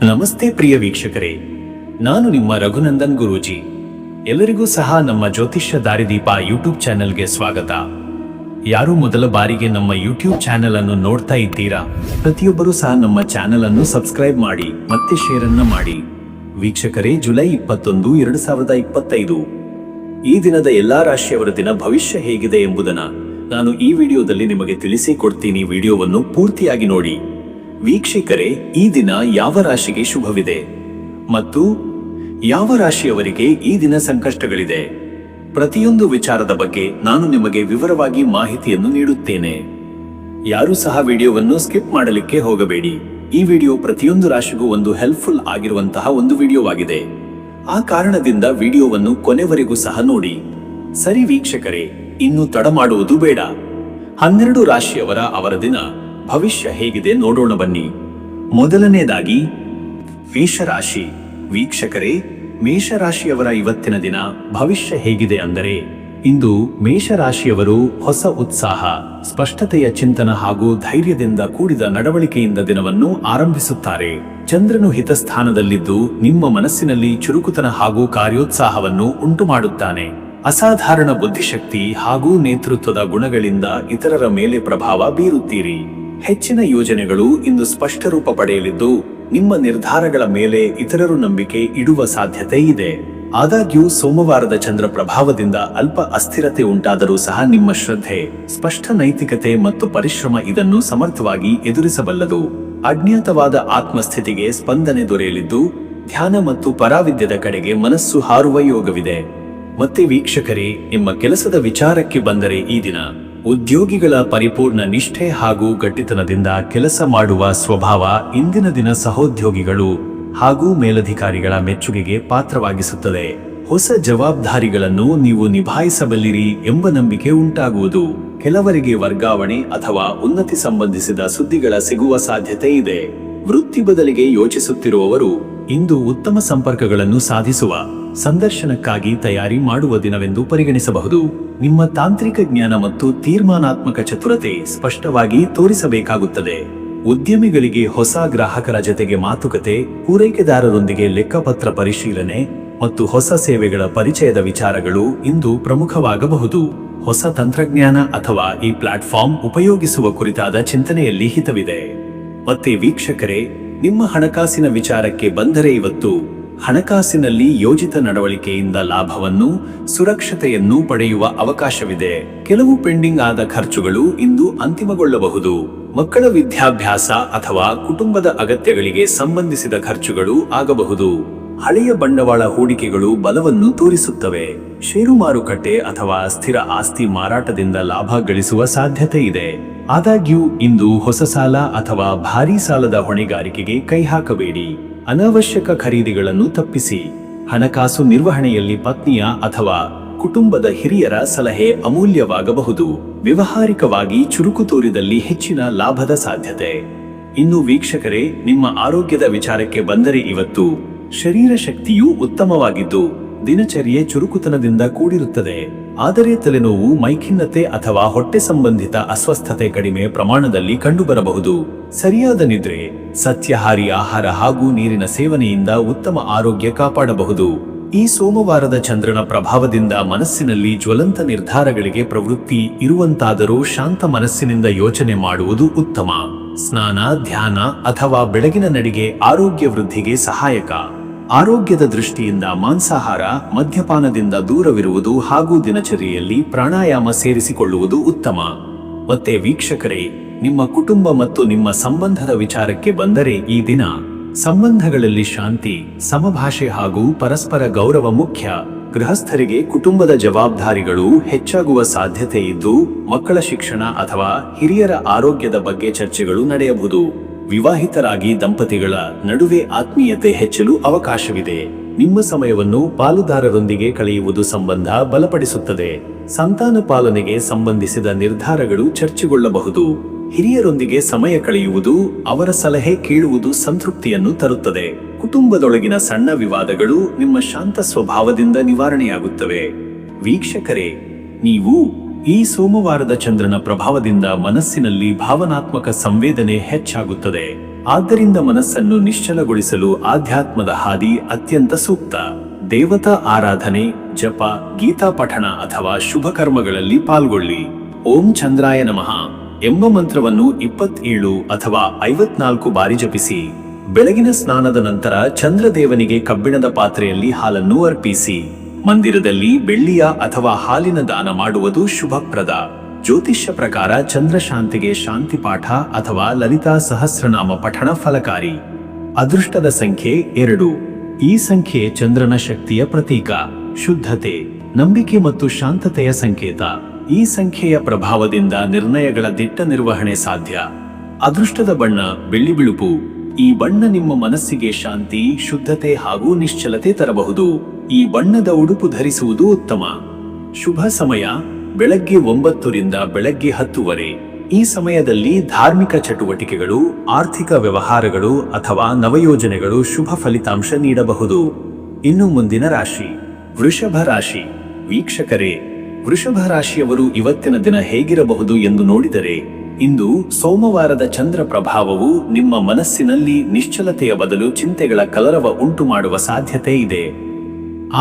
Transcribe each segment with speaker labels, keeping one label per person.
Speaker 1: ನಮಸ್ತೆ ಪ್ರಿಯ ವೀಕ್ಷಕರೇ, ನಾನು ನಿಮ್ಮ ರಘುನಂದನ್ ಗುರೂಜಿ. ಎಲ್ಲರಿಗೂ ಸಹ ನಮ್ಮ ಜ್ಯೋತಿಷ್ಯ ದಾರಿದೀಪ ಯೂಟ್ಯೂಬ್ ಚಾನೆಲ್ಗೆ ಸ್ವಾಗತ. ಯಾರು ಮೊದಲ ಬಾರಿಗೆ ನಮ್ಮ ಯೂಟ್ಯೂಬ್ ಚಾನೆಲ್ ಅನ್ನು ನೋಡ್ತಾ ಇದ್ದೀರಾ, ಪ್ರತಿಯೊಬ್ಬರೂ ಸಹ ನಮ್ಮ ಚಾನೆಲ್ ಅನ್ನು ಸಬ್ಸ್ಕ್ರೈಬ್ ಮಾಡಿ ಮತ್ತೆ ಶೇರ್ ಅನ್ನ ಮಾಡಿ. ವೀಕ್ಷಕರೇ, ಜುಲೈ 21, 2025 ಈ ದಿನದ ಎಲ್ಲಾ ರಾಶಿಯವರ ದಿನ ಭವಿಷ್ಯ ಹೇಗಿದೆ ಎಂಬುದನ್ನು ನಾನು ಈ ವಿಡಿಯೋದಲ್ಲಿ ನಿಮಗೆ ತಿಳಿಸಿಕೊಡ್ತೀನಿ. ವಿಡಿಯೋವನ್ನು ಪೂರ್ತಿಯಾಗಿ ನೋಡಿ. ವೀಕ್ಷಕರೇ, ಈ ದಿನ ಯಾವ ರಾಶಿಗೆ ಶುಭವಿದೆ ಮತ್ತು ಯಾವ ರಾಶಿಯವರಿಗೆ ಈ ದಿನ ಸಂಕಷ್ಟಗಳಿದೆ, ಪ್ರತಿಯೊಂದು ವಿಚಾರದ ಬಗ್ಗೆ ನಾನು ನಿಮಗೆ ವಿವರವಾಗಿ ಮಾಹಿತಿಯನ್ನು ನೀಡುತ್ತೇನೆ. ಯಾರು ಸಹ ವಿಡಿಯೋವನ್ನು ಸ್ಕಿಪ್ ಮಾಡಲಿಕ್ಕೆ ಹೋಗಬೇಡಿ. ಈ ವಿಡಿಯೋ ಪ್ರತಿಯೊಂದು ರಾಶಿಗೂ ಒಂದು ಹೆಲ್ಪ್ಫುಲ್ ಆಗಿರುವಂತಹ ಒಂದು ವಿಡಿಯೋವಾಗಿದೆ. ಆ ಕಾರಣದಿಂದ ವಿಡಿಯೋವನ್ನು ಕೊನೆವರೆಗೂ ಸಹ ನೋಡಿ. ಸರಿ ವೀಕ್ಷಕರೇ, ಇನ್ನು ತಡ ಮಾಡುವುದು ಬೇಡ. 12 ರಾಶಿಯವರ ಅವರ ದಿನ ಭವಿಷ್ಯ ಹೇಗಿದೆ ನೋಡೋಣ ಬನ್ನಿ. ಮೊದಲನೇದಾಗಿ ಮೇಷರಾಶಿ. ವೀಕ್ಷಕರೇ, ಮೇಷರಾಶಿಯವರ ಇವತ್ತಿನ ದಿನ ಭವಿಷ್ಯ ಹೇಗಿದೆ ಅಂದರೆ, ಇಂದು ಮೇಷರಾಶಿಯವರು ಹೊಸ ಉತ್ಸಾಹ, ಸ್ಪಷ್ಟತೆಯ ಚಿಂತನ ಹಾಗೂ ಧೈರ್ಯದಿಂದ ಕೂಡಿದ ನಡವಳಿಕೆಯಿಂದ ದಿನವನ್ನು ಆರಂಭಿಸುತ್ತಾರೆ. ಚಂದ್ರನು ಹಿತಸ್ಥಾನದಲ್ಲಿದ್ದು ನಿಮ್ಮ ಮನಸ್ಸಿನಲ್ಲಿ ಚುರುಕುತನ ಹಾಗೂ ಕಾರ್ಯೋತ್ಸಾಹವನ್ನು ಉಂಟು ಮಾಡುತ್ತಾನೆ. ಅಸಾಧಾರಣ ಬುದ್ಧಿಶಕ್ತಿ ಹಾಗೂ ನೇತೃತ್ವದ ಗುಣಗಳಿಂದ ಇತರರ ಮೇಲೆ ಪ್ರಭಾವ ಬೀರುತ್ತೀರಿ. ಹೆಚ್ಚಿನ ಯೋಜನೆಗಳು ಇಂದು ಸ್ಪಷ್ಟ ರೂಪ ಪಡೆಯಲಿದ್ದು, ನಿಮ್ಮ ನಿರ್ಧಾರಗಳ ಮೇಲೆ ಇತರರು ನಂಬಿಕೆ ಇಡುವ ಸಾಧ್ಯತೆ ಇದೆ. ಆದಾಗ್ಯೂ ಸೋಮವಾರದ ಚಂದ್ರ ಪ್ರಭಾವದಿಂದ ಅಲ್ಪ ಅಸ್ಥಿರತೆ ಉಂಟಾದರೂ ಸಹ ನಿಮ್ಮ ಶ್ರದ್ಧೆ, ಸ್ಪಷ್ಟ ನೈತಿಕತೆ ಮತ್ತು ಪರಿಶ್ರಮ ಇದನ್ನು ಸಮರ್ಥವಾಗಿ ಎದುರಿಸಬಲ್ಲದು. ಅಜ್ಞಾತವಾದ ಆತ್ಮಸ್ಥಿತಿಗೆ ಸ್ಪಂದನೆ ದೊರೆಯಲಿದ್ದು, ಧ್ಯಾನ ಮತ್ತು ಪರಾವಿದ್ಯದ ಕಡೆಗೆ ಮನಸ್ಸು ಹಾರುವ ಯೋಗವಿದೆ. ಮತ್ತೆ ವೀಕ್ಷಕರೇ, ನಿಮ್ಮ ಕೆಲಸದ ವಿಚಾರಕ್ಕೆ ಬಂದರೆ, ಈ ದಿನ ಉದ್ಯೋಗಿಗಳ ಪರಿಪೂರ್ಣ ನಿಷ್ಠೆ ಹಾಗೂ ಗಟ್ಟಿತನದಿಂದ ಕೆಲಸ ಮಾಡುವ ಸ್ವಭಾವ ಇಂದಿನ ದಿನ ಸಹೋದ್ಯೋಗಿಗಳು ಹಾಗೂ ಮೇಲಧಿಕಾರಿಗಳ ಮೆಚ್ಚುಗೆಗೆ ಪಾತ್ರವಾಗಿಸುತ್ತದೆ. ಹೊಸ ಜವಾಬ್ದಾರಿಗಳನ್ನು ನೀವು ನಿಭಾಯಿಸಬಲ್ಲಿರಿ ಎಂಬ ನಂಬಿಕೆ ಉಂಟಾಗುವುದು. ಕೆಲವರಿಗೆ ವರ್ಗಾವಣೆ ಅಥವಾ ಉನ್ನತಿ ಸಂಬಂಧಿಸಿದ ಸುದ್ದಿಗಳ ಸಿಗುವ ಸಾಧ್ಯತೆ ಇದೆ. ವೃತ್ತಿ ಬದಲಿಗೆ ಯೋಚಿಸುತ್ತಿರುವವರು ಇಂದು ಉತ್ತಮ ಸಂಪರ್ಕಗಳನ್ನು ಸಾಧಿಸುವ ಸಂದರ್ಶನಕ್ಕಾಗಿ ತಯಾರಿ ಮಾಡುವ ದಿನವೆಂದು ಪರಿಗಣಿಸಬಹುದು. ನಿಮ್ಮ ತಾಂತ್ರಿಕ ಜ್ಞಾನ ಮತ್ತು ತೀರ್ಮಾನಾತ್ಮಕ ಚತುರತೆ ಸ್ಪಷ್ಟವಾಗಿ ತೋರಿಸಬೇಕಾಗುತ್ತದೆ. ಉದ್ಯಮಿಗಳಿಗೆ ಹೊಸ ಗ್ರಾಹಕರ ಜೊತೆಗೆ ಮಾತುಕತೆ, ಪೂರೈಕೆದಾರರೊಂದಿಗೆ ಲೆಕ್ಕಪತ್ರ ಪರಿಶೀಲನೆ ಮತ್ತು ಹೊಸ ಸೇವೆಗಳ ಪರಿಚಯದ ವಿಚಾರಗಳು ಇಂದು ಪ್ರಮುಖವಾಗಬಹುದು. ಹೊಸ ತಂತ್ರಜ್ಞಾನ ಅಥವಾ ಈ ಪ್ಲಾಟ್ಫಾರ್ಮ್ ಉಪಯೋಗಿಸುವ ಕುರಿತಾದ ಚಿಂತನೆಯಲ್ಲಿ ಹಿತವಿದೆ. ಮತ್ತೆ ವೀಕ್ಷಕರೇ, ನಿಮ್ಮ ಹಣಕಾಸಿನ ವಿಚಾರಕ್ಕೆ ಬಂದರೆ, ಇವತ್ತು ಹಣಕಾಸಿನಲ್ಲಿ ಯೋಜಿತ ನಡವಳಿಕೆಯಿಂದ ಲಾಭವನ್ನು, ಸುರಕ್ಷತೆಯನ್ನು ಪಡೆಯುವ ಅವಕಾಶವಿದೆ. ಕೆಲವು ಪೆಂಡಿಂಗ್ ಆದ ಖರ್ಚುಗಳು ಇಂದು ಅಂತಿಮಗೊಳ್ಳಬಹುದು. ಮಕ್ಕಳ ವಿದ್ಯಾಭ್ಯಾಸ ಅಥವಾ ಕುಟುಂಬದ ಅಗತ್ಯಗಳಿಗೆ ಸಂಬಂಧಿಸಿದ ಖರ್ಚುಗಳು ಆಗಬಹುದು. ಹಳೆಯ ಬಂಡವಾಳ ಹೂಡಿಕೆಗಳು ಬಲವನ್ನು ತೋರಿಸುತ್ತವೆ. ಷೇರು ಮಾರುಕಟ್ಟೆ ಅಥವಾ ಸ್ಥಿರ ಆಸ್ತಿ ಮಾರಾಟದಿಂದ ಲಾಭ ಗಳಿಸುವ ಸಾಧ್ಯತೆ ಇದೆ. ಆದಾಗ್ಯೂ ಇಂದು ಹೊಸ ಸಾಲ ಅಥವಾ ಭಾರೀ ಸಾಲದ ಹೊಣೆಗಾರಿಕೆಗೆ ಕೈ ಹಾಕಬೇಡಿ. ಅನಾವಶ್ಯಕ ಖರೀದಿಗಳನ್ನು ತಪ್ಪಿಸಿ. ಹಣಕಾಸು ನಿರ್ವಹಣೆಯಲ್ಲಿ ಪತ್ನಿಯ ಅಥವಾ ಕುಟುಂಬದ ಹಿರಿಯರ ಸಲಹೆ ಅಮೂಲ್ಯವಾಗಬಹುದು. ವ್ಯವಹಾರಿಕವಾಗಿ ಚುರುಕು ತೋರಿದಲ್ಲಿ ಹೆಚ್ಚಿನ ಲಾಭದ ಸಾಧ್ಯತೆ. ಇನ್ನು ವೀಕ್ಷಕರೇ, ನಿಮ್ಮ ಆರೋಗ್ಯದ ವಿಚಾರಕ್ಕೆ ಬಂದರೆ, ಇವತ್ತು ಶರೀರ ಶಕ್ತಿಯು ಉತ್ತಮವಾಗಿದ್ದು ದಿನಚರ್ಯೆ ಚುರುಕುತನದಿಂದ ಕೂಡಿರುತ್ತದೆ. ಆದರೆ ತಲೆನೋವು, ಮೈಖಿನ್ನತೆ ಅಥವಾ ಹೊಟ್ಟೆ ಸಂಬಂಧಿತ ಅಸ್ವಸ್ಥತೆ ಕಡಿಮೆ ಪ್ರಮಾಣದಲ್ಲಿ ಕಂಡುಬರಬಹುದು. ಸರಿಯಾದ ನಿದ್ರೆ, ಸಸ್ಯಾಹಾರಿ ಆಹಾರ ಹಾಗೂ ನೀರಿನ ಸೇವನೆಯಿಂದ ಉತ್ತಮ ಆರೋಗ್ಯ ಕಾಪಾಡಬಹುದು. ಈ ಸೋಮವಾರದ ಚಂದ್ರನ ಪ್ರಭಾವದಿಂದ ಮನಸ್ಸಿನಲ್ಲಿ ಜ್ವಲಂತ ನಿರ್ಧಾರಗಳಿಗೆ ಪ್ರವೃತ್ತಿ ಇರುವಂತಾದರೂ ಶಾಂತ ಮನಸ್ಸಿನಿಂದ ಯೋಚನೆ ಮಾಡುವುದು ಉತ್ತಮ. ಸ್ನಾನ, ಧ್ಯಾನ ಅಥವಾ ಬೆಳಗಿನ ನಡಿಗೆ ಆರೋಗ್ಯ ವೃದ್ಧಿಗೆ ಸಹಾಯಕ. ಆರೋಗ್ಯದ ದೃಷ್ಟಿಯಿಂದ ಮಾಂಸಾಹಾರ, ಮದ್ಯಪಾನದಿಂದ ದೂರವಿರುವುದು ಹಾಗೂ ದಿನಚರಿಯಲ್ಲಿ ಪ್ರಾಣಾಯಾಮ ಸೇರಿಸಿಕೊಳ್ಳುವುದು ಉತ್ತಮ. ಮತ್ತೆ ವೀಕ್ಷಕರೇ, ನಿಮ್ಮ ಕುಟುಂಬ ಮತ್ತು ನಿಮ್ಮ ಸಂಬಂಧದ ವಿಚಾರಕ್ಕೆ ಬಂದರೆ, ಈ ದಿನ ಸಂಬಂಧಗಳಲ್ಲಿ ಶಾಂತಿ, ಸಮಭಾಷೆ ಹಾಗೂ ಪರಸ್ಪರ ಗೌರವ ಮುಖ್ಯ. ಗೃಹಸ್ಥರಿಗೆ ಕುಟುಂಬದ ಜವಾಬ್ದಾರಿಗಳು ಹೆಚ್ಚಾಗುವ ಸಾಧ್ಯತೆ ಇದ್ದು, ಮಕ್ಕಳ ಶಿಕ್ಷಣ ಅಥವಾ ಹಿರಿಯರ ಆರೋಗ್ಯದ ಬಗ್ಗೆ ಚರ್ಚೆಗಳು ನಡೆಯಬಹುದು. ವಿವಾಹಿತರಾಗಿ ದಂಪತಿಗಳ ನಡುವೆ ಆತ್ಮೀಯತೆ ಹೆಚ್ಚಲು ಅವಕಾಶವಿದೆ. ನಿಮ್ಮ ಸಮಯವನ್ನು ಪಾಲುದಾರರೊಂದಿಗೆ ಕಳೆಯುವುದು ಸಂಬಂಧ ಬಲಪಡಿಸುತ್ತದೆ. ಸಂತಾನ ಪಾಲನೆಗೆ ಸಂಬಂಧಿಸಿದ ನಿರ್ಧಾರಗಳು ಚರ್ಚೆಗೊಳ್ಳಬಹುದು. ಹಿರಿಯರೊಂದಿಗೆ ಸಮಯ ಕಳೆಯುವುದು, ಅವರ ಸಲಹೆ ಕೇಳುವುದು ಸಂತೃಪ್ತಿಯನ್ನು ತರುತ್ತದೆ. ಕುಟುಂಬದೊಳಗಿನ ಸಣ್ಣ ವಿವಾದಗಳು ನಿಮ್ಮ ಶಾಂತ ಸ್ವಭಾವದಿಂದ ನಿವಾರಣೆಯಾಗುತ್ತವೆ. ವೀಕ್ಷಕರೇ, ನೀವು ಈ ಸೋಮವಾರದ ಚಂದ್ರನ ಪ್ರಭಾವದಿಂದ ಮನಸ್ಸಿನಲ್ಲಿ ಭಾವನಾತ್ಮಕ ಸಂವೇದನೆ ಹೆಚ್ಚಾಗುತ್ತದೆ. ಆದ್ದರಿಂದ ಮನಸ್ಸನ್ನು ನಿಶ್ಚಲಗೊಳಿಸಲು ಆಧ್ಯಾತ್ಮದ ಹಾದಿ ಅತ್ಯಂತ ಸೂಕ್ತ. ದೇವತಾ ಆರಾಧನೆ, ಜಪ, ಗೀತಾ ಪಠಣ ಅಥವಾ ಶುಭ ಕರ್ಮಗಳಲ್ಲಿ ಪಾಲ್ಗೊಳ್ಳಿ. ಓಂ ಚಂದ್ರಾಯ ನಮಃ ಎಂಬ ಮಂತ್ರವನ್ನು 27 ಅಥವಾ 54 ಬಾರಿ ಜಪಿಸಿ. ಬೆಳಗಿನ ಸ್ನಾನದ ನಂತರ ಚಂದ್ರದೇವನಿಗೆ ಕಬ್ಬಿಣದ ಪಾತ್ರೆಯಲ್ಲಿ ಹಾಲನ್ನು ಅರ್ಪಿಸಿ. ಮಂದಿರದಲ್ಲಿ ಬೆಳ್ಳಿಯ ಅಥವಾ ಹಾಲಿನ ದಾನ ಮಾಡುವುದು ಶುಭಪ್ರದ. ಜ್ಯೋತಿಷ್ಯ ಪ್ರಕಾರ ಚಂದ್ರಶಾಂತಿಗೆ ಶಾಂತಿ ಪಾಠ ಅಥವಾ ಲಲಿತಾ ಸಹಸ್ರನಾಮ ಪಠಣ ಫಲಕಾರಿ. ಅದೃಷ್ಟದ ಸಂಖ್ಯೆ 2. ಈ ಸಂಖ್ಯೆ ಚಂದ್ರನ ಶಕ್ತಿಯ ಪ್ರತೀಕ, ಶುದ್ಧತೆ, ನಂಬಿಕೆ ಮತ್ತು ಶಾಂತತೆಯ ಸಂಕೇತ. ಈ ಸಂಖ್ಯೆಯ ಪ್ರಭಾವದಿಂದ ನಿರ್ಣಯಗಳ ದಿಟ್ಟ ನಿರ್ವಹಣೆ ಸಾಧ್ಯ. ಅದೃಷ್ಟದ ಬಣ್ಣ ಬೆಳ್ಳಿ ಬಿಳುಪು. ಈ ಬಣ್ಣ ನಿಮ್ಮ ಮನಸ್ಸಿಗೆ ಶಾಂತಿ, ಶುದ್ಧತೆ ಹಾಗೂ ನಿಶ್ಚಲತೆ ತರಬಹುದು. ಈ ಬಣ್ಣದ ಉಡುಪು ಧರಿಸುವುದು ಉತ್ತಮ. ಶುಭ ಸಮಯ ಬೆಳಗ್ಗೆ 9 ರಿಂದ ಬೆಳಗ್ಗೆ 10 ಈ ಸಮಯದಲ್ಲಿ ಧಾರ್ಮಿಕ ಚಟುವಟಿಕೆಗಳು, ಆರ್ಥಿಕ ವ್ಯವಹಾರಗಳು ಅಥವಾ ನವಯೋಜನೆಗಳು ಶುಭ ಫಲಿತಾಂಶ ನೀಡಬಹುದು. ಇನ್ನು ಮುಂದಿನ ರಾಶಿ ವೃಷಭ ರಾಶಿ. ವೀಕ್ಷಕರೇ, ವೃಷಭ ರಾಶಿಯವರು ಇವತ್ತಿನ ದಿನ ಹೇಗಿರಬಹುದು ಎಂದು ನೋಡಿದರೆ, ಇಂದು ಸೋಮವಾರದ ಚಂದ್ರ ಪ್ರಭಾವವು ನಿಮ್ಮ ಮನಸ್ಸಿನಲ್ಲಿ ನಿಶ್ಚಲತೆಯ ಬದಲು ಚಿಂತೆಗಳ ಕಲರವ ಉಂಟು ಮಾಡುವ ಸಾಧ್ಯತೆ ಇದೆ.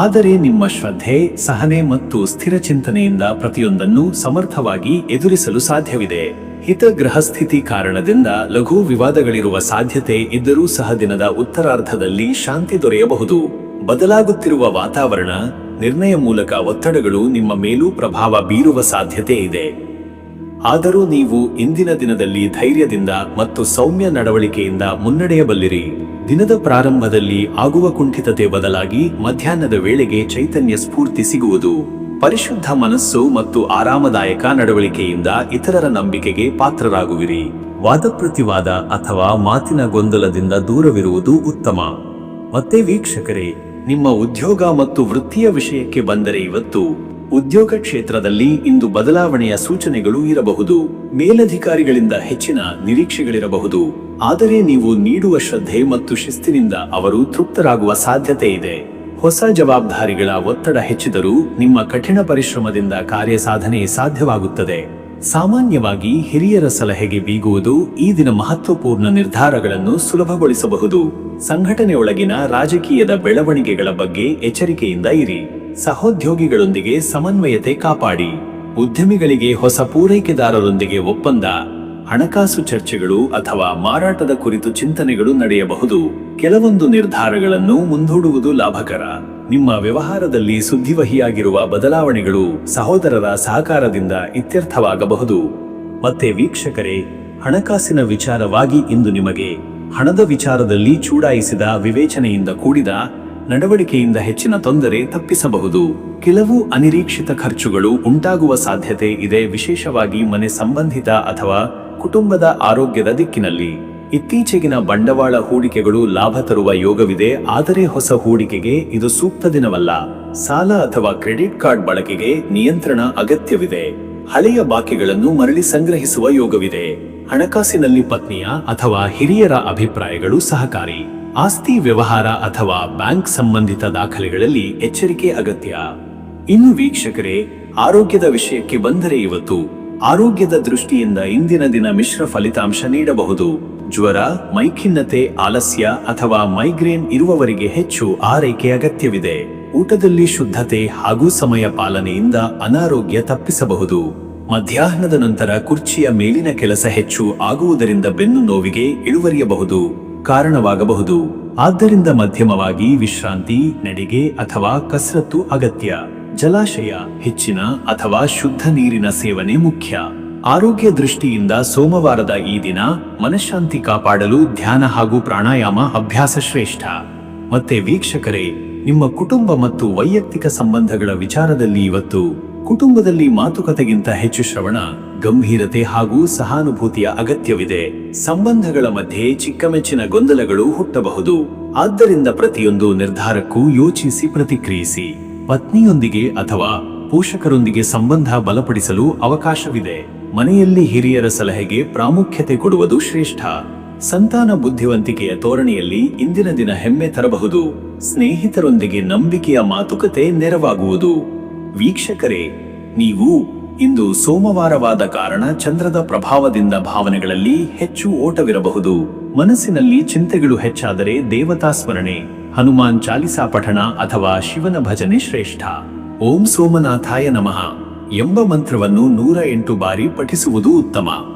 Speaker 1: ಆದರೆ ನಿಮ್ಮ ಶ್ರದ್ಧೆ, ಸಹನೆ ಮತ್ತು ಸ್ಥಿರ ಚಿಂತನೆಯಿಂದ ಪ್ರತಿಯೊಂದನ್ನು ಸಮರ್ಥವಾಗಿ ಎದುರಿಸಲು ಸಾಧ್ಯವಿದೆ. ಹಿತ ಗೃಹಸ್ಥಿತಿ ಕಾರಣದಿಂದ ಲಘು ವಿವಾದಗಳಿರುವ ಸಾಧ್ಯತೆ ಇದ್ದರೂ ಸಹ ದಿನದ ಉತ್ತರಾರ್ಧದಲ್ಲಿ ಶಾಂತಿ ದೊರೆಯಬಹುದು. ಬದಲಾಗುತ್ತಿರುವ ವಾತಾವರಣ, ನಿರ್ಣಯ ಮೂಲಕ ಒತ್ತಡಗಳು ನಿಮ್ಮ ಮೇಲೂ ಪ್ರಭಾವ ಬೀರುವ ಸಾಧ್ಯತೆ ಇದೆ. ಆದರೂ ನೀವು ಇಂದಿನ ದಿನದಲ್ಲಿ ಧೈರ್ಯದಿಂದ ಮತ್ತು ಸೌಮ್ಯ ನಡವಳಿಕೆಯಿಂದ ಮುನ್ನಡೆಯಬಲ್ಲಿರಿ. ದಿನದ ಪ್ರಾರಂಭದಲ್ಲಿ ಆಗುವ ಕುಂಠಿತತೆ ಬದಲಾಗಿ ಮಧ್ಯಾಹ್ನದ ವೇಳೆಗೆ ಚೈತನ್ಯ ಸ್ಫೂರ್ತಿ ಸಿಗುವುದು. ಪರಿಶುದ್ಧ ಮನಸ್ಸು ಮತ್ತು ಆರಾಮದಾಯಕ ನಡವಳಿಕೆಯಿಂದ ಇತರರ ನಂಬಿಕೆಗೆ ಪಾತ್ರರಾಗುವಿರಿ. ವಾದ ಪ್ರತಿವಾದ ಅಥವಾ ಮಾತಿನ ಗೊಂದಲದಿಂದ ದೂರವಿರುವುದು ಉತ್ತಮ. ಮತ್ತೆ ವೀಕ್ಷಕರೇ, ನಿಮ್ಮ ಉದ್ಯೋಗ ಮತ್ತು ವೃತ್ತಿಯ ವಿಷಯಕ್ಕೆ ಬಂದರೆ ಇವತ್ತು ಉದ್ಯೋಗ ಕ್ಷೇತ್ರದಲ್ಲಿ ಇಂದು ಬದಲಾವಣೆಯ ಸೂಚನೆಗಳು ಇರಬಹುದು. ಮೇಲಧಿಕಾರಿಗಳಿಂದ ಹೆಚ್ಚಿನ ನಿರೀಕ್ಷೆಗಳಿರಬಹುದು. ಆದರೆ ನೀವು ನೀಡುವ ಶ್ರದ್ಧೆ ಮತ್ತು ಶಿಸ್ತಿನಿಂದ ಅವರು ತೃಪ್ತರಾಗುವ ಸಾಧ್ಯತೆ ಇದೆ. ಹೊಸ ಜವಾಬ್ದಾರಿಗಳ ಒತ್ತಡ ಹೆಚ್ಚಿದರೂ ನಿಮ್ಮ ಕಠಿಣ ಪರಿಶ್ರಮದಿಂದ ಕಾರ್ಯಸಾಧನೆ ಸಾಧ್ಯವಾಗುತ್ತದೆ. ಸಾಮಾನ್ಯವಾಗಿ ಹಿರಿಯರ ಸಲಹೆಗೆ ಬೀಗುವುದು ಈ ದಿನ ಮಹತ್ವಪೂರ್ಣ ನಿರ್ಧಾರಗಳನ್ನು ಸುಲಭಗೊಳಿಸಬಹುದು. ಸಂಘಟನೆಯೊಳಗಿನ ರಾಜಕೀಯದ ಬೆಳವಣಿಗೆಗಳ ಬಗ್ಗೆ ಎಚ್ಚರಿಕೆಯಿಂದ ಇರಿ. ಸಹೋದ್ಯೋಗಿಗಳೊಂದಿಗೆ ಸಮನ್ವಯತೆ ಕಾಪಾಡಿ. ಉದ್ಯಮಿಗಳಿಗೆ ಹೊಸ ಪೂರೈಕೆದಾರರೊಂದಿಗೆ ಒಪ್ಪಂದ, ಹಣಕಾಸು ಚರ್ಚೆಗಳು ಅಥವಾ ಮಾರಾಟದ ಕುರಿತು ಚಿಂತನೆಗಳು ನಡೆಯಬಹುದು. ಕೆಲವೊಂದು ನಿರ್ಧಾರಗಳನ್ನು ಮುಂದೂಡುವುದು ಲಾಭಕರ. ನಿಮ್ಮ ವ್ಯವಹಾರದಲ್ಲಿ ಸುದ್ದಿವಹಿಯಾಗಿರುವ ಬದಲಾವಣೆಗಳು ಸಹೋದರರ ಸಹಕಾರದಿಂದ ಇತ್ಯರ್ಥವಾಗಬಹುದು. ಮತ್ತೆ ವೀಕ್ಷಕರೇ, ಹಣಕಾಸಿನ ವಿಚಾರವಾಗಿ ಇಂದು ನಿಮಗೆ ಹಣದ ವಿಚಾರದಲ್ಲಿ ಚೂಡಾಯಿಸಿದ ವಿವೇಚನೆಯಿಂದ ಕೂಡಿದ ನಡವಳಿಕೆಯಿಂದ ಹೆಚ್ಚಿನ ತೊಂದರೆ ತಪ್ಪಿಸಬಹುದು. ಕೆಲವು ಅನಿರೀಕ್ಷಿತ ಖರ್ಚುಗಳು ಉಂಟಾಗುವ ಸಾಧ್ಯತೆ ಇದೆ, ವಿಶೇಷವಾಗಿ ಮನೆ ಸಂಬಂಧಿತ ಅಥವಾ ಕುಟುಂಬದ ಆರೋಗ್ಯದ ದಿಕ್ಕಿನಲ್ಲಿ. ಇತ್ತೀಚೆಗಿನ ಬಂಡವಾಳ ಹೂಡಿಕೆಗಳು ಲಾಭ ತರುವ ಯೋಗವಿದೆ, ಆದರೆ ಹೊಸ ಹೂಡಿಕೆಗೆ ಇದು ಸೂಕ್ತ ದಿನವಲ್ಲ. ಸಾಲ ಅಥವಾ ಕ್ರೆಡಿಟ್ ಕಾರ್ಡ್ ಬಳಕೆಗೆ ನಿಯಂತ್ರಣ ಅಗತ್ಯವಿದೆ. ಹಳೆಯ ಬಾಕಿಗಳನ್ನು ಮರಳಿ ಸಂಗ್ರಹಿಸುವ ಯೋಗವಿದೆ. ಹಣಕಾಸಿನಲ್ಲಿ ಪತ್ನಿಯ ಅಥವಾ ಹಿರಿಯರ ಅಭಿಪ್ರಾಯಗಳು ಸಹಕಾರಿ. ಆಸ್ತಿ ವ್ಯವಹಾರ ಅಥವಾ ಬ್ಯಾಂಕ್ ಸಂಬಂಧಿತ ದಾಖಲೆಗಳಲ್ಲಿ ಎಚ್ಚರಿಕೆ ಅಗತ್ಯ. ಇನ್ನು ವೀಕ್ಷಕರೇ, ಆರೋಗ್ಯದ ವಿಷಯಕ್ಕೆ ಬಂದರೆ ಇವತ್ತು ಆರೋಗ್ಯದ ದೃಷ್ಟಿಯಿಂದ ಇಂದಿನ ದಿನ ಮಿಶ್ರ ಫಲಿತಾಂಶ ನೀಡಬಹುದು. ಜ್ವರ, ಮೈಖಿನ್ನತೆ, ಆಲಸ್ಯ ಅಥವಾ ಮೈಗ್ರೇನ್ ಇರುವವರಿಗೆ ಹೆಚ್ಚು ಆರೈಕೆ ಅಗತ್ಯವಿದೆ. ಊಟದಲ್ಲಿ ಶುದ್ಧತೆ ಹಾಗೂ ಸಮಯ ಪಾಲನೆಯಿಂದ ಅನಾರೋಗ್ಯ ತಪ್ಪಿಸಬಹುದು. ಮಧ್ಯಾಹ್ನದ ನಂತರ ಕುರ್ಚಿಯ ಮೇಲಿನ ಕೆಲಸ ಹೆಚ್ಚು ಆಗುವುದರಿಂದ ಬೆನ್ನು ನೋವಿಗೆ ಇಳುವರಿಯಬಹುದು ಕಾರಣವಾಗಬಹುದು. ಆದ್ದರಿಂದ ಮಧ್ಯಮವಾಗಿ ವಿಶ್ರಾಂತಿ, ನಡಿಗೆ ಅಥವಾ ಕಸರತ್ತು ಅಗತ್ಯ. ಜಲಾಶಯ, ಹೆಚ್ಚಿನ ಅಥವಾ ಶುದ್ಧ ನೀರಿನ ಸೇವನೆ ಮುಖ್ಯ. ಆರೋಗ್ಯ ದೃಷ್ಟಿಯಿಂದ ಸೋಮವಾರದ ಈ ದಿನ ಮನಃಶಾಂತಿ ಕಾಪಾಡಲು ಧ್ಯಾನ ಹಾಗೂ ಪ್ರಾಣಾಯಾಮ ಅಭ್ಯಾಸ ಶ್ರೇಷ್ಠ. ಮತ್ತೆ ವೀಕ್ಷಕರೇ, ನಿಮ್ಮ ಕುಟುಂಬ ಮತ್ತು ವೈಯಕ್ತಿಕ ಸಂಬಂಧಗಳ ವಿಚಾರದಲ್ಲಿ ಇವತ್ತು ಕುಟುಂಬದಲ್ಲಿ ಮಾತುಕತೆಗಿಂತ ಹೆಚ್ಚು ಶ್ರವಣ, ಗಂಭೀರತೆ ಹಾಗೂ ಸಹಾನುಭೂತಿಯ ಅಗತ್ಯವಿದೆ. ಸಂಬಂಧಗಳ ಮಧ್ಯೆ ಚಿಕ್ಕಮೆಚ್ಚಿನ ಗೊಂದಲಗಳು ಹುಟ್ಟಬಹುದು. ಆದ್ದರಿಂದ ಪ್ರತಿಯೊಂದು ನಿರ್ಧಾರಕ್ಕೂ ಯೋಚಿಸಿ ಪ್ರತಿಕ್ರಿಯಿಸಿ. ಪತ್ನಿಯೊಂದಿಗೆ ಅಥವಾ ಪೋಷಕರೊಂದಿಗೆ ಸಂಬಂಧ ಬಲಪಡಿಸಲು ಅವಕಾಶವಿದೆ. ಮನೆಯಲ್ಲಿ ಹಿರಿಯರ ಸಲಹೆಗೆ ಪ್ರಾಮುಖ್ಯತೆ ಕೊಡುವುದು ಶ್ರೇಷ್ಠ. ಸಂತಾನ ಬುದ್ಧಿವಂತಿಕೆಯ ತೋರಣೆಯಲ್ಲಿ ಇಂದಿನ ದಿನ ಹೆಮ್ಮೆ ತರಬಹುದು. ಸ್ನೇಹಿತರೊಂದಿಗೆ ನಂಬಿಕೆಯ ಮಾತುಕತೆ ನೆರವಾಗುವುದು. ವೀಕ್ಷಕರೇ, ನೀವು ಇಂದು ಸೋಮವಾರವಾದ ಕಾರಣ ಚಂದ್ರದ ಪ್ರಭಾವದಿಂದ ಭಾವನೆಗಳಲ್ಲಿ ಹೆಚ್ಚು ಓಟವಿರಬಹುದು. ಮನಸ್ಸಿನಲ್ಲಿ ಚಿಂತೆಗಳು ಹೆಚ್ಚಾದರೆ ದೇವತಾ ಸ್ಮರಣೆ, ಹನುಮಾನ್ ಚಾಲಿಸಾ ಪಠಣ ಅಥವಾ ಶಿವನ ಭಜನೆ ಶ್ರೇಷ್ಠ. ಓಂ ಸೋಮನಾಥಾಯ ನಮಃ ಎಂಬ ಮಂತ್ರವನ್ನು 108 ಬಾರಿ ಪಠಿಸುವುದು ಉತ್ತಮ.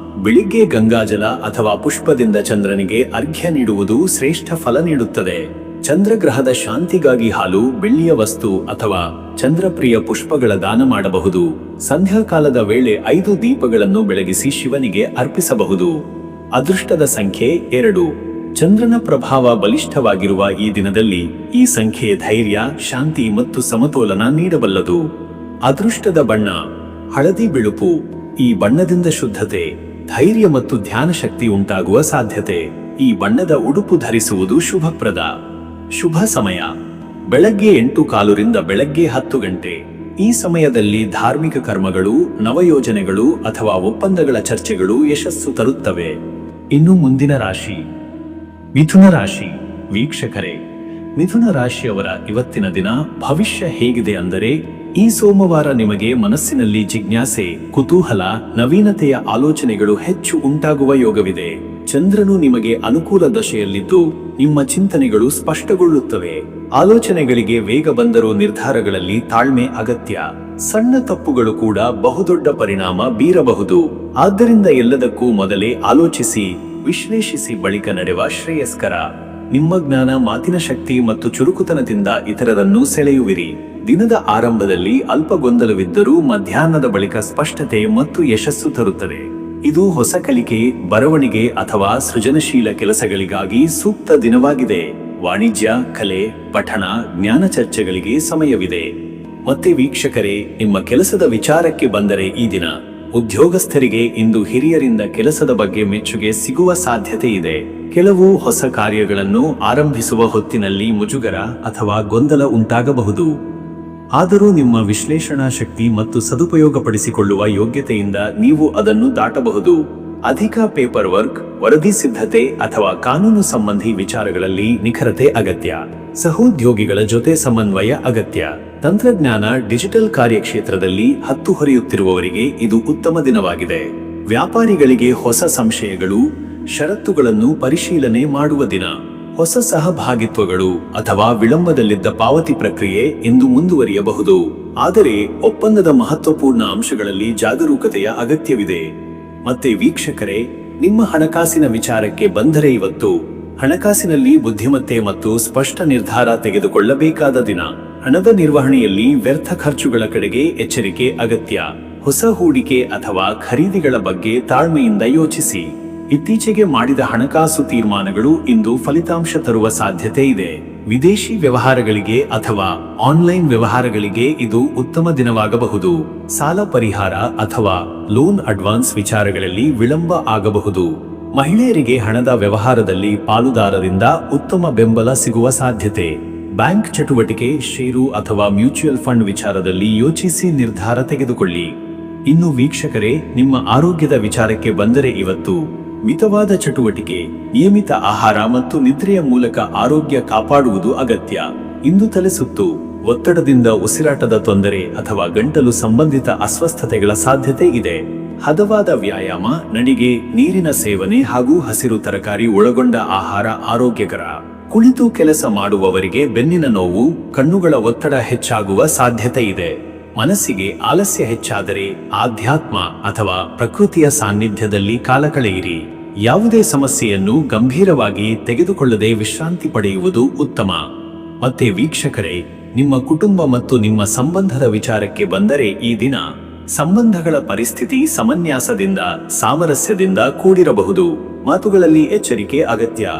Speaker 1: ಬೆಳಿಗ್ಗೆ ಗಂಗಾಜಲ ಅಥವಾ ಪುಷ್ಪದಿಂದ ಚಂದ್ರನಿಗೆ ಅರ್ಘ್ಯ ನೀಡುವುದು ಶ್ರೇಷ್ಠ ಫಲ ನೀಡುತ್ತದೆ. ಚಂದ್ರಗ್ರಹದ ಶಾಂತಿಗಾಗಿ ಹಾಲು, ಬೆಳ್ಳಿಯ ವಸ್ತು ಅಥವಾ ಚಂದ್ರಪ್ರಿಯ ಪುಷ್ಪಗಳ ದಾನ ಮಾಡಬಹುದು. ಸಂಧ್ಯಾಕಾಲದ ವೇಳೆ 5 ದೀಪಗಳನ್ನು ಬೆಳಗಿಸಿ ಶಿವನಿಗೆ ಅರ್ಪಿಸಬಹುದು. ಅದೃಷ್ಟದ ಸಂಖ್ಯೆ 2. ಚಂದ್ರನ ಪ್ರಭಾವ ಬಲಿಷ್ಠವಾಗಿರುವ ಈ ದಿನದಲ್ಲಿ ಈ ಸಂಖ್ಯೆ ಧೈರ್ಯ, ಶಾಂತಿ ಮತ್ತು ಸಮತೋಲನ ನೀಡಬಲ್ಲದು. ಅದೃಷ್ಟದ ಬಣ್ಣ ಹಳದಿ ಬಿಳುಪು. ಈ ಬಣ್ಣದಿಂದ ಶುದ್ಧತೆ, ಧೈರ್ಯ ಮತ್ತು ಧ್ಯಾನ ಶಕ್ತಿ ಉಂಟಾಗುವ ಸಾಧ್ಯತೆ. ಈ ಬಣ್ಣದ ಉಡುಪು ಧರಿಸುವುದು ಶುಭಪ್ರದ. ಶುಭ ಸಮಯ ಬೆಳಗ್ಗೆ 8:15 ರಿಂದ ಬೆಳಗ್ಗೆ 10 ಗಂಟೆ. ಈ ಸಮಯದಲ್ಲಿ ಧಾರ್ಮಿಕ ಕರ್ಮಗಳು, ನವಯೋಜನೆಗಳು ಅಥವಾ ಒಪ್ಪಂದಗಳ ಚರ್ಚೆಗಳು ಯಶಸ್ಸು ತರುತ್ತವೆ. ಇನ್ನು ಮುಂದಿನ ರಾಶಿ ಮಿಥುನ ರಾಶಿ. ವೀಕ್ಷಕರೇ, ಮಿಥುನ ರಾಶಿಯವರ ಇವತ್ತಿನ ದಿನ ಭವಿಷ್ಯ ಹೇಗಿದೆ ಅಂದರೆ, ಈ ಸೋಮವಾರ ನಿಮಗೆ ಮನಸ್ಸಿನಲ್ಲಿ ಜಿಜ್ಞಾಸೆ, ಕುತೂಹಲ, ನವೀನತೆಯ ಆಲೋಚನೆಗಳು ಹೆಚ್ಚು ಉಂಟಾಗುವ ಯೋಗವಿದೆ. ಚಂದ್ರನು ನಿಮಗೆ ಅನುಕೂಲ ದಶೆಯಲ್ಲಿದ್ದು ನಿಮ್ಮ ಚಿಂತನೆಗಳು ಸ್ಪಷ್ಟಗೊಳ್ಳುತ್ತವೆ. ಆಲೋಚನೆಗಳಿಗೆ ವೇಗ ಬಂದರೂ ನಿರ್ಧಾರಗಳಲ್ಲಿ ತಾಳ್ಮೆ ಅಗತ್ಯ. ಸಣ್ಣ ತಪ್ಪುಗಳು ಕೂಡ ಬಹುದೊಡ್ಡ ಪರಿಣಾಮ ಬೀರಬಹುದು. ಆದ್ದರಿಂದ ಎಲ್ಲದಕ್ಕೂ ಮೊದಲೇ ಆಲೋಚಿಸಿ, ವಿಶ್ಲೇಷಿಸಿ ಬಳಿಕ ನಡೆವ ಶ್ರೇಯಸ್ಕರ. ನಿಮ್ಮ ಜ್ಞಾನ, ಮಾತಿನ ಶಕ್ತಿ ಮತ್ತು ಚುರುಕುತನದಿಂದ ಇತರರನ್ನು ಸೆಳೆಯುವಿರಿ. ದಿನದ ಆರಂಭದಲ್ಲಿ ಅಲ್ಪ ಗೊಂದಲವಿದ್ದರೂ ಮಧ್ಯಾಹ್ನದ ಬಳಿಕ ಸ್ಪಷ್ಟತೆ ಮತ್ತು ಯಶಸ್ಸು ತರುತ್ತದೆ. ಇದು ಹೊಸ ಕಲಿಕೆ, ಬರವಣಿಗೆ ಅಥವಾ ಸೃಜನಶೀಲ ಕೆಲಸಗಳಿಗಾಗಿ ಸೂಕ್ತ ದಿನವಾಗಿದೆ. ವಾಣಿಜ್ಯ, ಕಲೆ, ಪಠಣ, ಜ್ಞಾನ ಚರ್ಚೆಗಳಿಗೆ ಸಮಯವಿದೆ. ಮತ್ತೆ ವೀಕ್ಷಕರೇ, ನಿಮ್ಮ ಕೆಲಸದ ವಿಚಾರಕ್ಕೆ ಬಂದರೆ ಈ ದಿನ ಉದ್ಯೋಗಸ್ಥರಿಗೆ ಇಂದು ಹಿರಿಯರಿಂದ ಕೆಲಸದ ಬಗ್ಗೆ ಮೆಚ್ಚುಗೆ ಸಿಗುವ ಸಾಧ್ಯತೆ ಇದೆ. ಕೆಲವು ಹೊಸ ಕಾರ್ಯಗಳನ್ನು ಆರಂಭಿಸುವ ಹೊತ್ತಿನಲ್ಲಿ ಮುಜುಗರ ಅಥವಾ ಗೊಂದಲ ಉಂಟಾಗಬಹುದು. ಆದರೂ ನಿಮ್ಮ ವಿಶ್ಲೇಷಣಾ ಶಕ್ತಿ ಮತ್ತು ಸದುಪಯೋಗಪಡಿಸಿಕೊಳ್ಳುವ ಯೋಗ್ಯತೆಯಿಂದ ನೀವು ಅದನ್ನು ದಾಟಬಹುದು. ಅಧಿಕ ಪೇಪರ್ ವರ್ಕ್, ವರದಿ ಸಿದ್ಧತೆ ಅಥವಾ ಕಾನೂನು ಸಂಬಂಧಿ ವಿಚಾರಗಳಲ್ಲಿ ನಿಖರತೆ ಅಗತ್ಯ. ಸಹೋದ್ಯೋಗಿಗಳ ಜೊತೆ ಸಮನ್ವಯ ಅಗತ್ಯ. ತಂತ್ರಜ್ಞಾನ, ಡಿಜಿಟಲ್ ಕಾರ್ಯಕ್ಷೇತ್ರದಲ್ಲಿ ಹತ್ತು ಹೊರೆಯುತ್ತಿರುವವರಿಗೆ ಇದು ಉತ್ತಮ ದಿನವಾಗಿದೆ. ವ್ಯಾಪಾರಿಗಳಿಗೆ ಹೊಸ ಸಂಶಯಗಳು, ಷರತ್ತುಗಳನ್ನು ಪರಿಶೀಲನೆ ಮಾಡುವ ದಿನ. ಹೊಸ ಸಹಭಾಗಿತ್ವಗಳು ಅಥವಾ ವಿಳಂಬದಲ್ಲಿದ್ದ ಪಾವತಿ ಪ್ರಕ್ರಿಯೆ ಇಂದು ಮುಂದುವರಿಯಬಹುದು. ಆದರೆ ಒಪ್ಪಂದದ ಮಹತ್ವಪೂರ್ಣ ಅಂಶಗಳಲ್ಲಿ ಜಾಗರೂಕತೆಯ ಅಗತ್ಯವಿದೆ. ಮತ್ತೆ ವೀಕ್ಷಕರೇ, ನಿಮ್ಮ ಹಣಕಾಸಿನ ವಿಚಾರಕ್ಕೆ ಬಂದರೆ ಇವತ್ತು ಹಣಕಾಸಿನಲ್ಲಿ ಬುದ್ಧಿಮತ್ತೆ ಮತ್ತು ಸ್ಪಷ್ಟ ನಿರ್ಧಾರ ತೆಗೆದುಕೊಳ್ಳಬೇಕಾದ ದಿನ. ಹಣದ ನಿರ್ವಹಣೆಯಲ್ಲಿ ವ್ಯರ್ಥ ಖರ್ಚುಗಳ ಕಡೆಗೆ ಎಚ್ಚರಿಕೆ ಅಗತ್ಯ. ಹೊಸ ಹೂಡಿಕೆ ಅಥವಾ ಖರೀದಿಗಳ ಬಗ್ಗೆ ತಾಳ್ಮೆಯಿಂದ ಯೋಚಿಸಿ. ಇತ್ತೀಚೆಗೆ ಮಾಡಿದ ಹಣಕಾಸು ತೀರ್ಮಾನಗಳು ಇಂದು ಫಲಿತಾಂಶ ತರುವ ಸಾಧ್ಯತೆ ಇದೆ. ವಿದೇಶಿ ವ್ಯವಹಾರಗಳಿಗೆ ಅಥವಾ ಆನ್ಲೈನ್ ವ್ಯವಹಾರಗಳಿಗೆ ಇದು ಉತ್ತಮ ದಿನವಾಗಬಹುದು. ಸಾಲ ಪರಿಹಾರ ಅಥವಾ ಲೋನ್ ಅಡ್ವಾನ್ಸ್ ವಿಚಾರಗಳಲ್ಲಿ ವಿಳಂಬ ಆಗಬಹುದು. ಮಹಿಳೆಯರಿಗೆ ಹಣದ ವ್ಯವಹಾರದಲ್ಲಿ ಪಾಲುದಾರರಿಂದ ಉತ್ತಮ ಬೆಂಬಲ ಸಿಗುವ ಸಾಧ್ಯತೆ. ಬ್ಯಾಂಕ್ ಚಟುವಟಿಕೆ, ಷೇರು ಅಥವಾ ಮ್ಯೂಚುವಲ್ ಫಂಡ್ ವಿಚಾರದಲ್ಲಿ ಯೋಚಿಸಿ ನಿರ್ಧಾರ ತೆಗೆದುಕೊಳ್ಳಿ. ಇನ್ನು ವೀಕ್ಷಕರೇ, ನಿಮ್ಮ ಆರೋಗ್ಯದ ವಿಚಾರಕ್ಕೆ ಬಂದರೆ ಇವತ್ತು ಮಿತವಾದ ಚಟುವಟಿಕೆ, ನಿಯಮಿತ ಆಹಾರ ಮತ್ತು ನಿದ್ರೆಯ ಮೂಲಕ ಆರೋಗ್ಯ ಕಾಪಾಡುವುದು ಅಗತ್ಯ. ಇಂದು ತಲೆಸುತ್ತು, ಒತ್ತಡದಿಂದ ಉಸಿರಾಟದ ತೊಂದರೆ ಅಥವಾ ಗಂಟಲು ಸಂಬಂಧಿತ ಅಸ್ವಸ್ಥತೆಗಳ ಸಾಧ್ಯತೆ ಇದೆ. ಹದವಾದ ವ್ಯಾಯಾಮ, ನಡಿಗೆ, ನೀರಿನ ಸೇವನೆ ಹಾಗೂ ಹಸಿರು ತರಕಾರಿ ಒಳಗೊಂಡ ಆಹಾರ ಆರೋಗ್ಯಕರ. ಕುಳಿತು ಕೆಲಸ ಮಾಡುವವರಿಗೆ ಬೆನ್ನಿನ ನೋವು, ಕಣ್ಣುಗಳ ಒತ್ತಡ ಹೆಚ್ಚಾಗುವ ಸಾಧ್ಯತೆ ಇದೆ. ಮನಸ್ಸಿಗೆ ಆಲಸ್ಯ ಹೆಚ್ಚಾದರೆ ಆಧ್ಯಾತ್ಮ ಅಥವಾ ಪ್ರಕೃತಿಯ ಸಾನ್ನಿಧ್ಯದಲ್ಲಿ ಕಾಲ ಕಳೆಯಿರಿ. ಯಾವುದೇ ಸಮಸ್ಯೆಯನ್ನು ಗಂಭೀರವಾಗಿ ತೆಗೆದುಕೊಳ್ಳದೆ ವಿಶ್ರಾಂತಿ ಪಡೆಯುವುದು ಉತ್ತಮ. ಮತ್ತೆ ವೀಕ್ಷಕರೇ, ನಿಮ್ಮ ಕುಟುಂಬ ಮತ್ತು ನಿಮ್ಮ ಸಂಬಂಧದ ವಿಚಾರಕ್ಕೆ ಬಂದರೆ ಈ ದಿನ ಸಂಬಂಧಗಳ ಪರಿಸ್ಥಿತಿ ಸಮನ್ಯಾಸದಿಂದ, ಸಾಮರಸ್ಯದಿಂದ ಕೂಡಿರಬಹುದು. ಮಾತುಗಳಲ್ಲಿ ಎಚ್ಚರಿಕೆ ಅಗತ್ಯ.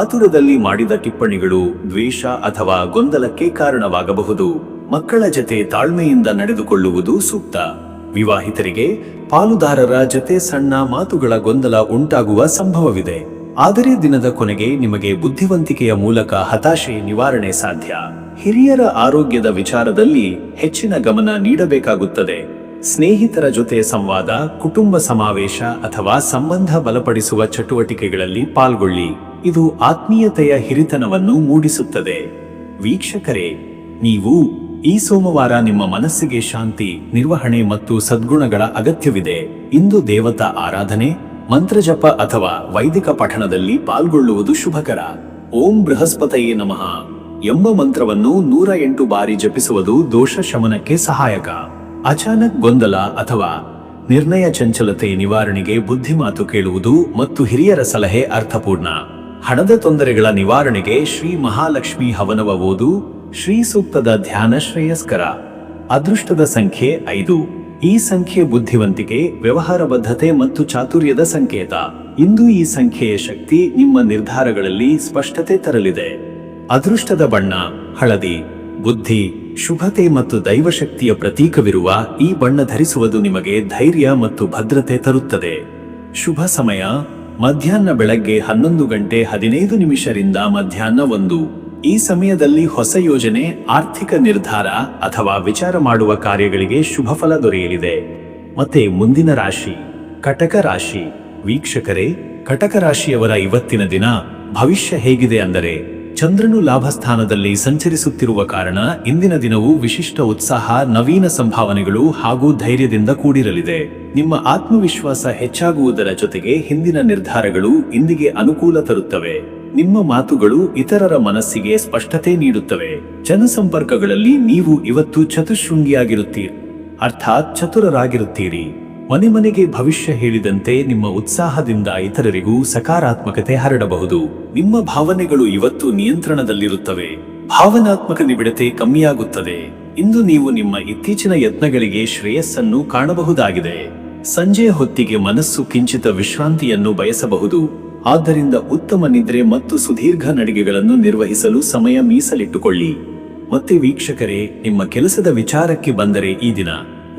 Speaker 1: ಆತುರದಲ್ಲಿ ಮಾಡಿದ ಟಿಪ್ಪಣಿಗಳು ದ್ವೇಷ ಅಥವಾ ಗೊಂದಲಕ್ಕೆ ಕಾರಣವಾಗಬಹುದು. ಮಕ್ಕಳ ಜೊತೆ ತಾಳ್ಮೆಯಿಂದ ನಡೆದುಕೊಳ್ಳುವುದು ಸೂಕ್ತ. ವಿವಾಹಿತರಿಗೆ ಪಾಲುದಾರರ ಜೊತೆ ಸಣ್ಣ ಮಾತುಗಳ ಗೊಂದಲ ಉಂಟಾಗುವ ಸಂಭವವಿದೆ. ಆದರೆ ದಿನದ ಕೊನೆಗೆ ನಿಮಗೆ ಬುದ್ಧಿವಂತಿಕೆಯ ಮೂಲಕ ಹತಾಶೆ ನಿವಾರಣೆ ಸಾಧ್ಯ. ಹಿರಿಯರ ಆರೋಗ್ಯದ ವಿಚಾರದಲ್ಲಿ ಹೆಚ್ಚಿನ ಗಮನ ನೀಡಬೇಕಾಗುತ್ತದೆ. ಸ್ನೇಹಿತರ ಜೊತೆ ಸಂವಾದ, ಕುಟುಂಬ ಸಮಾವೇಶ ಅಥವಾ ಸಂಬಂಧ ಬಲಪಡಿಸುವ ಚಟುವಟಿಕೆಗಳಲ್ಲಿ ಪಾಲ್ಗೊಳ್ಳಿ. ಇದು ಆತ್ಮೀಯತೆಯ ಹಿರಿತನವನ್ನು ಮೂಡಿಸುತ್ತದೆ. ವೀಕ್ಷಕರೇ, ನೀವು ಈ ಸೋಮವಾರ ನಿಮ್ಮ ಮನಸ್ಸಿಗೆ ಶಾಂತಿ, ನಿರ್ವಹಣೆ ಮತ್ತು ಸದ್ಗುಣಗಳ ಅಗತ್ಯವಿದೆ. ಇಂದು ದೇವತಾ ಆರಾಧನೆ, ಮಂತ್ರಜಪ ಅಥವಾ ವೈದಿಕ ಪಠಣದಲ್ಲಿ ಪಾಲ್ಗೊಳ್ಳುವುದು ಶುಭಕರ. ಓಂ ಬೃಹಸ್ಪತಯೇ ನಮಃ ಎಂಬ ಮಂತ್ರವನ್ನು 108 ಬಾರಿ ಜಪಿಸುವುದು ದೋಷ ಶಮನಕ್ಕೆ ಸಹಾಯಕ. ಅಚಾನಕ್ ಗೊಂದಲ ಅಥವಾ ನಿರ್ಣಯ ಚಂಚಲತೆ ನಿವಾರಣೆಗೆ ಬುದ್ಧಿಮಾತು ಕೇಳುವುದು ಮತ್ತು ಹಿರಿಯರ ಸಲಹೆ ಅರ್ಥಪೂರ್ಣ. ಹಣದ ತೊಂದರೆಗಳ ನಿವಾರಣೆಗೆ ಶ್ರೀ ಮಹಾಲಕ್ಷ್ಮಿ ಹವನವ ಓದು, ಶ್ರೀ ಸೂಕ್ತದ ಧ್ಯಾನ ಶ್ರೇಯಸ್ಕರ. ಅದೃಷ್ಟದ ಸಂಖ್ಯೆ 5. ಈ ಸಂಖ್ಯೆ ಬುದ್ಧಿವಂತಿಕೆ, ವ್ಯವಹಾರ ಬದ್ಧತೆ ಮತ್ತು ಚಾತುರ್ಯದ ಸಂಕೇತ. ಇಂದು ಈ ಸಂಖ್ಯೆಯ ಶಕ್ತಿ ನಿಮ್ಮ ನಿರ್ಧಾರಗಳಲ್ಲಿ ಸ್ಪಷ್ಟತೆ ತರಲಿದೆ. ಅದೃಷ್ಟದ ಬಣ್ಣ ಹಳದಿ. ಬುದ್ಧಿ, ಶುಭತೆ ಮತ್ತು ದೈವಶಕ್ತಿಯ ಪ್ರತೀಕವಿರುವ ಈ ಬಣ್ಣ ಧರಿಸುವುದು ನಿಮಗೆ ಧೈರ್ಯ ಮತ್ತು ಭದ್ರತೆ ತರುತ್ತದೆ. ಶುಭ ಸಮಯ ಮಧ್ಯಾಹ್ನ ಬೆಳಗ್ಗೆ 11:15 ರಿಂದ ಮಧ್ಯಾಹ್ನ 1. ಈ ಸಮಯದಲ್ಲಿ ಹೊಸ ಯೋಜನೆ, ಆರ್ಥಿಕ ನಿರ್ಧಾರ ಅಥವಾ ವಿಚಾರ ಮಾಡುವ ಕಾರ್ಯಗಳಿಗೆ ಶುಭ ಫಲ ದೊರೆಯಲಿದೆ. ಮತ್ತೆ ಮುಂದಿನ ರಾಶಿ ಕಟಕ ರಾಶಿ. ವೀಕ್ಷಕರೇ, ಕಟಕ ರಾಶಿಯವರ ಇವತ್ತಿನ ದಿನ ಭವಿಷ್ಯ ಹೇಗಿದೆ ಅಂದರೆ, ಚಂದ್ರನು ಲಾಭಸ್ಥಾನದಲ್ಲಿ ಸಂಚರಿಸುತ್ತಿರುವ ಕಾರಣ ಇಂದಿನ ದಿನವು ವಿಶಿಷ್ಟ ಉತ್ಸಾಹ, ನವೀನ ಸಂಭಾವನೆಗಳು ಹಾಗೂ ಧೈರ್ಯದಿಂದ ಕೂಡಿರಲಿದೆ. ನಿಮ್ಮ ಆತ್ಮವಿಶ್ವಾಸ ಹೆಚ್ಚಾಗುವುದರ ಜೊತೆಗೆ ಹಿಂದಿನ ನಿರ್ಧಾರಗಳು ಇಂದಿಗೆ ಅನುಕೂಲ ತರುತ್ತವೆ. ನಿಮ್ಮ ಮಾತುಗಳು ಇತರರ ಮನಸ್ಸಿಗೆ ಸ್ಪಷ್ಟತೆ ನೀಡುತ್ತವೆ. ಜನಸಂಪರ್ಕಗಳಲ್ಲಿ ನೀವು ಇವತ್ತು ಚತುಶೃಂಗಿಯಾಗಿರುತ್ತೀರಿ, ಅರ್ಥಾತ್ ಚತುರರಾಗಿರುತ್ತೀರಿ. ಮನೆ ಮನೆಗೆ ಭವಿಷ್ಯ ಹೇಳಿದಂತೆ ನಿಮ್ಮ ಉತ್ಸಾಹದಿಂದ ಇತರರಿಗೂ ಸಕಾರಾತ್ಮಕತೆ ಹರಡಬಹುದು. ನಿಮ್ಮ ಭಾವನೆಗಳು ಇವತ್ತು ನಿಯಂತ್ರಣದಲ್ಲಿರುತ್ತವೆ. ಭಾವನಾತ್ಮಕ ನಿಬಿಡತೆ ಕಮ್ಮಿಯಾಗುತ್ತದೆ. ಇಂದು ನೀವು ನಿಮ್ಮ ಇತ್ತೀಚಿನ ಯತ್ನಗಳಿಗೆ ಶ್ರೇಯಸ್ಸನ್ನು ಕಾಣಬಹುದಾಗಿದೆ. ಸಂಜೆಯ ಹೊತ್ತಿಗೆ ಮನಸ್ಸು ಕಿಂಚಿತ ವಿಶ್ರಾಂತಿಯನ್ನು ಬಯಸಬಹುದು. ಆದ್ದರಿಂದ ಉತ್ತಮ ನಿದ್ರೆ ಮತ್ತು ಸುದೀರ್ಘ ನಡಿಗೆಗಳನ್ನು ನಿರ್ವಹಿಸಲು ಸಮಯ ಮೀಸಲಿಟ್ಟುಕೊಳ್ಳಿ. ಮತ್ತೆ ವೀಕ್ಷಕರೇ, ನಿಮ್ಮ ಕೆಲಸದ ವಿಚಾರಕ್ಕೆ ಬಂದರೆ ಈ ದಿನ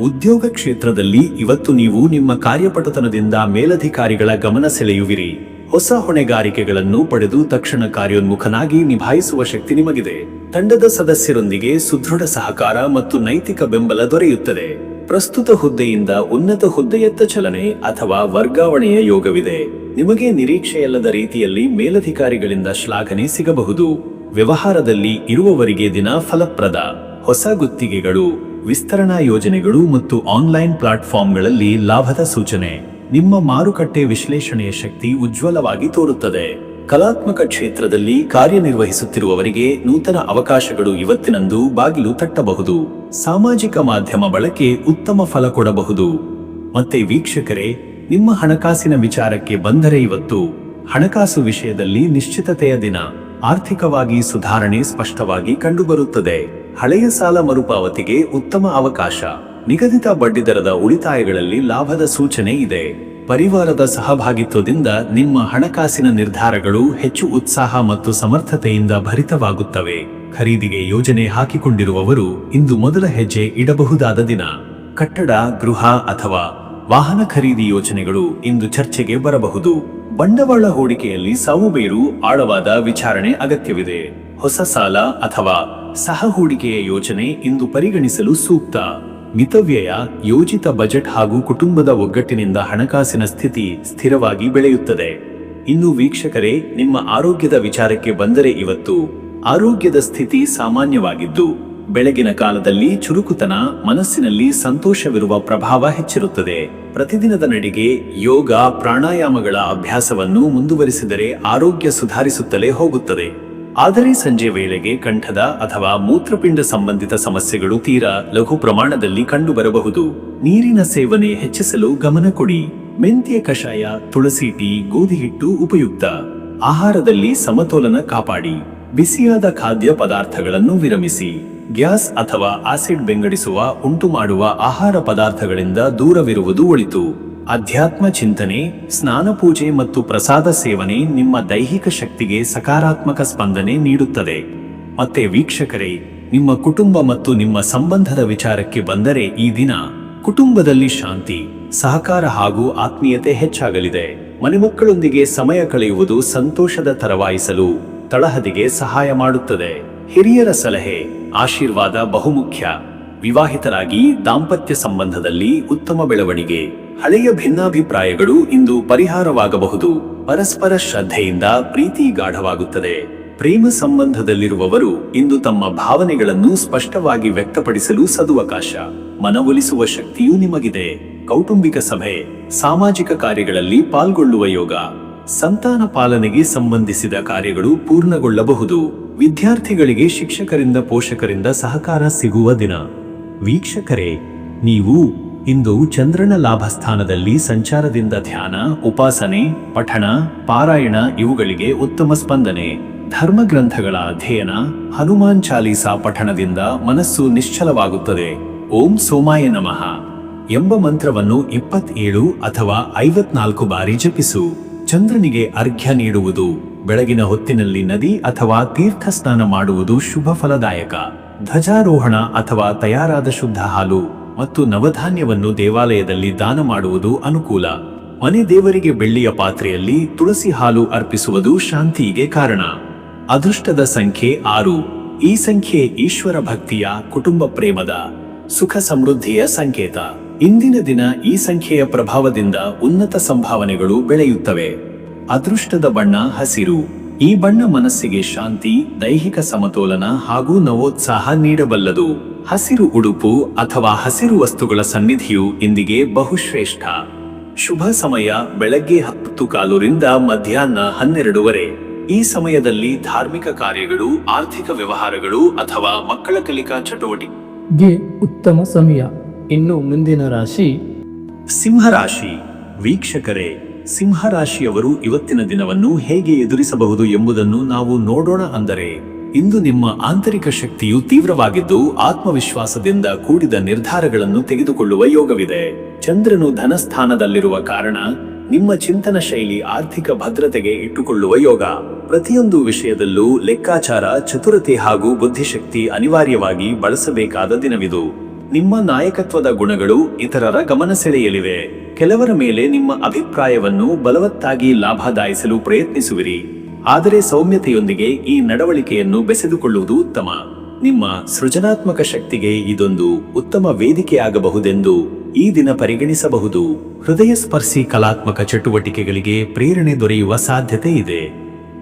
Speaker 1: ಉದ್ಯೋಗ ಕ್ಷೇತ್ರದಲ್ಲಿ ಇವತ್ತು ನೀವು ನಿಮ್ಮ ಕಾರ್ಯಪಟುತನದಿಂದ ಮೇಲಧಿಕಾರಿಗಳ ಗಮನ ಸೆಳೆಯುವಿರಿ. ಹೊಸ ಹೊಣೆಗಾರಿಕೆಗಳನ್ನು ಪಡೆದು ತಕ್ಷಣ ಕಾರ್ಯೋನ್ಮುಖನಾಗಿ ನಿಭಾಯಿಸುವ ಶಕ್ತಿ ನಿಮಗಿದೆ. ತಂಡದ ಸದಸ್ಯರೊಂದಿಗೆ ಸುದೃಢ ಸಹಕಾರ ಮತ್ತು ನೈತಿಕ ಬೆಂಬಲ ದೊರೆಯುತ್ತದೆ. ಪ್ರಸ್ತುತ ಹುದ್ದೆಯಿಂದ ಉನ್ನತ ಹುದ್ದೆಯತ್ತ ಚಲನೆ ಅಥವಾ ವರ್ಗಾವಣೆಯ ಯೋಗವಿದೆ. ನಿಮಗೆ ನಿರೀಕ್ಷೆಯಲ್ಲದ ರೀತಿಯಲ್ಲಿ ಮೇಲಧಿಕಾರಿಗಳಿಂದ ಶ್ಲಾಘನೆ ಸಿಗಬಹುದು. ವ್ಯವಹಾರದಲ್ಲಿ ಇರುವವರಿಗೆ ದಿನ ಫಲಪ್ರದ. ಹೊಸ ಗುತ್ತಿಗೆಗಳು, ವಿಸ್ತರಣಾ ಯೋಜನೆಗಳು ಮತ್ತು ಆನ್ಲೈನ್ ಪ್ಲಾಟ್ಫಾರ್ಮ್ಗಳಲ್ಲಿ ಲಾಭದ ಸೂಚನೆ. ನಿಮ್ಮ ಮಾರುಕಟ್ಟೆ ವಿಶ್ಲೇಷಣೆಯ ಶಕ್ತಿ ಉಜ್ವಲವಾಗಿ ತೋರುತ್ತದೆ. ಕಲಾತ್ಮಕ ಕ್ಷೇತ್ರದಲ್ಲಿ ಕಾರ್ಯನಿರ್ವಹಿಸುತ್ತಿರುವವರಿಗೆ ನೂತನ ಅವಕಾಶಗಳು ಇವತ್ತಿನಂದು ಬಾಗಿಲು ತಟ್ಟಬಹುದು. ಸಾಮಾಜಿಕ ಮಾಧ್ಯಮ ಬಳಕೆ ಉತ್ತಮ ಫಲ ಕೊಡಬಹುದು. ಮತ್ತೆ ವೀಕ್ಷಕರೇ, ನಿಮ್ಮ ಹಣಕಾಸಿನ ವಿಚಾರಕ್ಕೆ ಬಂದರೆ ಇವತ್ತು ಹಣಕಾಸು ವಿಷಯದಲ್ಲಿ ನಿಶ್ಚಿತತೆಯ ದಿನ. ಆರ್ಥಿಕವಾಗಿ ಸುಧಾರಣೆ ಸ್ಪಷ್ಟವಾಗಿ ಕಂಡುಬರುತ್ತದೆ. ಹಳೆಯ ಸಾಲ ಮರುಪಾವತಿಗೆ ಉತ್ತಮ ಅವಕಾಶ. ನಿಗದಿತ ಬಡ್ಡಿದರದ ಉಳಿತಾಯಗಳಲ್ಲಿ ಲಾಭದ ಸೂಚನೆ ಇದೆ. ಪರಿವಾರದ ಸಹಭಾಗಿತ್ವದಿಂದ ನಿಮ್ಮ ಹಣಕಾಸಿನ ನಿರ್ಧಾರಗಳು ಹೆಚ್ಚು ಉತ್ಸಾಹ ಮತ್ತು ಸಮರ್ಥತೆಯಿಂದ ಭರಿತವಾಗುತ್ತವೆ. ಖರೀದಿಗೆ ಯೋಜನೆ ಹಾಕಿಕೊಂಡಿರುವವರು ಇಂದು ಮೊದಲ ಹೆಜ್ಜೆ ಇಡಬಹುದಾದ ದಿನ. ಕಟ್ಟಡ, ಗೃಹ ಅಥವಾ ವಾಹನ ಖರೀದಿ ಯೋಜನೆಗಳು ಇಂದು ಚರ್ಚೆಗೆ ಬರಬಹುದು. ಬಂಡವಾಳ ಹೂಡಿಕೆಯಲ್ಲಿ ಸಾವುಬೇರು ಆಳವಾದ ವಿಚಾರಣೆ ಅಗತ್ಯವಿದೆ. ಹೊಸ ಸಾಲ ಅಥವಾ ಸಹ ಹೂಡಿಕೆಯ ಯೋಜನೆ ಇಂದು ಪರಿಗಣಿಸಲು ಸೂಕ್ತ. ಮಿತವ್ಯಯ, ಯೋಜಿತ ಬಜೆಟ್ ಹಾಗೂ ಕುಟುಂಬದ ಒಗ್ಗಟ್ಟಿನಿಂದ ಹಣಕಾಸಿನ ಸ್ಥಿತಿ ಸ್ಥಿರವಾಗಿ ಬೆಳೆಯುತ್ತದೆ. ಇನ್ನು ವೀಕ್ಷಕರೇ, ನಿಮ್ಮ ಆರೋಗ್ಯದ ವಿಚಾರಕ್ಕೆ ಬಂದರೆ ಇವತ್ತು ಆರೋಗ್ಯದ ಸ್ಥಿತಿ ಸಾಮಾನ್ಯವಾಗಿದ್ದು, ಬೆಳಗಿನ ಕಾಲದಲ್ಲಿ ಚುರುಕುತನ, ಮನಸ್ಸಿನಲ್ಲಿ ಸಂತೋಷವಿರುವ ಪ್ರಭಾವ ಹೆಚ್ಚಿರುತ್ತದೆ. ಪ್ರತಿದಿನದ ನಡಿಗೆ, ಯೋಗ, ಪ್ರಾಣಾಯಾಮಗಳ ಅಭ್ಯಾಸವನ್ನು ಮುಂದುವರಿಸಿದರೆ ಆರೋಗ್ಯ ಸುಧಾರಿಸುತ್ತಲೇ ಹೋಗುತ್ತದೆ. ಆದರೆ ಸಂಜೆ ವೇಳೆಗೆ ಕಂಠದ ಅಥವಾ ಮೂತ್ರಪಿಂಡ ಸಂಬಂಧಿತ ಸಮಸ್ಯೆಗಳು ತೀರಾ ಲಘು ಪ್ರಮಾಣದಲ್ಲಿ ಕಂಡುಬರಬಹುದು. ನೀರಿನ ಸೇವನೆ ಹೆಚ್ಚಿಸಲು ಗಮನ ಕೊಡಿ. ಮೆಂತ್ಯ ಕಷಾಯ, ತುಳಸಿ ಟೀ, ಗೋಧಿ ಹಿಟ್ಟು ಉಪಯುಕ್ತ. ಆಹಾರದಲ್ಲಿ ಸಮತೋಲನ ಕಾಪಾಡಿ. ಬಿಸಿಯಾದ ಖಾದ್ಯ ಪದಾರ್ಥಗಳನ್ನು ವಿರಮಿಸಿ. ಗ್ಯಾಸ್ ಅಥವಾ ಆಸಿಡ್ ಬೆಂಗಡಿಸುವ ಉಂಟುಮಾಡುವ ಆಹಾರ ಪದಾರ್ಥಗಳಿಂದ ದೂರವಿರುವುದು ಒಳಿತು. ಅಧ್ಯಾತ್ಮ ಚಿಂತನೆ, ಸ್ನಾನ ಪೂಜೆ ಮತ್ತು ಪ್ರಸಾದ ಸೇವನೆ ನಿಮ್ಮ ದೈಹಿಕ ಶಕ್ತಿಗೆ ಸಕಾರಾತ್ಮಕ ಸ್ಪಂದನೆ ನೀಡುತ್ತದೆ. ಮತ್ತೆ ವೀಕ್ಷಕರೇ, ನಿಮ್ಮ ಕುಟುಂಬ ಮತ್ತು ನಿಮ್ಮ ಸಂಬಂಧದ ವಿಚಾರಕ್ಕೆ ಬಂದರೆ ಈ ದಿನ ಕುಟುಂಬದಲ್ಲಿ ಶಾಂತಿ, ಸಹಕಾರ ಹಾಗೂ ಆತ್ಮೀಯತೆ ಹೆಚ್ಚಾಗಲಿದೆ. ಮನೆಮಕ್ಕಳೊಂದಿಗೆ ಸಮಯ ಕಳೆಯುವುದು ಸಂತೋಷದ ತರವಾಯಿಸಲು ತಳಹದಿಗೆ ಸಹಾಯ ಮಾಡುತ್ತದೆ. ಹಿರಿಯರ ಸಲಹೆ, ಆಶೀರ್ವಾದ ಬಹುಮುಖ್ಯ. ವಿವಾಹಿತರಾಗಿ ದಾಂಪತ್ಯ ಸಂಬಂಧದಲ್ಲಿ ಉತ್ತಮ ಬೆಳವಣಿಗೆ. ಹಳೆಯ ಭಿನ್ನಾಭಿಪ್ರಾಯಗಳು ಇಂದು ಪರಿಹಾರವಾಗಬಹುದು. ಪರಸ್ಪರ ಶ್ರದ್ಧೆಯಿಂದ ಪ್ರೀತಿ ಗಾಢವಾಗುತ್ತದೆ. ಪ್ರೇಮ ಸಂಬಂಧದಲ್ಲಿರುವವರು ಇಂದು ತಮ್ಮ ಭಾವನೆಗಳನ್ನು ಸ್ಪಷ್ಟವಾಗಿ ವ್ಯಕ್ತಪಡಿಸಲು ಸದುವಕಾಶ. ಮನವೊಲಿಸುವ ಶಕ್ತಿಯೂ ನಿಮಗಿದೆ. ಕೌಟುಂಬಿಕ ಸಭೆ, ಸಾಮಾಜಿಕ ಕಾರ್ಯಗಳಲ್ಲಿ ಪಾಲ್ಗೊಳ್ಳುವ ಯೋಗ. ಸಂತಾನ ಪಾಲನೆಗೆ ಸಂಬಂಧಿಸಿದ ಕಾರ್ಯಗಳು ಪೂರ್ಣಗೊಳ್ಳಬಹುದು. ವಿದ್ಯಾರ್ಥಿಗಳಿಗೆ ಶಿಕ್ಷಕರಿಂದ ಪೋಷಕರಿಂದ ಸಹಕಾರ ಸಿಗುವ ದಿನ. ವೀಕ್ಷಕರೇ, ನೀವು ಇಂದು ಚಂದ್ರನ ಲಾಭಸ್ಥಾನದಲ್ಲಿ ಸಂಚಾರದಿಂದ ಧ್ಯಾನ, ಉಪಾಸನೆ, ಪಠಣ, ಪಾರಾಯಣ ಇವುಗಳಿಗೆ ಉತ್ತಮ ಸ್ಪಂದನೆ. ಧರ್ಮಗ್ರಂಥಗಳ ಅಧ್ಯಯನ, ಹನುಮಾನ್ ಚಾಲೀಸಾ ಪಠಣದಿಂದ ಮನಸ್ಸು ನಿಶ್ಚಲವಾಗುತ್ತದೆ. ಓಂ ಸೋಮಾಯ ನಮಃ ಎಂಬ ಮಂತ್ರವನ್ನು 27 ಅಥವಾ 54 ಬಾರಿ ಜಪಿಸು. ಚಂದ್ರನಿಗೆ ಅರ್ಘ್ಯ ನೀಡುವುದು, ಬೆಳಗಿನ ಹೊತ್ತಿನಲ್ಲಿ ನದಿ ಅಥವಾ ತೀರ್ಥ ಸ್ನಾನ ಮಾಡುವುದು ಶುಭ ಫಲದಾಯಕ. ಧ್ವಜಾರೋಹಣ ಅಥವಾ ತಯಾರಾದ ಶುದ್ಧ ಹಾಲು ಮತ್ತು ನವಧಾನ್ಯವನ್ನು ದೇವಾಲಯದಲ್ಲಿ ದಾನ ಮಾಡುವುದು ಅನುಕೂಲ. ಮನೆ ದೇವರಿಗೆ ಬೆಳ್ಳಿಯ ಪಾತ್ರೆಯಲ್ಲಿ ತುಳಸಿ ಹಾಲು ಅರ್ಪಿಸುವುದು ಶಾಂತಿಗೆ ಕಾರಣ. ಅದೃಷ್ಟದ ಸಂಖ್ಯೆ 6. ಈ ಸಂಖ್ಯೆ ಈಶ್ವರ ಭಕ್ತಿಯ, ಕುಟುಂಬ ಪ್ರೇಮದ, ಸುಖ ಸಮೃದ್ಧಿಯ ಸಂಕೇತ. ಇಂದಿನ ದಿನ ಈ ಸಂಖ್ಯೆಯ ಪ್ರಭಾವದಿಂದ ಉನ್ನತ ಸಂಭಾವನೆಗಳು ಬೆಳೆಯುತ್ತವೆ. ಅದೃಷ್ಟದ ಬಣ್ಣ ಹಸಿರು. ಈ ಬಣ್ಣ ಮನಸ್ಸಿಗೆ ಶಾಂತಿ, ದೈಹಿಕ ಸಮತೋಲನ ಹಾಗೂ ನವೋತ್ಸಾಹ ನೀಡಬಲ್ಲದು. ಹಸಿರು ಉಡುಪು ಅಥವಾ ಹಸಿರು ವಸ್ತುಗಳ ಸನ್ನಿಧಿಯು ಇಂದಿಗೆ ಬಹುಶ್ರೇಷ್ಠ. ಶುಭ ಸಮಯ ಬೆಳಗ್ಗೆ 10:15 ರಿಂದ ಮಧ್ಯಾಹ್ನ 12:15. ಈ ಸಮಯದಲ್ಲಿ ಧಾರ್ಮಿಕ ಕಾರ್ಯಗಳು, ಆರ್ಥಿಕ ವ್ಯವಹಾರಗಳು ಅಥವಾ ಮಕ್ಕಳ ಕಲಿಕಾ ಚಟುವಟಿಕೆ
Speaker 2: ಉತ್ತಮ ಸಮಯ. ಇನ್ನು ಮುಂದಿನ ರಾಶಿ
Speaker 1: ಸಿಂಹರಾಶಿ. ವೀಕ್ಷಕರೇ, ಸಿಂಹರಾಶಿಯವರು ಇವತ್ತಿನ ದಿನವನ್ನು ಹೇಗೆ ಎದುರಿಸಬಹುದು ಎಂಬುದನ್ನು ನಾವು ನೋಡೋಣ. ಅಂದರೆ ಇಂದು ನಿಮ್ಮ ಆಂತರಿಕ ಶಕ್ತಿಯು ತೀವ್ರವಾಗಿದ್ದು ಆತ್ಮವಿಶ್ವಾಸದಿಂದ ಕೂಡಿದ ನಿರ್ಧಾರಗಳನ್ನು ತೆಗೆದುಕೊಳ್ಳುವ ಯೋಗವಿದೆ. ಚಂದ್ರನು ಧನಸ್ಥಾನದಲ್ಲಿರುವ ಕಾರಣ ನಿಮ್ಮ ಚಿಂತನ ಶೈಲಿ ಆರ್ಥಿಕ ಭದ್ರತೆಗೆ ಇಟ್ಟುಕೊಳ್ಳುವ ಯೋಗ. ಪ್ರತಿಯೊಂದು ವಿಷಯದಲ್ಲೂ ಲೆಕ್ಕಾಚಾರ, ಚತುರತೆ ಹಾಗೂ ಬುದ್ಧಿಶಕ್ತಿ ಅನಿವಾರ್ಯವಾಗಿ ಬಳಸಬೇಕಾದ ದಿನವಿದು. ನಿಮ್ಮ ನಾಯಕತ್ವದ ಗುಣಗಳು ಇತರರ ಗಮನ ಸೆಳೆಯಲಿವೆ. ಕೆಲವರ ಮೇಲೆ ನಿಮ್ಮ ಅಭಿಪ್ರಾಯವನ್ನು ಬಲವತ್ತಾಗಿ ಲಾಭದಾಯಿಸಲು ಪ್ರಯತ್ನಿಸುವಿರಿ. ಆದರೆ ಸೌಮ್ಯತೆಯೊಂದಿಗೆ ಈ ನಡವಳಿಕೆಯನ್ನು ಬೆಸೆದುಕೊಳ್ಳುವುದು ಉತ್ತಮ. ನಿಮ್ಮ ಸೃಜನಾತ್ಮಕ ಶಕ್ತಿಗೆ ಇದೊಂದು ಉತ್ತಮ ವೇದಿಕೆಯಾಗಬಹುದೆಂದು ಈ ದಿನ ಪರಿಗಣಿಸಬಹುದು. ಹೃದಯ ಸ್ಪರ್ಶಿ ಕಲಾತ್ಮಕ ಚಟುವಟಿಕೆಗಳಿಗೆ ಪ್ರೇರಣೆ ದೊರೆಯುವ ಸಾಧ್ಯತೆ ಇದೆ.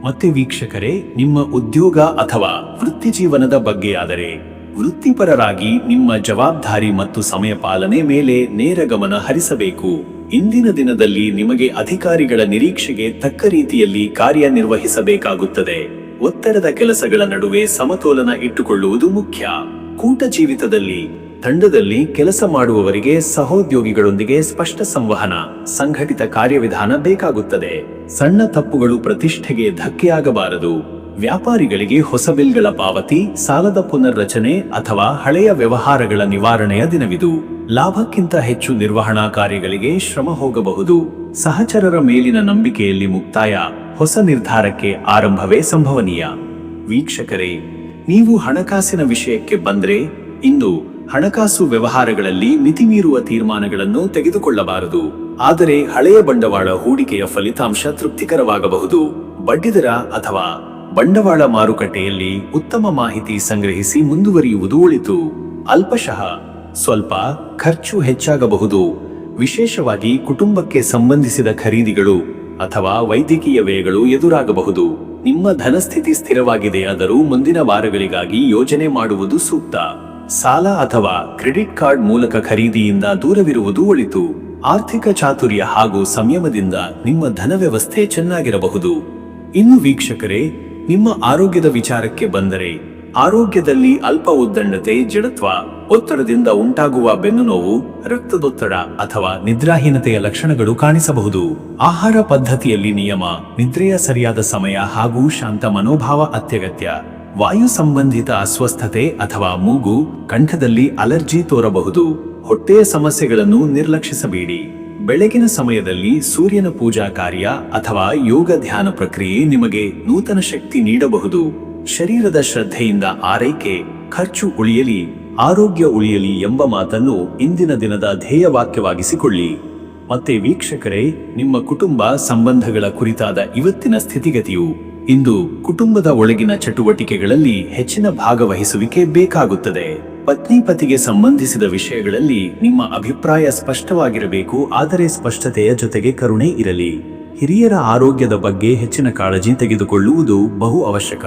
Speaker 1: ಮತ್ತೆ ವೀಕ್ಷಕರೇ, ನಿಮ್ಮ ಉದ್ಯೋಗ ಅಥವಾ ವೃತ್ತಿ ಜೀವನದ ಬಗ್ಗೆ ಆದರೆ ವೃತ್ತಿಪರರಾಗಿ ನಿಮ್ಮ ಜವಾಬ್ದಾರಿ ಮತ್ತು ಸಮಯ ಪಾಲನೆ ಮೇಲೆ ನೇರ ಗಮನ ಹರಿಸಬೇಕು. ಇಂದಿನ ದಿನದಲ್ಲಿ ನಿಮಗೆ ಅಧಿಕಾರಿಗಳ ನಿರೀಕ್ಷೆಗೆ ತಕ್ಕ ರೀತಿಯಲ್ಲಿ ಕಾರ್ಯನಿರ್ವಹಿಸಬೇಕಾಗುತ್ತದೆ. ಒತ್ತಡದ ಕೆಲಸಗಳ ನಡುವೆ ಸಮತೋಲನ ಇಟ್ಟುಕೊಳ್ಳುವುದು ಮುಖ್ಯ. ಕೂಟ ಜೀವಿತದಲ್ಲಿ, ತಂಡದಲ್ಲಿ ಕೆಲಸ ಮಾಡುವವರಿಗೆ ಸಹೋದ್ಯೋಗಿಗಳೊಂದಿಗೆ ಸ್ಪಷ್ಟ ಸಂವಹನ, ಸಂಘಟಿತ ಕಾರ್ಯವಿಧಾನ ಬೇಕಾಗುತ್ತದೆ. ಸಣ್ಣ ತಪ್ಪುಗಳು ಪ್ರತಿಷ್ಠೆಗೆ ಧಕ್ಕೆಯಾಗಬಾರದು. ವ್ಯಾಪಾರಿಗಳಿಗೆ ಹೊಸ ಬಿಲ್ಗಳ ಪಾವತಿ, ಸಾಲದ ಪುನರ್ರಚನೆ ಅಥವಾ ಹಳೆಯ ವ್ಯವಹಾರಗಳ ನಿವಾರಣೆಯ ದಿನವಿದು. ಲಾಭಕ್ಕಿಂತ ಹೆಚ್ಚು ನಿರ್ವಹಣಾ ಕಾರ್ಯಗಳಿಗೆ ಶ್ರಮ ಹೋಗಬಹುದು. ಸಹಚರರ ಮೇಲಿನ ನಂಬಿಕೆಯಲ್ಲಿ ಮುಕ್ತಾಯ, ಹೊಸ ನಿರ್ಧಾರಕ್ಕೆ ಆರಂಭವೇ ಸಂಭವನೀಯ. ವೀಕ್ಷಕರೇ, ನೀವು ಹಣಕಾಸಿನ ವಿಷಯಕ್ಕೆ ಬಂದ್ರೆ ಇಂದು ಹಣಕಾಸು ವ್ಯವಹಾರಗಳಲ್ಲಿ ಮಿತಿಮೀರುವ ತೀರ್ಮಾನಗಳನ್ನು ತೆಗೆದುಕೊಳ್ಳಬಾರದು. ಆದರೆ ಹಳೆಯ ಬಂಡವಾಳ ಹೂಡಿಕೆಯ ಫಲಿತಾಂಶ ತೃಪ್ತಿಕರವಾಗಬಹುದು. ಬಡ್ಡಿದರ ಅಥವಾ ಬಂಡವಾಳ ಮಾರುಕಟ್ಟೆಯಲ್ಲಿ ಉತ್ತಮ ಮಾಹಿತಿ ಸಂಗ್ರಹಿಸಿ ಮುಂದುವರಿಯುವುದು ಒಳಿತು. ಅಲ್ಪಶಃ ಸ್ವಲ್ಪ ಖರ್ಚು ಹೆಚ್ಚಾಗಬಹುದು. ವಿಶೇಷವಾಗಿ ಕುಟುಂಬಕ್ಕೆ ಸಂಬಂಧಿಸಿದ ಖರೀದಿಗಳು ಅಥವಾ ವೈದ್ಯಕೀಯ ವ್ಯಯಗಳು ಎದುರಾಗಬಹುದು. ನಿಮ್ಮ ಧನಸ್ಥಿತಿ ಸ್ಥಿರವಾಗಿದೆಯಾದರೂ ಮುಂದಿನ ವಾರಗಳಿಗಾಗಿ ಯೋಜನೆ ಮಾಡುವುದು ಸೂಕ್ತ. ಸಾಲ ಅಥವಾ ಕ್ರೆಡಿಟ್ ಕಾರ್ಡ್ ಮೂಲಕ ಖರೀದಿಯಿಂದ ದೂರವಿರುವುದು ಒಳಿತು. ಆರ್ಥಿಕ ಚಾತುರ್ಯ ಹಾಗೂ ಸಂಯಮದಿಂದ ನಿಮ್ಮ ಧನ ವ್ಯವಸ್ಥೆ ಚೆನ್ನಾಗಿರಬಹುದು. ಇನ್ನು ವೀಕ್ಷಕರೇ, ನಿಮ್ಮ ಆರೋಗ್ಯದ ವಿಚಾರಕ್ಕೆ ಬಂದರೆ ಆರೋಗ್ಯದಲ್ಲಿ ಅಲ್ಪ ಉದ್ದಂಡತೆ, ಜಡತ್ವ, ಒತ್ತಡದಿಂದ ಉಂಟಾಗುವ ಬೆನ್ನು ನೋವು, ರಕ್ತದೊತ್ತಡ ಅಥವಾ ನಿದ್ರಾಹೀನತೆಯ ಲಕ್ಷಣಗಳು ಕಾಣಿಸಬಹುದು. ಆಹಾರ ಪದ್ಧತಿಯಲ್ಲಿ ನಿಯಮ, ನಿದ್ರೆಯ ಸರಿಯಾದ ಸಮಯ ಹಾಗೂ ಶಾಂತ ಮನೋಭಾವ ಅತ್ಯಗತ್ಯ. ವಾಯು ಸಂಬಂಧಿತ ಅಸ್ವಸ್ಥತೆ ಅಥವಾ ಮೂಗು, ಕಂಠದಲ್ಲಿ ಅಲರ್ಜಿ ತೋರಬಹುದು. ಹೊಟ್ಟೆಯ ಸಮಸ್ಯೆಗಳನ್ನು ನಿರ್ಲಕ್ಷಿಸಬೇಡಿ. ಬೆಳಗಿನ ಸಮಯದಲ್ಲಿ ಸೂರ್ಯನ ಪೂಜಾ ಕಾರ್ಯ ಅಥವಾ ಯೋಗ ಧ್ಯಾನ ಪ್ರಕ್ರಿಯೆ ನಿಮಗೆ ನೂತನ ಶಕ್ತಿ ನೀಡಬಹುದು. ಶರೀರದ ಶ್ರದ್ಧೆಯಿಂದ ಆರೈಕೆ, ಖರ್ಚು ಉಳಿಯಲಿ, ಆರೋಗ್ಯ ಉಳಿಯಲಿ ಎಂಬ ಮಾತನ್ನು ಇಂದಿನ ದಿನದ ಧ್ಯೇಯವಾಕ್ಯವಾಗಿಸಿಕೊಳ್ಳಿ. ಮತ್ತೆ ವೀಕ್ಷಕರೇ, ನಿಮ್ಮ ಕುಟುಂಬ ಸಂಬಂಧಗಳ ಕುರಿತಾದ ಇವತ್ತಿನ ಸ್ಥಿತಿಗತಿಯು ಇಂದು ಕುಟುಂಬದ ಒಳಗಿನ ಚಟುವಟಿಕೆಗಳಲ್ಲಿ ಹೆಚ್ಚಿನ ಭಾಗವಹಿಸುವಿಕೆ ಬೇಕಾಗುತ್ತದೆ. ಪತ್ನಿ ಪತಿಗೆ ಸಂಬಂಧಿಸಿದ ವಿಷಯಗಳಲ್ಲಿ ನಿಮ್ಮ ಅಭಿಪ್ರಾಯ ಸ್ಪಷ್ಟವಾಗಿರಬೇಕು. ಆದರೆ ಸ್ಪಷ್ಟತೆಯ ಜೊತೆಗೆ ಕರುಣೆ ಇರಲಿ. ಹಿರಿಯರ ಆರೋಗ್ಯದ ಬಗ್ಗೆ ಹೆಚ್ಚಿನ ಕಾಳಜಿ ತೆಗೆದುಕೊಳ್ಳುವುದು ಬಹು ಅವಶ್ಯಕ.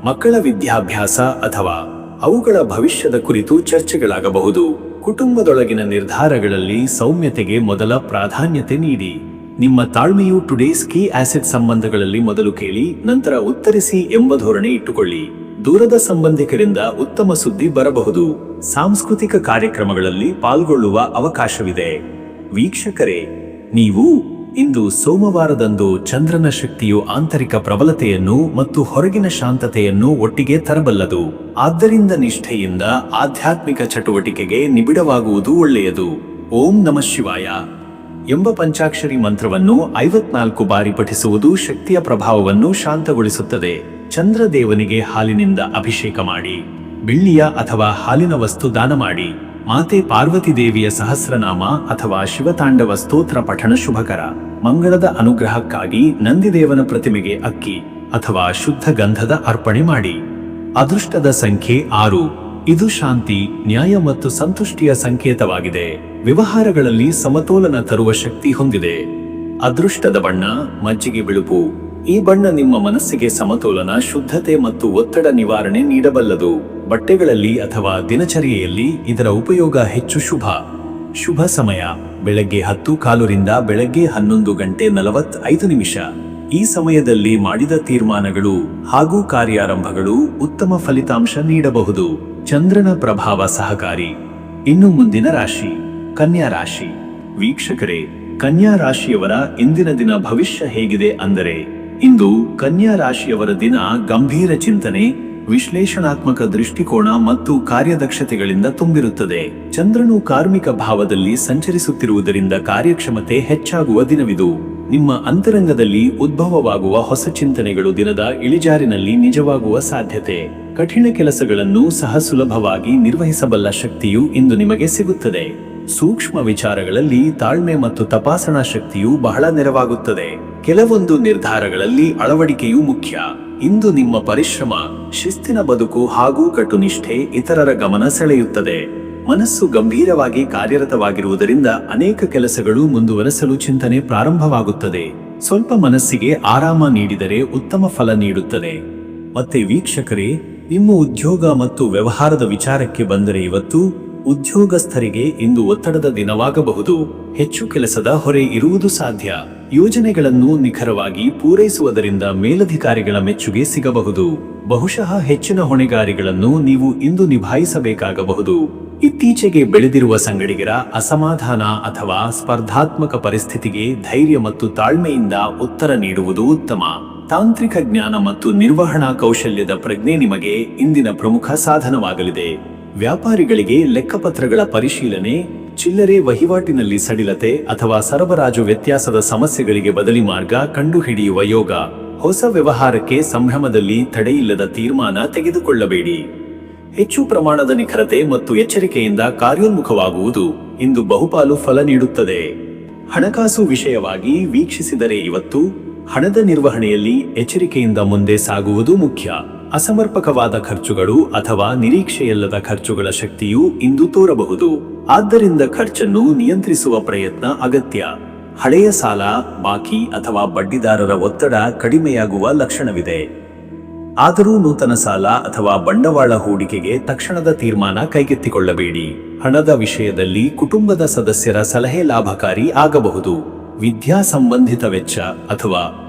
Speaker 1: ಮಕ್ಕಳ ವಿದ್ಯಾಭ್ಯಾಸ ಅಥವಾ ಅವುಗಳ ಭವಿಷ್ಯದ ಕುರಿತು ಚರ್ಚೆಗಳಾಗಬಹುದು. ಕುಟುಂಬದೊಳಗಿನ ನಿರ್ಧಾರಗಳಲ್ಲಿ ಸೌಮ್ಯತೆಗೆ ಮೊದಲ ಪ್ರಾಧಾನ್ಯತೆ ನೀಡಿ. ನಿಮ್ಮ ತಾಳ್ಮೆಯು ಟುಡೇಸ್ ಕೀ ಆಸೆಟ್ ಸಂಬಂಧಗಳಲ್ಲಿ ಮೊದಲು ಕೇಳಿ ನಂತರ ಉತ್ತರಿಸಿ ಎಂಬ ಧೋರಣೆ ಇಟ್ಟುಕೊಳ್ಳಿ. ದೂರದ ಸಂಬಂಧಿಕರಿಂದ ಉತ್ತಮ ಸುದ್ದಿ ಬರಬಹುದು. ಸಾಂಸ್ಕೃತಿಕ ಕಾರ್ಯಕ್ರಮಗಳಲ್ಲಿ ಪಾಲ್ಗೊಳ್ಳುವ ಅವಕಾಶವಿದೆ. ವೀಕ್ಷಕರೇ, ನೀವು ಇಂದು ಸೋಮವಾರದಂದು ಚಂದ್ರನ ಶಕ್ತಿಯು ಆಂತರಿಕ ಪ್ರಬಲತೆಯನ್ನು ಮತ್ತು ಹೊರಗಿನ ಶಾಂತತೆಯನ್ನು ಒಟ್ಟಿಗೆ ತರಬಲ್ಲದು. ಆದ್ದರಿಂದ ನಿಷ್ಠೆಯಿಂದ ಆಧ್ಯಾತ್ಮಿಕ ಚಟುವಟಿಕೆಗೆ ನಿಬಿಡವಾಗುವುದು ಒಳ್ಳೆಯದು. ಓಂ ನಮಃ ಶಿವಾಯ ಎಂಬ ಪಂಚಾಕ್ಷರಿ ಮಂತ್ರವನ್ನು 54 ಬಾರಿ ಪಠಿಸುವುದು ಶಕ್ತಿಯ ಪ್ರಭಾವವನ್ನು ಶಾಂತಗೊಳಿಸುತ್ತದೆ. ಚಂದ್ರದೇವನಿಗೆ ಹಾಲಿನಿಂದ ಅಭಿಷೇಕ ಮಾಡಿ. ಬೆಳ್ಳಿಯ ಅಥವಾ ಹಾಲಿನ ವಸ್ತು ದಾನ ಮಾಡಿ. ಮಾತೆ ಪಾರ್ವತಿ ದೇವಿಯ ಸಹಸ್ರನಾಮ ಅಥವಾ ಶಿವತಾಂಡವ ಸ್ತೋತ್ರ ಪಠಣ ಶುಭಕರ. ಮಂಗಳದ ಅನುಗ್ರಹಕ್ಕಾಗಿ ನಂದಿದೇವನ ಪ್ರತಿಮೆಗೆ ಅಕ್ಕಿ ಅಥವಾ ಶುದ್ಧ ಗಂಧದ ಅರ್ಪಣೆ ಮಾಡಿ. ಅದೃಷ್ಟದ ಸಂಖ್ಯೆ 6. ಇದು ಶಾಂತಿ, ನ್ಯಾಯ ಮತ್ತು ಸಂತುಷ್ಟಿಯ ಸಂಕೇತವಾಗಿದೆ. ವ್ಯವಹಾರಗಳಲ್ಲಿ ಸಮತೋಲನ ತರುವ ಶಕ್ತಿ ಹೊಂದಿದೆ. ಅದೃಷ್ಟದ ಬಣ್ಣ ಮಜ್ಜಿಗೆ ಬಿಳುಪು. ಈ ಬಣ್ಣ ನಿಮ್ಮ ಮನಸ್ಸಿಗೆ ಸಮತೋಲನ, ಶುದ್ಧತೆ ಮತ್ತು ಒತ್ತಡ ನಿವಾರಣೆ ನೀಡಬಲ್ಲದು. ಬಟ್ಟೆಗಳಲ್ಲಿ ಅಥವಾ ದಿನಚರಿಯಲ್ಲಿ ಇದರ ಉಪಯೋಗ ಹೆಚ್ಚು ಶುಭ. ಶುಭ ಸಮಯ ಬೆಳಗ್ಗೆ 10:15 ರಿಂದ ಬೆಳಗ್ಗೆ 11:45. ಈ ಸಮಯದಲ್ಲಿ ಮಾಡಿದ ತೀರ್ಮಾನಗಳು ಹಾಗೂ ಕಾರ್ಯಾರಂಭಗಳು ಉತ್ತಮ ಫಲಿತಾಂಶ ನೀಡಬಹುದು. ಚಂದ್ರನ ಪ್ರಭಾವ ಸಹಕಾರಿ. ಇನ್ನು ಮುಂದಿನ ರಾಶಿ ಕನ್ಯಾ ರಾಶಿ. ವೀಕ್ಷಕರೇ, ಕನ್ಯಾ ರಾಶಿಯವರ ಇಂದಿನ ದಿನ ಭವಿಷ್ಯ ಹೇಗಿದೆ ಅಂದರೆ, ಇಂದು ಕನ್ಯಾ ರಾಶಿಯವರ ದಿನ ಗಂಭೀರ ಚಿಂತನೆ, ವಿಶ್ಲೇಷಣಾತ್ಮಕ ದೃಷ್ಟಿಕೋನ ಮತ್ತು ಕಾರ್ಯದಕ್ಷತೆಗಳಿಂದ ತುಂಬಿರುತ್ತದೆ. ಚಂದ್ರನು ಕಾರ್ಮಿಕ ಭಾವದಲ್ಲಿ ಸಂಚರಿಸುತ್ತಿರುವುದರಿಂದ ಕಾರ್ಯಕ್ಷಮತೆ ಹೆಚ್ಚಾಗುವ ದಿನವಿದು. ನಿಮ್ಮ ಅಂತರಂಗದಲ್ಲಿ ಉದ್ಭವವಾಗುವ ಹೊಸ ಚಿಂತನೆಗಳು ದಿನದ ಇಳಿಜಾರಿನಲ್ಲಿ ನಿಜವಾಗುವ ಸಾಧ್ಯತೆ. ಕಠಿಣ ಕೆಲಸಗಳನ್ನು ಸಹ ಸುಲಭವಾಗಿ ನಿರ್ವಹಿಸಬಲ್ಲ ಶಕ್ತಿಯು ಇಂದು ನಿಮಗೆ ಸಿಗುತ್ತದೆ. ಸೂಕ್ಷ್ಮ ವಿಚಾರಗಳಲ್ಲಿ ತಾಳ್ಮೆ ಮತ್ತು ತಪಾಸಣಾ ಶಕ್ತಿಯು ಬಹಳ ನೆರವಾಗುತ್ತದೆ. ಕೆಲವೊಂದು ನಿರ್ಧಾರಗಳಲ್ಲಿ ಅಳವಡಿಕೆಯು ಮುಖ್ಯ. ಇಂದು ನಿಮ್ಮ ಪರಿಶ್ರಮ, ಶಿಸ್ತಿನ ಬದುಕು ಹಾಗೂ ಕಟ್ಟುನಿಷ್ಠೆ ಇತರರ ಗಮನ ಸೆಳೆಯುತ್ತದೆ. ಮನಸ್ಸು ಗಂಭೀರವಾಗಿ ಕಾರ್ಯರತವಾಗಿರುವುದರಿಂದ ಅನೇಕ ಕೆಲಸಗಳು ಮುಂದುವರೆಸಲು ಚಿಂತನೆ ಪ್ರಾರಂಭವಾಗುತ್ತದೆ. ಸ್ವಲ್ಪ ಮನಸ್ಸಿಗೆ ಆರಾಮ ನೀಡಿದರೆ ಉತ್ತಮ ಫಲ ನೀಡುತ್ತದೆ. ಮತ್ತೆ ವೀಕ್ಷಕರೇ, ನಿಮ್ಮ ಉದ್ಯೋಗ ಮತ್ತು ವ್ಯವಹಾರದ ವಿಚಾರಕ್ಕೆ ಬಂದರೆ ಇವತ್ತು ಉದ್ಯೋಗಸ್ಥರಿಗೆ ಇಂದು ಒತ್ತಡದ ದಿನವಾಗಬಹುದು. ಹೆಚ್ಚು ಕೆಲಸದ ಹೊರೆ ಇರುವುದು ಸಾಧ್ಯ. ಯೋಜನೆಗಳನ್ನು ನಿಖರವಾಗಿ ಪೂರೈಸುವುದರಿಂದ ಮೇಲಧಿಕಾರಿಗಳ ಮೆಚ್ಚುಗೆ ಸಿಗಬಹುದು. ಬಹುಶಃ ಹೆಚ್ಚಿನ ಹೊಣೆಗಾರಿಗಳನ್ನು ನೀವು ಇಂದು ನಿಭಾಯಿಸಬೇಕಾಗಬಹುದು. ಇತ್ತೀಚೆಗೆ ಬೆಳೆದಿರುವ ಸಂಗಡಿಗರ ಅಸಮಾಧಾನ ಅಥವಾ ಸ್ಪರ್ಧಾತ್ಮಕ ಪರಿಸ್ಥಿತಿಗೆ ಧೈರ್ಯ ಮತ್ತು ತಾಳ್ಮೆಯಿಂದ ಉತ್ತರ ನೀಡುವುದು ಉತ್ತಮ. ತಾಂತ್ರಿಕ ಜ್ಞಾನ ಮತ್ತು ನಿರ್ವಹಣಾ ಕೌಶಲ್ಯದ ಪ್ರಜ್ಞೆ ನಿಮಗೆ ಇಂದಿನ ಪ್ರಮುಖ ಸಾಧನವಾಗಲಿದೆ. ವ್ಯಾಪಾರಿಗಳಿಗೆ ಲೆಕ್ಕಪತ್ರಗಳ ಪರಿಶೀಲನೆ, ಚಿಲ್ಲರೆ ವಹಿವಾಟಿನಲ್ಲಿ ಸಡಿಲತೆ ಅಥವಾ ಸರಬರಾಜು ವ್ಯತ್ಯಾಸದ ಸಮಸ್ಯೆಗಳಿಗೆ ಬದಲಿ ಮಾರ್ಗ ಕಂಡುಹಿಡಿಯುವ ಯೋಗ. ಹೊಸ ವ್ಯವಹಾರಕ್ಕೆ ಸಂಭ್ರಮದಲ್ಲಿ ತಡೆಯಿಲ್ಲದ ತೀರ್ಮಾನ ತೆಗೆದುಕೊಳ್ಳಬೇಡಿ. ಹೆಚ್ಚು ಪ್ರಮಾಣದ ನಿಖರತೆ ಮತ್ತು ಎಚ್ಚರಿಕೆಯಿಂದ ಕಾರ್ಯೋನ್ಮುಖವಾಗುವುದು ಇಂದು ಬಹುಪಾಲು ಫಲ ನೀಡುತ್ತದೆ. ಹಣಕಾಸು ವಿಷಯವಾಗಿ ವೀಕ್ಷಿಸಿದರೆ ಇವತ್ತು ಹಣದ ನಿರ್ವಹಣೆಯಲ್ಲಿ ಎಚ್ಚರಿಕೆಯಿಂದ ಮುಂದೆ ಸಾಗುವುದು ಮುಖ್ಯ. ಅಸಮರ್ಪಕವಾದ ಖರ್ಚುಗಳು ಅಥವಾ ನಿರೀಕ್ಷೆಯಿಲ್ಲದ ಖರ್ಚುಗಳ ಶಕ್ತಿಯು ಇಂದು ತೋರಬಹುದು. ಆದ್ದರಿಂದ ಖರ್ಚನ್ನು ನಿಯಂತ್ರಿಸುವ ಪ್ರಯತ್ನ ಅಗತ್ಯ. ಹಳೆಯ ಸಾಲ, ಬಾಕಿ ಅಥವಾ ಬಡ್ಡಿದಾರರ ಒತ್ತಡ ಕಡಿಮೆಯಾಗುವ ಲಕ್ಷಣವಿದೆ. ಆದರೂ ನೂತನ ಸಾಲ ಅಥವಾ ಬಂಡವಾಳ ಹೂಡಿಕೆಗೆ ತಕ್ಷಣದ ತೀರ್ಮಾನ ಕೈಗೆತ್ತಿಕೊಳ್ಳಬೇಡಿ. ಹಣದ ವಿಷಯದಲ್ಲಿ ಕುಟುಂಬದ ಸದಸ್ಯರ ಸಲಹೆ ಲಾಭಕಾರಿ ಆಗಬಹುದು. ವಿದ್ಯಾ ಸಂಬಂಧಿತ ವೆಚ್ಚ ಅಥವಾ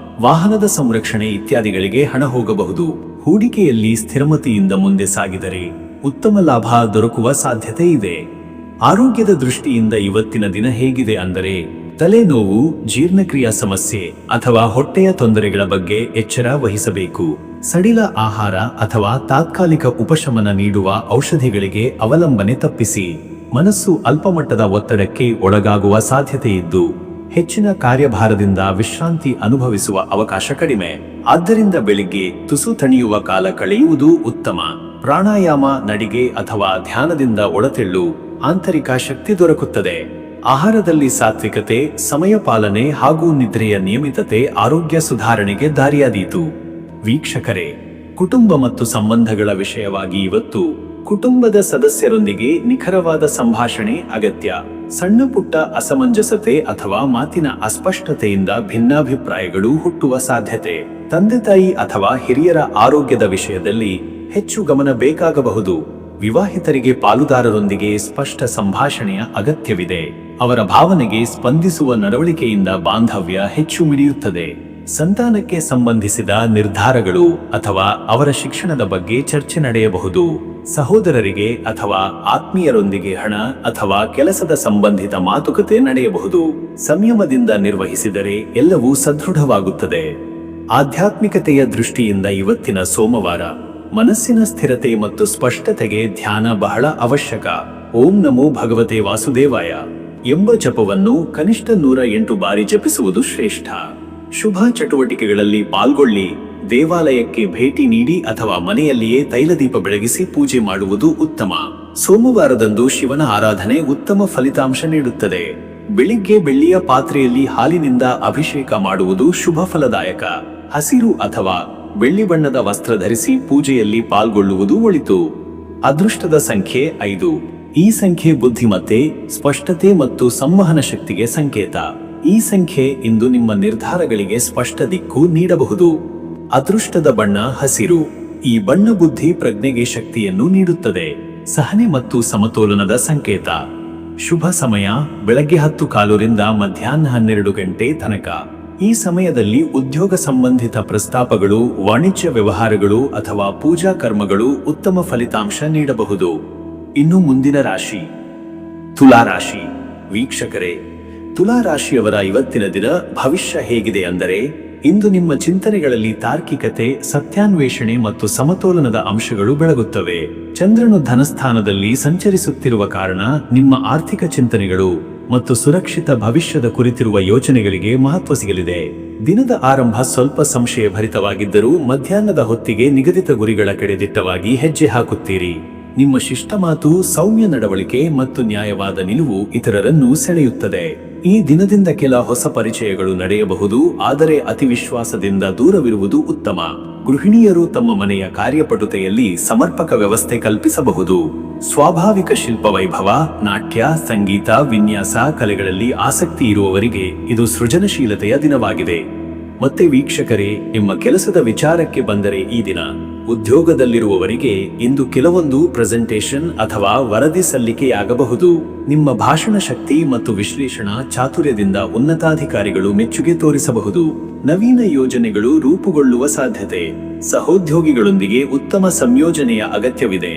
Speaker 1: ವಾಹನದ ಸಂರಕ್ಷಣೆ ಇತ್ಯಾದಿಗಳಿಗೆ ಹಣ ಹೋಗಬಹುದು. ಹೂಡಿಕೆಯಲ್ಲಿ ಸ್ಥಿರಮತಿಯಿಂದ ಮುಂದೆ ಸಾಗಿದರೆ ಉತ್ತಮ ಲಾಭ ದೊರಕುವ ಸಾಧ್ಯತೆ ಇದೆ. ಆರೋಗ್ಯದ ದೃಷ್ಟಿಯಿಂದ ಇವತ್ತಿನ ದಿನ ಹೇಗಿದೆ ಅಂದರೆ, ತಲೆನೋವು, ಜೀರ್ಣಕ್ರಿಯಾ ಸಮಸ್ಯೆ ಅಥವಾ ಹೊಟ್ಟೆಯ ತೊಂದರೆಗಳ ಬಗ್ಗೆ ಎಚ್ಚರ ವಹಿಸಬೇಕು. ಸಡಿಲ ಆಹಾರ ಅಥವಾ ತಾತ್ಕಾಲಿಕ ಉಪಶಮನ ನೀಡುವ ಔಷಧಿಗಳಿಗೆ ಅವಲಂಬನೆ ತಪ್ಪಿಸಿ. ಮನಸ್ಸು ಅಲ್ಪಮಟ್ಟದ ಒತ್ತಡಕ್ಕೆ ಒಳಗಾಗುವ ಸಾಧ್ಯತೆ ಇದ್ದು ಹೆಚ್ಚಿನ ಕಾರ್ಯಭಾರದಿಂದ ವಿಶ್ರಾಂತಿ ಅನುಭವಿಸುವ ಅವಕಾಶ ಕಡಿಮೆ. ಆದ್ದರಿಂದ ಬೆಳಿಗ್ಗೆ ತುಸು ತಣಿಯುವ ಕಾಲ ಕಳೆಯುವುದು ಉತ್ತಮ. ಪ್ರಾಣಾಯಾಮ, ನಡಿಗೆ ಅಥವಾ ಧ್ಯಾನದಿಂದ ಒಳತೆಳ್ಳು ಆಂತರಿಕ ಶಕ್ತಿ ದೊರಕುತ್ತದೆ. ಆಹಾರದಲ್ಲಿ ಸಾತ್ವಿಕತೆ, ಸಮಯ ಪಾಲನೆ ಹಾಗೂ ನಿದ್ರೆಯ ನಿಯಮಿತತೆ ಆರೋಗ್ಯ ಸುಧಾರಣೆಗೆ ದಾರಿಯಾದೀತು. ವೀಕ್ಷಕರೇ, ಕುಟುಂಬ ಮತ್ತು ಸಂಬಂಧಗಳ ವಿಷಯವಾಗಿ ಇವತ್ತು ಕುಟುಂಬದ ಸದಸ್ಯರೊಂದಿಗೆ ನಿಖರವಾದ ಸಂಭಾಷಣೆ ಅಗತ್ಯ. ಸಣ್ಣ ಪುಟ್ಟ ಅಸಮಂಜಸತೆ ಅಥವಾ ಮಾತಿನ ಅಸ್ಪಷ್ಟತೆಯಿಂದ ಭಿನ್ನಾಭಿಪ್ರಾಯಗಳು ಹುಟ್ಟುವ ಸಾಧ್ಯತೆ. ತಂದೆ ತಾಯಿ ಅಥವಾ ಹಿರಿಯರ ಆರೋಗ್ಯದ ವಿಷಯದಲ್ಲಿ ಹೆಚ್ಚು ಗಮನ ಬೇಕಾಗಬಹುದು. ವಿವಾಹಿತರಿಗೆ ಪಾಲುದಾರರೊಂದಿಗೆ ಸ್ಪಷ್ಟ ಸಂಭಾಷಣೆಯ ಅಗತ್ಯವಿದೆ. ಅವರ ಭಾವನೆಗೆ ಸ್ಪಂದಿಸುವ ನಡವಳಿಕೆಯಿಂದ ಬಾಂಧವ್ಯ ಹೆಚ್ಚು ಮಿಡಿಯುತ್ತದೆ. ಸಂತಾನಕ್ಕೆ ಸಂಬಂಧಿಸಿದ ನಿರ್ಧಾರಗಳು ಅಥವಾ ಅವರ ಶಿಕ್ಷಣದ ಬಗ್ಗೆ ಚರ್ಚೆ ನಡೆಯಬಹುದು. ಸಹೋದರರಿಗೆ ಅಥವಾ ಆತ್ಮೀಯರೊಂದಿಗೆ ಹಣ ಅಥವಾ ಕೆಲಸದ ಸಂಬಂಧಿತ ಮಾತುಕತೆ ನಡೆಯಬಹುದು. ಸಂಯಮದಿಂದ ನಿರ್ವಹಿಸಿದರೆ ಎಲ್ಲವೂ ಸದೃಢವಾಗುತ್ತದೆ. ಆಧ್ಯಾತ್ಮಿಕತೆಯ ದೃಷ್ಟಿಯಿಂದ ಇವತ್ತಿನ ಸೋಮವಾರ ಮನಸ್ಸಿನ ಸ್ಥಿರತೆ ಮತ್ತು ಸ್ಪಷ್ಟತೆಗೆ ಧ್ಯಾನ ಬಹಳ ಅವಶ್ಯಕ. ಓಂ ನಮೋ ಭಗವತೆ ವಾಸುದೇವಾಯ ಎಂಬ ಜಪವನ್ನು ಕನಿಷ್ಠ 108 ಬಾರಿ ಜಪಿಸುವುದು ಶ್ರೇಷ್ಠ. ಶುಭ ಚಟುವಟಿಕೆಗಳಲ್ಲಿ ಪಾಲ್ಗೊಳ್ಳಿ. ದೇವಾಲಯಕ್ಕೆ ಭೇಟಿ ನೀಡಿ ಅಥವಾ ಮನೆಯಲ್ಲಿಯೇ ತೈಲದೀಪ ಬೆಳಗಿಸಿ ಪೂಜೆ ಮಾಡುವುದು ಉತ್ತಮ. ಸೋಮವಾರದಂದು ಶಿವನ ಆರಾಧನೆ ಉತ್ತಮ ಫಲಿತಾಂಶ ನೀಡುತ್ತದೆ. ಬೆಳಿಗ್ಗೆ ಬೆಳ್ಳಿಯ ಪಾತ್ರೆಯಲ್ಲಿ ಹಾಲಿನಿಂದ ಅಭಿಷೇಕ ಮಾಡುವುದು ಶುಭ ಫಲದಾಯಕ. ಹಸಿರು ಅಥವಾ ಬೆಳ್ಳಿ ಬಣ್ಣದ ವಸ್ತ್ರ ಧರಿಸಿ ಪೂಜೆಯಲ್ಲಿ ಪಾಲ್ಗೊಳ್ಳುವುದು ಒಳಿತು. ಅದೃಷ್ಟದ ಸಂಖ್ಯೆ 5. ಈ ಸಂಖ್ಯೆ ಬುದ್ಧಿಮತ್ತೆ, ಸ್ಪಷ್ಟತೆ ಮತ್ತು ಸಂವಹನ ಶಕ್ತಿಗೆ ಸಂಕೇತ. ಈ ಸಂಖ್ಯೆ ಇಂದು ನಿಮ್ಮ ನಿರ್ಧಾರಗಳಿಗೆ ಸ್ಪಷ್ಟ ದಿಕ್ಕು ನೀಡಬಹುದು. ಅದೃಷ್ಟದ ಬಣ್ಣ ಹಸಿರು. ಈ ಬಣ್ಣ ಬುದ್ಧಿ ಪ್ರಜ್ಞೆಗೆ ಶಕ್ತಿಯನ್ನು ನೀಡುತ್ತದೆ. ಸಹನೆ ಮತ್ತು ಸಮತೋಲನದ ಸಂಕೇತ. ಶುಭ ಸಮಯ ಬೆಳಗ್ಗೆ 10:15 ರಿಂದ ಮಧ್ಯಾಹ್ನ 12 ಗಂಟೆ ತನಕ. ಈ ಸಮಯದಲ್ಲಿ ಉದ್ಯೋಗ ಸಂಬಂಧಿತ ಪ್ರಸ್ತಾಪಗಳು, ವಾಣಿಜ್ಯ ವ್ಯವಹಾರಗಳು ಅಥವಾ ಪೂಜಾ ಕರ್ಮಗಳು ಉತ್ತಮ ಫಲಿತಾಂಶ ನೀಡಬಹುದು. ಇನ್ನು ಮುಂದಿನ ರಾಶಿ ತುಲಾ ರಾಶಿ. ವೀಕ್ಷಕರೇ, ತುಲಾ ರಾಶಿಯವರ ಇವತ್ತಿನ ದಿನ ಭವಿಷ್ಯ ಹೇಗಿದೆ ಅಂದರೆ, ಇಂದು ನಿಮ್ಮ ಚಿಂತನೆಗಳಲ್ಲಿ ತಾರ್ಕಿಕತೆ, ಸತ್ಯಾನ್ವೇಷಣೆ ಮತ್ತು ಸಮತೋಲನದ ಅಂಶಗಳು ಬೆಳಗುತ್ತವೆ. ಚಂದ್ರನು ಧನಸ್ಥಾನದಲ್ಲಿ ಸಂಚರಿಸುತ್ತಿರುವ ಕಾರಣ ನಿಮ್ಮ ಆರ್ಥಿಕ ಚಿಂತನೆಗಳು ಮತ್ತು ಸುರಕ್ಷಿತ ಭವಿಷ್ಯದ ಕುರಿತಿರುವ ಯೋಚನೆಗಳಿಗೆ ಮಹತ್ವ ಸಿಗಲಿದೆ. ದಿನದ ಆರಂಭ ಸ್ವಲ್ಪ ಸಂಶಯಭರಿತವಾಗಿದ್ದರೂ ಮಧ್ಯಾಹ್ನದ ಹೊತ್ತಿಗೆ ನಿಗದಿತ ಗುರಿಗಳ ಕಡೆ ದಿಟ್ಟವಾಗಿ ಹೆಜ್ಜೆ ಹಾಕುತ್ತೀರಿ. ನಿಮ್ಮ ಶಿಷ್ಟ ಮಾತು, ಸೌಮ್ಯ ನಡವಳಿಕೆ ಮತ್ತು ನ್ಯಾಯವಾದ ನಿಲುವು ಇತರರನ್ನು ಸೆಳೆಯುತ್ತದೆ. ಈ ದಿನದಿಂದ ಕೆಲ ಹೊಸ ಪರಿಚಯಗಳು ನಡೆಯಬಹುದು, ಆದರೆ ಅತಿ ವಿಶ್ವಾಸದಿಂದ ದೂರವಿರುವುದು ಉತ್ತಮ. ಗೃಹಿಣಿಯರು ತಮ್ಮ ಮನೆಯ ಕಾರ್ಯಪಟುತೆಯಲ್ಲಿ ಸಮರ್ಪಕ ವ್ಯವಸ್ಥೆ ಕಲ್ಪಿಸಬಹುದು. ಸ್ವಾಭಾವಿಕ ಶಿಲ್ಪ ವೈಭವ, ನಾಟ್ಯ, ಸಂಗೀತ, ವಿನ್ಯಾಸ, ಕಲೆಗಳಲ್ಲಿ ಆಸಕ್ತಿ ಇರುವವರಿಗೆ ಇದು ಸೃಜನಶೀಲತೆಯ ದಿನವಾಗಿದೆ. ಮತ್ತೆ ವೀಕ್ಷಕರೇ, ನಿಮ್ಮ ಕೆಲಸದ ವಿಚಾರಕ್ಕೆ ಬಂದರೆ ಈ ದಿನ ಉದ್ಯೋಗದಲ್ಲಿರುವವರಿಗೆ ಇಂದು ಕೆಲವೊಂದು ಪ್ರೆಸೆಂಟೇಷನ್ ಅಥವಾ ವರದಿ ಸಲ್ಲಿಕೆಯಾಗಬಹುದು. ನಿಮ್ಮ ಭಾಷಣ ಶಕ್ತಿ ಮತ್ತು ವಿಶ್ಲೇಷಣಾ ಚಾತುರ್ಯದಿಂದ ಉನ್ನತಾಧಿಕಾರಿಗಳು ಮೆಚ್ಚುಗೆ ತೋರಿಸಬಹುದು. ನವೀನ ಯೋಜನೆಗಳು ರೂಪುಗೊಳ್ಳುವ ಸಾಧ್ಯತೆ. ಸಹೋದ್ಯೋಗಿಗಳೊಂದಿಗೆ ಉತ್ತಮ ಸಂಯೋಜನೆಯ ಅಗತ್ಯವಿದೆ.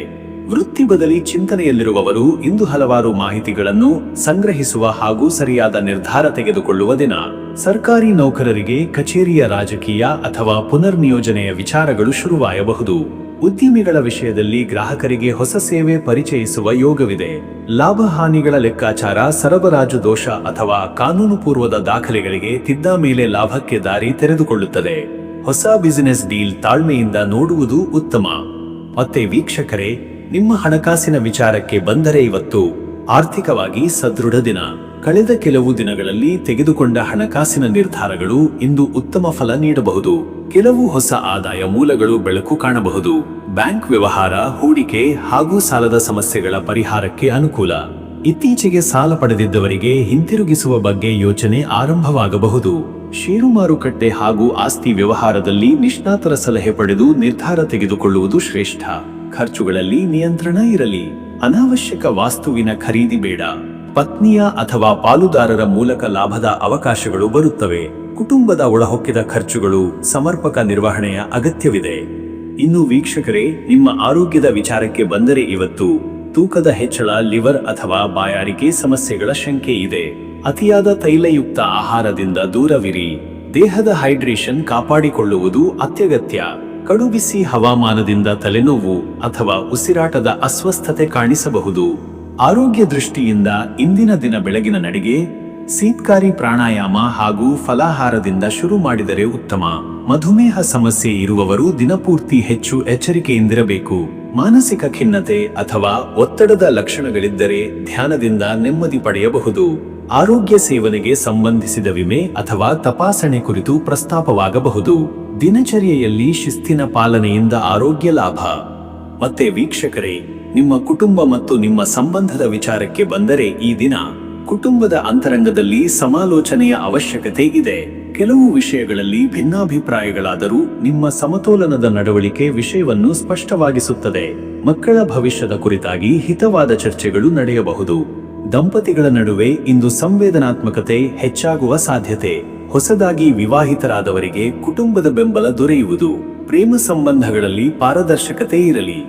Speaker 1: ವೃತ್ತಿ ಬದಲಿ ಚಿಂತನೆಯಲ್ಲಿರುವವರು ಇಂದು ಹಲವಾರು ಮಾಹಿತಿಗಳನ್ನು ಸಂಗ್ರಹಿಸುವ ಹಾಗೂ ಸರಿಯಾದ ನಿರ್ಧಾರ ತೆಗೆದುಕೊಳ್ಳುವ ದಿನ. ಸರ್ಕಾರಿ ನೌಕರರಿಗೆ ಕಚೇರಿಯ ರಾಜಕೀಯ ಅಥವಾ ಪುನರ್ನಿಯೋಜನೆಯ ವಿಚಾರಗಳು ಶುರುವಾಗಬಹುದು. ಉದ್ಯಮಿಗಳ ವಿಷಯದಲ್ಲಿ ಗ್ರಾಹಕರಿಗೆ ಹೊಸ ಸೇವೆ ಪರಿಚಯಿಸುವ ಯೋಗವಿದೆ. ಲಾಭ ಹಾನಿಗಳ ಲೆಕ್ಕಾಚಾರ, ಸರಬರಾಜು ದೋಷ ಅಥವಾ ಕಾನೂನು ಪೂರ್ವದ ದಾಖಲೆಗಳಿಗೆ ತಿದ್ದ ಮೇಲೆ ಲಾಭಕ್ಕೆ ದಾರಿ ತೆರೆದುಕೊಳ್ಳುತ್ತದೆ. ಹೊಸ ಬಿಸಿನೆಸ್ ಡೀಲ್ ತಾಳ್ಮೆಯಿಂದ ನೋಡುವುದು ಉತ್ತಮ. ಮತ್ತೆ ವೀಕ್ಷಕರೇ, ನಿಮ್ಮ ಹಣಕಾಸಿನ ವಿಚಾರಕ್ಕೆ ಬಂದರೆ ಇವತ್ತು ಆರ್ಥಿಕವಾಗಿ ಸದೃಢ ದಿನ. ಕಳೆದ ಕೆಲವು ದಿನಗಳಲ್ಲಿ ತೆಗೆದುಕೊಂಡ ಹಣಕಾಸಿನ ನಿರ್ಧಾರಗಳು ಇಂದು ಉತ್ತಮ ಫಲ ನೀಡಬಹುದು. ಕೆಲವು ಹೊಸ ಆದಾಯ ಮೂಲಗಳು ಬೆಳಕು ಕಾಣಬಹುದು. ಬ್ಯಾಂಕ್ ವ್ಯವಹಾರ, ಹೂಡಿಕೆ ಹಾಗೂ ಸಾಲದ ಸಮಸ್ಯೆಗಳ ಪರಿಹಾರಕ್ಕೆ ಅನುಕೂಲ. ಇತ್ತೀಚೆಗೆ ಸಾಲ ಪಡೆದಿದ್ದವರಿಗೆ ಹಿಂತಿರುಗಿಸುವ ಬಗ್ಗೆ ಯೋಚನೆ ಆರಂಭವಾಗಬಹುದು. ಷೇರು ಮಾರುಕಟ್ಟೆ ಹಾಗೂ ಆಸ್ತಿ ವ್ಯವಹಾರದಲ್ಲಿ ನಿಷ್ಣಾತರ ಸಲಹೆ ಪಡೆದು ನಿರ್ಧಾರ ತೆಗೆದುಕೊಳ್ಳುವುದು ಶ್ರೇಷ್ಠ. ಖರ್ಚುಗಳಲ್ಲಿ ನಿಯಂತ್ರಣ ಇರಲಿ. ಅನಾವಶ್ಯಕ ವಸ್ತುವಿನ ಖರೀದಿ ಬೇಡ. ಪತ್ನಿಯ ಅಥವಾ ಪಾಲುದಾರರ ಮೂಲಕ ಲಾಭದ ಅವಕಾಶಗಳು ಬರುತ್ತವೆ. ಕುಟುಂಬದ ಒಳಹೊಕ್ಕಿದ ಖರ್ಚುಗಳು ಸಮರ್ಪಕ ನಿರ್ವಹಣೆಯ ಅಗತ್ಯವಿದೆ. ಇನ್ನು ವೀಕ್ಷಕರೇ, ನಿಮ್ಮ ಆರೋಗ್ಯದ ವಿಚಾರಕ್ಕೆ ಬಂದರೆ ಇವತ್ತು ತೂಕದ ಹೆಚ್ಚಳ, ಲಿವರ್ ಅಥವಾ ಬಾಯಾರಿಕೆ ಸಮಸ್ಯೆಗಳ ಶಂಕೆ ಇದೆ. ಅತಿಯಾದ ತೈಲಯುಕ್ತ ಆಹಾರದಿಂದ ದೂರವಿರಿ. ದೇಹದ ಹೈಡ್ರೇಷನ್ ಕಾಪಾಡಿಕೊಳ್ಳುವುದು ಅತ್ಯಗತ್ಯ. ಕಡುಬಿಸಿ ಹವಾಮಾನದಿಂದ ತಲೆನೋವು ಅಥವಾ ಉಸಿರಾಟದ ಅಸ್ವಸ್ಥತೆ ಕಾಣಿಸಬಹುದು. ಆರೋಗ್ಯ ದೃಷ್ಟಿಯಿಂದ ಇಂದಿನ ದಿನ ಬೆಳಗಿನ ನಡಿಗೆ, ಶೀತ್ಕಾರಿ ಪ್ರಾಣಾಯಾಮ ಹಾಗೂ ಫಲಾಹಾರದಿಂದ ಶುರು ಮಾಡಿದರೆ ಉತ್ತಮ. ಮಧುಮೇಹ ಸಮಸ್ಯೆ ಇರುವವರು ದಿನಪೂರ್ತಿ ಹೆಚ್ಚು ಎಚ್ಚರಿಕೆಯಿಂದಿರಬೇಕು. ಮಾನಸಿಕ ಖಿನ್ನತೆ ಅಥವಾ ಒತ್ತಡದ ಲಕ್ಷಣಗಳಿದ್ದರೆ ಧ್ಯಾನದಿಂದ ನೆಮ್ಮದಿ ಪಡೆಯಬಹುದು. ಆರೋಗ್ಯ ಸೇವನೆಗೆ ಸಂಬಂಧಿಸಿದ ವಿಮೆ ಅಥವಾ ತಪಾಸಣೆ ಕುರಿತು ಪ್ರಸ್ತಾಪವಾಗಬಹುದು. ದಿನಚರ್ಯೆಯಲ್ಲಿ ಶಿಸ್ತಿನ ಪಾಲನೆಯಿಂದ ಆರೋಗ್ಯ ಲಾಭ. ಮತ್ತೆ ವೀಕ್ಷಕರೇ, ನಿಮ್ಮ ಕುಟುಂಬ ಮತ್ತು ನಿಮ್ಮ ಸಂಬಂಧದ ವಿಚಾರಕ್ಕೆ ಬಂದರೆ ಈ ದಿನ ಕುಟುಂಬದ ಅಂತರಂಗದಲ್ಲಿ ಸಮಾಲೋಚನೆಯ ಅವಶ್ಯಕತೆ ಇದೆ. ಕೆಲವು ವಿಷಯಗಳಲ್ಲಿ ಭಿನ್ನಾಭಿಪ್ರಾಯಗಳಾದರೂ ನಿಮ್ಮ ಸಮತೋಲನದ ನಡವಳಿಕೆ ವಿಷಯವನ್ನು ಸ್ಪಷ್ಟವಾಗಿಸುತ್ತದೆ. ಮಕ್ಕಳ ಭವಿಷ್ಯದ ಕುರಿತಾಗಿ ಹಿತವಾದ ಚರ್ಚೆಗಳು ನಡೆಯಬಹುದು. ದಂಪತಿಗಳ ನಡುವೆ ಇಂದು ಸಂವೇದನಾತ್ಮಕತೆ ಹೆಚ್ಚಾಗುವ ಸಾಧ್ಯತೆ. ಹೊಸದಾಗಿ ವಿವಾಹಿತರಾದವರಿಗೆ ಕುಟುಂಬದ ಬೆಂಬಲ ದೊರೆಯುವುದು. ಪ್ರೇಮ ಸಂಬಂಧಗಳಲ್ಲಿ ಪಾರದರ್ಶಕತೆ ಇರಲಿ.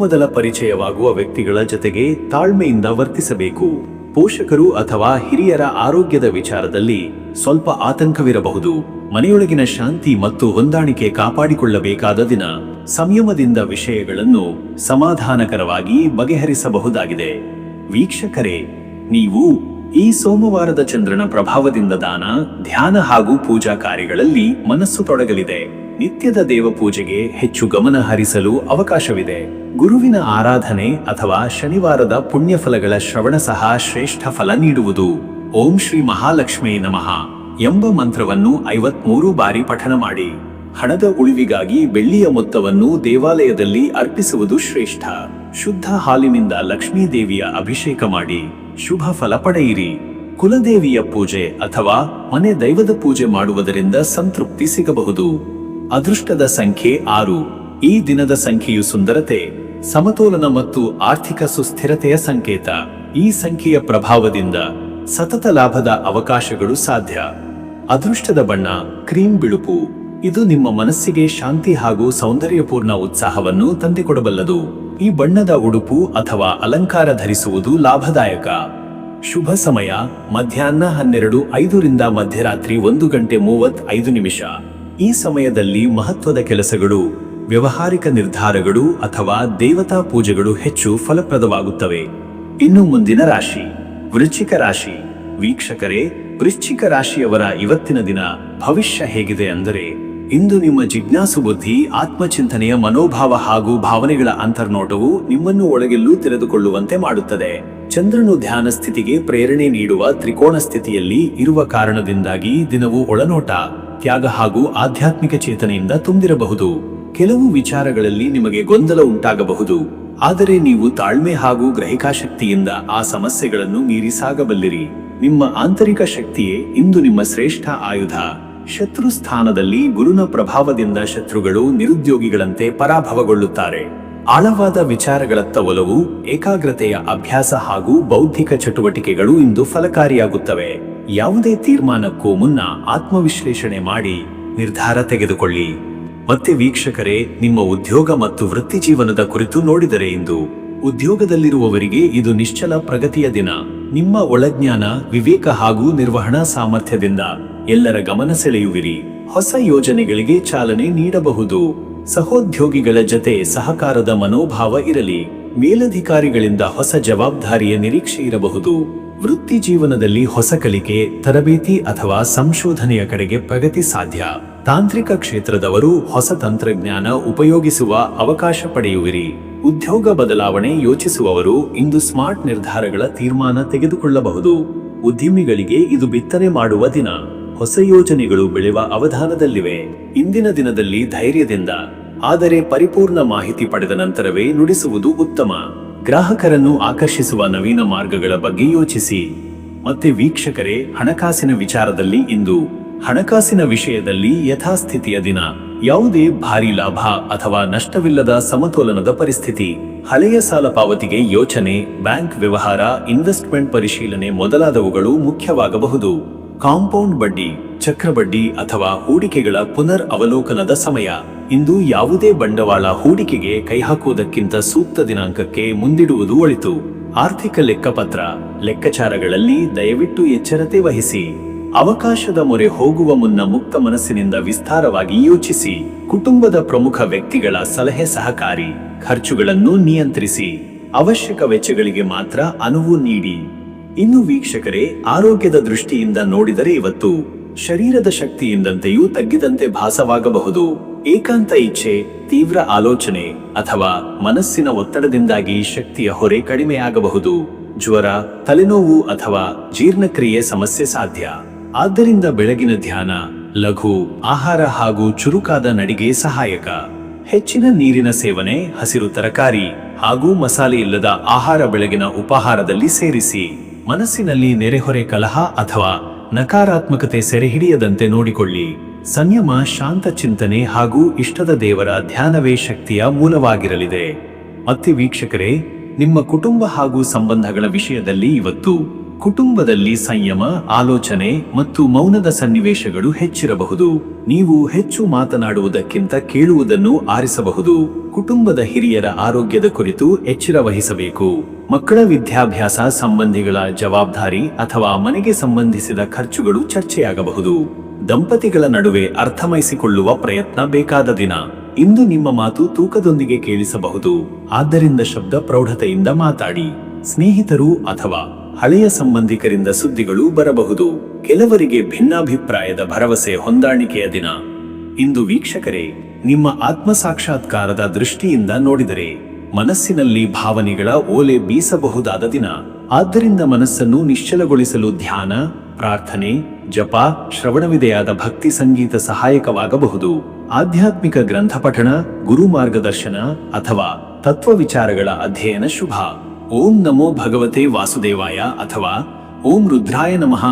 Speaker 1: ಮೊದಲ ಪರಿಚಯವಾಗುವ ವ್ಯಕ್ತಿಗಳ ಜೊತೆಗೆ ತಾಳ್ಮೆಯಿಂದ ವರ್ತಿಸಬೇಕು. ಪೋಷಕರು ಅಥವಾ ಹಿರಿಯರ ಆರೋಗ್ಯದ ವಿಚಾರದಲ್ಲಿ ಸ್ವಲ್ಪ ಆತಂಕವಿರಬಹುದು. ಮನೆಯೊಳಗಿನ ಶಾಂತಿ ಮತ್ತು ಹೊಂದಾಣಿಕೆ ಕಾಪಾಡಿಕೊಳ್ಳಬೇಕಾದ ದಿನ. ಸಂಯಮದಿಂದ ವಿಷಯಗಳನ್ನು ಸಮಾಧಾನಕರವಾಗಿ ಬಗೆಹರಿಸಬಹುದಾಗಿದೆ. ವೀಕ್ಷಕರೇ, ನೀವು ಈ ಸೋಮವಾರದ ಚಂದ್ರನ ಪ್ರಭಾವದಿಂದ ದಾನ, ಧ್ಯಾನ ಹಾಗೂ ಪೂಜಾ ಕಾರ್ಯಗಳಲ್ಲಿ ಮನಸ್ಸು ತೊಡಗಲಿದೆ. ನಿತ್ಯದ ದೇವ ಪೂಜೆಗೆ ಹೆಚ್ಚು ಗಮನ ಹರಿಸಲು ಅವಕಾಶವಿದೆ. ಗುರುವಿನ ಆರಾಧನೆ ಅಥವಾ ಶನಿವಾರದ ಪುಣ್ಯಫಲಗಳ ಶ್ರವಣ ಸಹ ಶ್ರೇಷ್ಠ ಫಲ ನೀಡುವುದು. ಓಂ ಶ್ರೀ ಮಹಾಲಕ್ಷ್ಮೀ ನಮಃ ಎಂಬ ಮಂತ್ರವನ್ನು 53 ಬಾರಿ ಪಠಣ ಮಾಡಿ. ಹಣದ ಉಳಿವಿಗಾಗಿ ಬೆಳ್ಳಿಯ ಮೊತ್ತವನ್ನು ದೇವಾಲಯದಲ್ಲಿ ಅರ್ಪಿಸುವುದು ಶ್ರೇಷ್ಠ. ಶುದ್ಧ ಹಾಲಿನಿಂದ ಲಕ್ಷ್ಮೀ ದೇವಿಯ ಅಭಿಷೇಕ ಮಾಡಿ ಶುಭ ಫಲ ಪಡೆಯಿರಿ. ಕುಲದೇವಿಯ ಪೂಜೆ ಅಥವಾ ಮನೆ ದೈವದ ಪೂಜೆ ಮಾಡುವುದರಿಂದ ಸಂತೃಪ್ತಿ ಸಿಗಬಹುದು. ಅದೃಷ್ಟದ ಸಂಖ್ಯೆ 6. ಈ ದಿನದ ಸಂಖ್ಯೆಯು ಸುಂದರತೆ, ಸಮತೋಲನ ಮತ್ತು ಆರ್ಥಿಕ ಸುಸ್ಥಿರತೆಯ ಸಂಕೇತ. ಈ ಸಂಖ್ಯೆಯ ಪ್ರಭಾವದಿಂದ ಸತತ ಲಾಭದ ಅವಕಾಶಗಳು ಸಾಧ್ಯ. ಅದೃಷ್ಟದ ಬಣ್ಣ ಕ್ರೀಮ್ ಬಿಳುಪು. ಇದು ನಿಮ್ಮ ಮನಸ್ಸಿಗೆ ಶಾಂತಿ ಹಾಗೂ ಸೌಂದರ್ಯಪೂರ್ಣ ಉತ್ಸಾಹವನ್ನು ತಂದುಕೊಡಬಲ್ಲದು. ಈ ಬಣ್ಣದ ಉಡುಪು ಅಥವಾ ಅಲಂಕಾರ ಧರಿಸುವುದು ಲಾಭದಾಯಕ. ಶುಭ ಸಮಯ ಮಧ್ಯಾಹ್ನ 12:05 ರಿಂದ ಮಧ್ಯರಾತ್ರಿ 1:35. ಈ ಸಮಯದಲ್ಲಿ ಮಹತ್ವದ ಕೆಲಸಗಳು, ವ್ಯವಹಾರಿಕ ನಿರ್ಧಾರಗಳು ಅಥವಾ ದೇವತಾ ಪೂಜೆಗಳು ಹೆಚ್ಚು ಫಲಪ್ರದವಾಗುತ್ತವೆ. ಇನ್ನು ಮುಂದಿನ ರಾಶಿ ವೃಶ್ಚಿಕ ರಾಶಿ. ವೀಕ್ಷಕರೇ, ವೃಶ್ಚಿಕ ರಾಶಿಯವರ ಇವತ್ತಿನ ದಿನ ಭವಿಷ್ಯ ಹೇಗಿದೆ ಅಂದರೆ, ಇಂದು ನಿಮ್ಮ ಜಿಜ್ಞಾಸು ಬುದ್ಧಿ, ಆತ್ಮಚಿಂತನೆಯ ಮನೋಭಾವ ಹಾಗೂ ಭಾವನೆಗಳ ಅಂತರ್ನೋಟವು ನಿಮ್ಮನ್ನು ಒಳಗೆಲ್ಲೂ ತೆರೆದುಕೊಳ್ಳುವಂತೆ ಮಾಡುತ್ತದೆ. ಚಂದ್ರನು ಧ್ಯಾನ ಸ್ಥಿತಿಗೆ ಪ್ರೇರಣೆ ನೀಡುವ ತ್ರಿಕೋಣ ಸ್ಥಿತಿಯಲ್ಲಿ ಇರುವ ಕಾರಣದಿಂದಾಗಿ ದಿನವು ಒಳನೋಟ, ತ್ಯಾಗ ಹಾಗೂ ಆಧ್ಯಾತ್ಮಿಕ ಚೇತನೆಯಿಂದ ತುಂಬಿರಬಹುದು. ಕೆಲವು ವಿಚಾರಗಳಲ್ಲಿ ನಿಮಗೆ ಗೊಂದಲ ಉಂಟಾಗಬಹುದು, ಆದರೆ ನೀವು ತಾಳ್ಮೆ ಹಾಗೂ ಗ್ರಹಿಕಾಶಕ್ತಿಯಿಂದ ಆ ಸಮಸ್ಯೆಗಳನ್ನು ಮೀರಿ ಸಾಗಬಲ್ಲಿರಿ. ನಿಮ್ಮ ಆಂತರಿಕ ಶಕ್ತಿಯೇ ಇಂದು ನಿಮ್ಮ ಶ್ರೇಷ್ಠ ಆಯುಧ. ಶತ್ರು ಸ್ಥಾನದಲ್ಲಿ ಗುರುನ ಪ್ರಭಾವದಿಂದ ಶತ್ರುಗಳು ನಿರುದ್ಯೋಗಿಗಳಂತೆ ಪರಾಭವಗೊಳ್ಳುತ್ತಾರೆ. ಆಳವಾದ ವಿಚಾರಗಳತ್ತ ಒಲವು, ಏಕಾಗ್ರತೆಯ ಅಭ್ಯಾಸ ಹಾಗೂ ಬೌದ್ಧಿಕ ಚಟುವಟಿಕೆಗಳು ಇಂದು ಫಲಕಾರಿಯಾಗುತ್ತವೆ. ಯಾವುದೇ ತೀರ್ಮಾನಕ್ಕೂ ಮುನ್ನ ಆತ್ಮವಿಶ್ಲೇಷಣೆ ಮಾಡಿ ನಿರ್ಧಾರ ತೆಗೆದುಕೊಳ್ಳಿ. ಮತ್ತೆ ವೀಕ್ಷಕರೇ, ನಿಮ್ಮ ಉದ್ಯೋಗ ಮತ್ತು ವೃತ್ತಿ ಜೀವನದ ಕುರಿತು ನೋಡಿದರೆ, ಇಂದು ಉದ್ಯೋಗದಲ್ಲಿರುವವರಿಗೆ ಇದು ನಿಶ್ಚಲ ಪ್ರಗತಿಯ ದಿನ. ನಿಮ್ಮ ಒಳಜ್ಞಾನ, ವಿವೇಕ ಹಾಗೂ ನಿರ್ವಹಣಾ ಸಾಮರ್ಥ್ಯದಿಂದ ಎಲ್ಲರ ಗಮನ ಸೆಳೆಯುವಿರಿ. ಹೊಸ ಯೋಜನೆಗಳಿಗೆ ಚಾಲನೆ ನೀಡಬಹುದು. ಸಹೋದ್ಯೋಗಿಗಳ ಜತೆ ಸಹಕಾರದ ಮನೋಭಾವ ಇರಲಿ. ಮೇಲಧಿಕಾರಿಗಳಿಂದ ಹೊಸ ಜವಾಬ್ದಾರಿಯ ನಿರೀಕ್ಷೆ ಇರಬಹುದು. ವೃತ್ತಿ ಜೀವನದಲ್ಲಿ ಹೊಸ ಕಲಿಕೆ, ತರಬೇತಿ ಅಥವಾ ಸಂಶೋಧನೆಯ ಕಡೆಗೆ ಪ್ರಗತಿ ಸಾಧ್ಯ. ತಾಂತ್ರಿಕ ಕ್ಷೇತ್ರದವರು ಹೊಸ ತಂತ್ರಜ್ಞಾನ ಉಪಯೋಗಿಸುವ ಅವಕಾಶ ಪಡೆಯುವಿರಿ. ಉದ್ಯೋಗ ಬದಲಾವಣೆ ಯೋಚಿಸುವವರು ಇಂದು ಸ್ಮಾರ್ಟ್ ನಿರ್ಧಾರಗಳ ತೀರ್ಮಾನ ತೆಗೆದುಕೊಳ್ಳಬಹುದು. ಉದ್ಯಮಿಗಳಿಗೆ ಇದು ಬಿತ್ತನೆ ಮಾಡುವ ದಿನ. ಹೊಸ ಯೋಜನೆಗಳು ಬೆಳೆಯುವ ಅವಧಾನದಲ್ಲಿವೆ. ಇಂದಿನ ದಿನದಲ್ಲಿ ಧೈರ್ಯದಿಂದ, ಆದರೆ ಪರಿಪೂರ್ಣ ಮಾಹಿತಿ ಪಡೆದ ನಂತರವೇ ನುಡಿಸುವುದು ಉತ್ತಮ. ಗ್ರಾಹಕರನ್ನು ಆಕರ್ಷಿಸುವ ನವೀನ ಮಾರ್ಗಗಳ ಬಗ್ಗೆ ಯೋಚಿಸಿ. ಮತ್ತೆ ವೀಕ್ಷಕರೇ, ಹಣಕಾಸಿನ ವಿಚಾರದಲ್ಲಿ ಇಂದು ಹಣಕಾಸಿನ ವಿಷಯದಲ್ಲಿ ಯಥಾಸ್ಥಿತಿಯ ದಿನ. ಯಾವುದೇ ಭಾರಿ ಲಾಭ ಅಥವಾ ನಷ್ಟವಿಲ್ಲದ ಸಮತೋಲನದ ಪರಿಸ್ಥಿತಿ. ಹಳೆಯ ಸಾಲ ಪಾವತಿಗೆ ಯೋಚನೆ, ಬ್ಯಾಂಕ್ ವ್ಯವಹಾರ, ಇನ್ವೆಸ್ಟ್ಮೆಂಟ್ ಪರಿಶೀಲನೆ ಮೊದಲಾದವುಗಳು ಮುಖ್ಯವಾಗಬಹುದು. ಕಾಂಪೌಂಡ್ ಬಡ್ಡಿ, ಚಕ್ರಬಡ್ಡಿ ಅಥವಾ ಹೂಡಿಕೆಗಳ ಪುನರ್ ಅವಲೋಕನದ ಸಮಯ. ಇಂದು ಯಾವುದೇ ಬಂಡವಾಳ ಹೂಡಿಕೆಗೆ ಕೈಹಾಕುವುದಕ್ಕಿಂತ ಸೂಕ್ತ ದಿನಾಂಕಕ್ಕೆ ಮುಂದಿಡುವುದು ಒಳಿತು. ಆರ್ಥಿಕ ಲೆಕ್ಕಪತ್ರ, ಲೆಕ್ಕಾಚಾರಗಳಲ್ಲಿ ದಯವಿಟ್ಟು ಎಚ್ಚರತೆ ವಹಿಸಿ. ಅವಕಾಶದ ಮೊರೆ ಹೋಗುವ ಮುನ್ನ ಮುಕ್ತ ಮನಸ್ಸಿನಿಂದ ವಿಸ್ತಾರವಾಗಿ ಯೋಚಿಸಿ. ಕುಟುಂಬದ ಪ್ರಮುಖ ವ್ಯಕ್ತಿಗಳ ಸಲಹೆ ಸಹಕಾರಿ. ಖರ್ಚುಗಳನ್ನು ನಿಯಂತ್ರಿಸಿ. ಅವಶ್ಯಕ ವೆಚ್ಚಗಳಿಗೆ ಮಾತ್ರ ಅನುವು ನೀಡಿ. ಇನ್ನು ವೀಕ್ಷಕರೇ, ಆರೋಗ್ಯದ ದೃಷ್ಟಿಯಿಂದ ನೋಡಿದರೆ ಇವತ್ತು ಶರೀರದ ಶಕ್ತಿಯಿಂದಂತೆಯೂ ತಗ್ಗಿದಂತೆ ಭಾಸವಾಗಬಹುದು. ಏಕಾಂತ ಇಚ್ಛೆ, ತೀವ್ರ ಆಲೋಚನೆ ಅಥವಾ ಮನಸ್ಸಿನ ಒತ್ತಡದಿಂದಾಗಿ ಶಕ್ತಿಯ ಹೊರೆ ಕಡಿಮೆಯಾಗಬಹುದು. ಜ್ವರ, ತಲೆನೋವು ಅಥವಾ ಜೀರ್ಣಕ್ರಿಯೆ ಸಮಸ್ಯೆ ಸಾಧ್ಯ. ಆದ್ದರಿಂದ ಬೆಳಗಿನ ಧ್ಯಾನ, ಲಘು ಆಹಾರ ಹಾಗೂ ಚುರುಕಾದ ನಡಿಗೆ ಸಹಾಯಕ. ಹೆಚ್ಚಿನ ನೀರಿನ ಸೇವನೆ, ಹಸಿರು ತರಕಾರಿ ಹಾಗೂ ಮಸಾಲೆ ಇಲ್ಲದ ಆಹಾರ ಬೆಳಗಿನ ಉಪಹಾರದಲ್ಲಿ ಸೇರಿಸಿ. ಮನಸ್ಸಿನಲ್ಲಿ ನೆರೆಹೊರೆ ಕಲಹ ಅಥವಾ ನಕಾರಾತ್ಮಕತೆ ಸೆರೆಹಿಡಿಯದಂತೆ ನೋಡಿಕೊಳ್ಳಿ. ಸಂಯಮ, ಶಾಂತ ಚಿಂತನೆ ಹಾಗೂ ಇಷ್ಟದ ದೇವರ ಧ್ಯಾನವೇ ಶಕ್ತಿಯ ಮೂಲವಾಗಿರಲಿದೆ. ಮತ್ತೆ ವೀಕ್ಷಕರೇ, ನಿಮ್ಮ ಕುಟುಂಬ ಹಾಗೂ ಸಂಬಂಧಗಳ ವಿಷಯದಲ್ಲಿ ಇವತ್ತು ಕುಟುಂಬದಲ್ಲಿ ಸಂಯಮ, ಆಲೋಚನೆ ಮತ್ತು ಮೌನದ ಸನ್ನಿವೇಶಗಳು ಹೆಚ್ಚಿರಬಹುದು. ನೀವು ಹೆಚ್ಚು ಮಾತನಾಡುವುದಕ್ಕಿಂತ ಕೇಳುವುದನ್ನು ಆರಿಸಬಹುದು. ಕುಟುಂಬದ ಹಿರಿಯರ ಆರೋಗ್ಯದ ಕುರಿತು ಎಚ್ಚರ ವಹಿಸಬೇಕು. ಮಕ್ಕಳ ವಿದ್ಯಾಭ್ಯಾಸ, ಸಂಬಂಧಿಗಳ ಜವಾಬ್ದಾರಿ ಅಥವಾ ಮನೆಗೆ ಸಂಬಂಧಿಸಿದ ಖರ್ಚುಗಳು ಚರ್ಚೆಯಾಗಬಹುದು. ದಂಪತಿಗಳ ನಡುವೆ ಅರ್ಥಮೈಸಿಕೊಳ್ಳುವ ಪ್ರಯತ್ನ ಬೇಕಾದ ದಿನ. ಇಂದು ನಿಮ್ಮ ಮಾತು ತೂಕದೊಂದಿಗೆ ಕೇಳಿಸಬಹುದು. ಆದ್ದರಿಂದ ಶಬ್ದ ಪ್ರೌಢತೆಯಿಂದ ಮಾತಾಡಿ. ಸ್ನೇಹಿತರು ಅಥವಾ ಹಳೆಯ ಸಂಬಂಧಿಕರಿಂದ ಸುದ್ದಿಗಳು ಬರಬಹುದು. ಕೆಲವರಿಗೆ ಭಿನ್ನಾಭಿಪ್ರಾಯದ ಭರವಸೆ, ಹೊಂದಾಣಿಕೆಯ ದಿನ. ಇಂದು ವೀಕ್ಷಕರೇ, ನಿಮ್ಮ ಆತ್ಮಸಾಕ್ಷಾತ್ಕಾರದ ದೃಷ್ಟಿಯಿಂದ ನೋಡಿದರೆ ಮನಸ್ಸಿನಲ್ಲಿ ಭಾವನೆಗಳ ಓಲೆ ಬೀಸಬಹುದಾದ ದಿನ. ಆದ್ದರಿಂದ ಮನಸ್ಸನ್ನು ನಿಶ್ಚಲಗೊಳಿಸಲು ಧ್ಯಾನ, ಪ್ರಾರ್ಥನೆ, ಜಪ, ಶ್ರವಣವಿದೆಯಾದ ಭಕ್ತಿ ಸಂಗೀತ ಸಹಾಯಕವಾಗಬಹುದು. ಆಧ್ಯಾತ್ಮಿಕ ಗ್ರಂಥ ಪಠಣ, ಗುರು ಮಾರ್ಗದರ್ಶನ ಅಥವಾ ತತ್ವ ವಿಚಾರಗಳ ಅಧ್ಯಯನ ಶುಭ. ಓಂ ನಮೋ ಭಗವತೆ ವಾಸುದೇವಾಯ ಅಥವಾ ಓಂ ರುದ್ರಾಯ ನಮಃ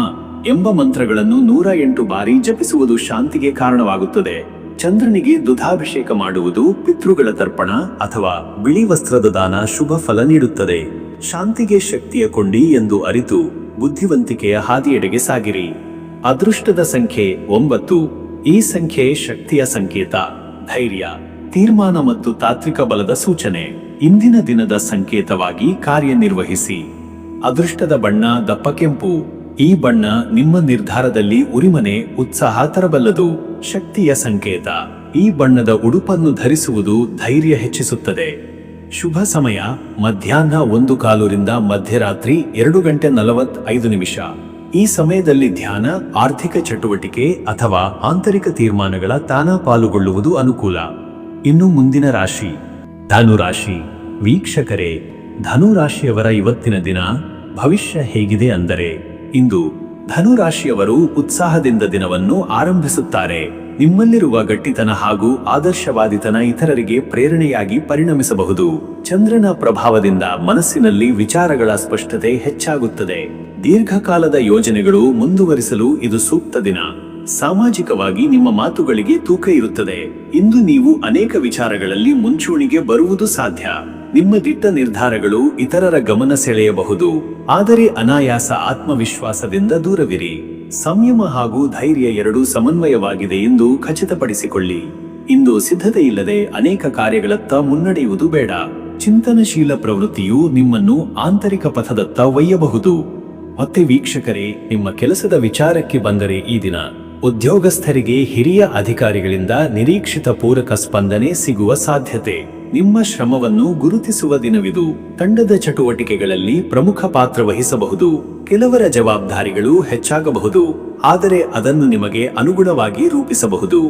Speaker 1: ಎಂಬ ಮಂತ್ರಗಳನ್ನು 108 ಬಾರಿ ಜಪಿಸುವುದು ಶಾಂತಿಗೆ ಕಾರಣವಾಗುತ್ತದೆ. ಚಂದ್ರನಿಗೆ ದುಧಾಭಿಷೇಕ ಮಾಡುವುದು, ಪಿತೃಗಳ ತರ್ಪಣ ಅಥವಾ ಬಿಳಿ ವಸ್ತ್ರದ ದಾನ ಶುಭ ಫಲ ನೀಡುತ್ತದೆ. ಶಾಂತಿಗೆ ಶಕ್ತಿಯ ಕೊಂಡಿ ಎಂದು ಅರಿತು ಬುದ್ಧಿವಂತಿಕೆಯ ಹಾದಿಯೆಡೆಗೆ ಸಾಗಿರಿ. ಅದೃಷ್ಟದ ಸಂಖ್ಯೆ 9. ಈ ಸಂಖ್ಯೆ ಶಕ್ತಿಯ ಸಂಕೇತ, ಧೈರ್ಯ, ತೀರ್ಮಾನ ಮತ್ತು ತಾತ್ವಿಕ ಬಲದ ಸೂಚನೆ. ಇಂದಿನ ದಿನದ ಸಂಕೇತವಾಗಿ ಕಾರ್ಯನಿರ್ವಹಿಸಿ. ಅದೃಷ್ಟದ ಬಣ್ಣ ದಪ್ಪ ಕೆಂಪು. ಈ ಬಣ್ಣ ನಿಮ್ಮ ನಿರ್ಧಾರದಲ್ಲಿ ಉರಿಮನೆ, ಉತ್ಸಾಹ ತರಬಲ್ಲದು. ಶಕ್ತಿಯ ಸಂಕೇತ. ಈ ಬಣ್ಣದ ಉಡುಪನ್ನು ಧರಿಸುವುದು ಧೈರ್ಯ ಹೆಚ್ಚಿಸುತ್ತದೆ. ಶುಭ ಸಮಯ ಮಧ್ಯಾಹ್ನ 1:15 ರಿಂದ ಮಧ್ಯರಾತ್ರಿ 2:45. ಈ ಸಮಯದಲ್ಲಿ ಧ್ಯಾನ, ಆರ್ಥಿಕ ಚಟುವಟಿಕೆ ಅಥವಾ ಆಂತರಿಕ ತೀರ್ಮಾನಗಳ ತಾನ ಪಾಲುಗೊಳ್ಳುವುದು ಅನುಕೂಲ. ಇನ್ನು ಮುಂದಿನ ರಾಶಿ ಧನುರಾಶಿ. ವೀಕ್ಷಕರೇ, ಧನುರಾಶಿಯವರ ಇವತ್ತಿನ ದಿನ ಭವಿಷ್ಯ ಹೇಗಿದೆ ಅಂದರೆ, ಇಂದು ಧನುರಾಶಿಯವರು ಉತ್ಸಾಹದಿಂದ ದಿನವನ್ನು ಆರಂಭಿಸುತ್ತಾರೆ. ನಿಮ್ಮಲ್ಲಿರುವ ಗಟ್ಟಿತನ ಹಾಗೂ ಆದರ್ಶವಾದಿತನ ಇತರರಿಗೆ ಪ್ರೇರಣೆಯಾಗಿ ಪರಿಣಮಿಸಬಹುದು. ಚಂದ್ರನ ಪ್ರಭಾವದಿಂದ ಮನಸ್ಸಿನಲ್ಲಿ ವಿಚಾರಗಳ ಸ್ಪಷ್ಟತೆ ಹೆಚ್ಚಾಗುತ್ತದೆ. ದೀರ್ಘಕಾಲದ ಯೋಜನೆಗಳು ಮುಂದುವರಿಸಲು ಇದು ಸೂಕ್ತ ದಿನ. ಸಾಮಾಜಿಕವಾಗಿ ನಿಮ್ಮ ಮಾತುಗಳಿಗೆ ತೂಕ ಇರುತ್ತದೆ. ಇಂದು ನೀವು ಅನೇಕ ವಿಚಾರಗಳಲ್ಲಿ ಮುಂಚೂಣಿಗೆ ಬರುವುದು ಸಾಧ್ಯ. ನಿಮ್ಮ ದಿಟ್ಟ ನಿರ್ಧಾರಗಳು ಇತರರ ಗಮನ ಸೆಳೆಯಬಹುದು. ಆದರೆ ಅನಾಯಾಸ ಆತ್ಮವಿಶ್ವಾಸದಿಂದ ದೂರವಿರಿ. ಸಂಯಮ ಹಾಗೂ ಧೈರ್ಯ ಎರಡೂ ಸಮನ್ವಯವಾಗಿದೆ ಎಂದು ಖಚಿತಪಡಿಸಿಕೊಳ್ಳಿ. ಇಂದು ಸಿದ್ಧತೆ ಇಲ್ಲದೆ ಅನೇಕ ಕಾರ್ಯಗಳತ್ತ ಮುನ್ನಡೆಯುವುದು ಬೇಡ. ಚಿಂತನಶೀಲ ಪ್ರವೃತ್ತಿಯು ನಿಮ್ಮನ್ನು ಆಂತರಿಕ ಪಥದತ್ತ ಒಯ್ಯಬಹುದು. ಮತ್ತೆ ವೀಕ್ಷಕರೇ, ನಿಮ್ಮ ಕೆಲಸದ ವಿಚಾರಕ್ಕೆ ಬಂದರೆ ಈ ದಿನ ಉದ್ಯೋಗಸ್ಥರಿಗೆ ಹಿರಿಯ ಅಧಿಕಾರಿಗಳಿಂದ ನಿರೀಕ್ಷಿತ ಪೂರಕ ಸ್ಪಂದನೆ ಸಿಗುವ ಸಾಧ್ಯತೆ. ನಿಮ್ಮ ಶ್ರಮವನ್ನು ಗುರುತಿಸುವ ದಿನವಿದು. ತಂಡದ ಚಟುವಟಿಕೆಗಳಲ್ಲಿ ಪ್ರಮುಖ ಪಾತ್ರ ವಹಿಸಬಹುದು. ಕೆಲವರ ಜವಾಬ್ದಾರಿಗಳು ಹೆಚ್ಚಾಗಬಹುದು, ಆದರೆ ಅದನ್ನು ನಿಮಗೆ ಅನುಗುಣವಾಗಿ ರೂಪಿಸಬಹುದು.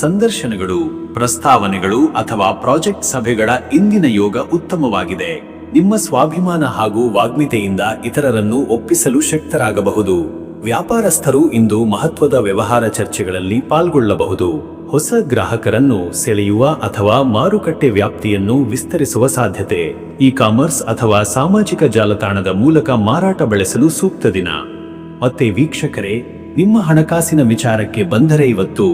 Speaker 1: ಸಂದರ್ಶನಗಳು, ಪ್ರಸ್ತಾವನೆಗಳು ಅಥವಾ ಪ್ರಾಜೆಕ್ಟ್ ಸಭೆಗಳ ಇಂದಿನ ಯೋಗ ಉತ್ತಮವಾಗಿದೆ. ನಿಮ್ಮ ಸ್ವಾಭಿಮಾನ ಹಾಗೂ ವಾಗ್ಮಿತೆಯಿಂದ ಇತರರನ್ನು ಒಪ್ಪಿಸಲು ಶಕ್ತರಾಗಬಹುದು. ವ್ಯಾಪಾರಸ್ಥರು ಇಂದು ಮಹತ್ವದ ವ್ಯವಹಾರ ಚರ್ಚೆಗಳಲ್ಲಿ ಪಾಲ್ಗೊಳ್ಳಬಹುದು. ಹೊಸ ಗ್ರಾಹಕರನ್ನು ಸೆಳೆಯುವ ಅಥವಾ ಮಾರುಕಟ್ಟೆ ವ್ಯಾಪ್ತಿಯನ್ನು ವಿಸ್ತರಿಸುವ ಸಾಧ್ಯತೆ. ಇ ಕಾಮರ್ಸ್ ಅಥವಾ ಸಾಮಾಜಿಕ ಜಾಲತಾಣದ ಮೂಲಕ ಮಾರಾಟ ಬೆಳೆಸಲು ಸೂಕ್ತ ದಿನ. ಮತ್ತೆ ವೀಕ್ಷಕರೇ, ನಿಮ್ಮ ಹಣಕಾಸಿನ ವಿಚಾರಕ್ಕೆ ಬಂದರೆ ಇವತ್ತು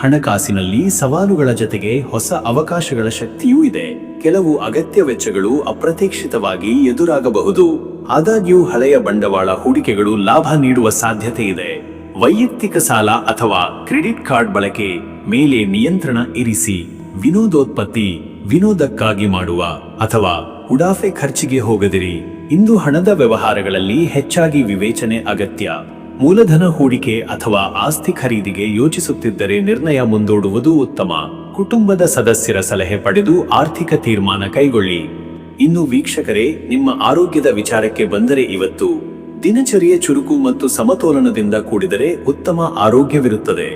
Speaker 1: ಹಣಕಾಸಿನಲ್ಲಿ ಸವಾಲುಗಳ ಜೊತೆಗೆ ಹೊಸ ಅವಕಾಶಗಳ ಶಕ್ತಿಯೂ ಇದೆ. ಕೆಲವು ಅಗತ್ಯ ವೆಚ್ಚಗಳು ಅಪ್ರತೀಕ್ಷಿತವಾಗಿ ಎದುರಾಗಬಹುದು. ಆದಾಗ್ಯೂ ಹಳೆಯ ಬಂಡವಾಳ ಹೂಡಿಕೆಗಳು ಲಾಭ ನೀಡುವ ಸಾಧ್ಯತೆ ಇದೆ. ವೈಯಕ್ತಿಕ ಸಾಲ ಅಥವಾ ಕ್ರೆಡಿಟ್ ಕಾರ್ಡ್ ಬಳಕೆ ಮೇಲೆ ನಿಯಂತ್ರಣ ಇರಿಸಿ. ವಿನೋದೋತ್ಪತ್ತಿ, ವಿನೋದಕ್ಕಾಗಿ ಮಾಡುವ ಅಥವಾ ಉಡಾಫೆ ಖರ್ಚಿಗೆ ಹೋಗದಿರಿ. ಇಂದು ಹಣದ ವ್ಯವಹಾರಗಳಲ್ಲಿ ಹೆಚ್ಚಾಗಿ ವಿವೇಚನೆ ಅಗತ್ಯ. ಮೂಲಧನ ಹೂಡಿಕೆ ಅಥವಾ ಆಸ್ತಿ ಖರೀದಿಗೆ ಯೋಚಿಸುತ್ತಿದ್ದರೆ ನಿರ್ಣಯ ಮುಂದೂಡುವುದು ಉತ್ತಮ. ಕುಟುಂಬದ ಸದಸ್ಯರ ಸಲಹೆ ಪಡೆದು ಆರ್ಥಿಕ ತೀರ್ಮಾನ ಕೈಗೊಳ್ಳಿ. ಇನ್ನು ವೀಕ್ಷಕರೇ, ನಿಮ್ಮ ಆರೋಗ್ಯದ ವಿಚಾರಕ್ಕೆ ಬಂದರೆ ಇವತ್ತು ದಿನಚರಿಯ ಚುರುಕು ಮತ್ತು ಸಮತೋಲನದಿಂದ ಕೂಡಿದರೆ ಉತ್ತಮ ಆರೋಗ್ಯವಿರುತ್ತದೆ.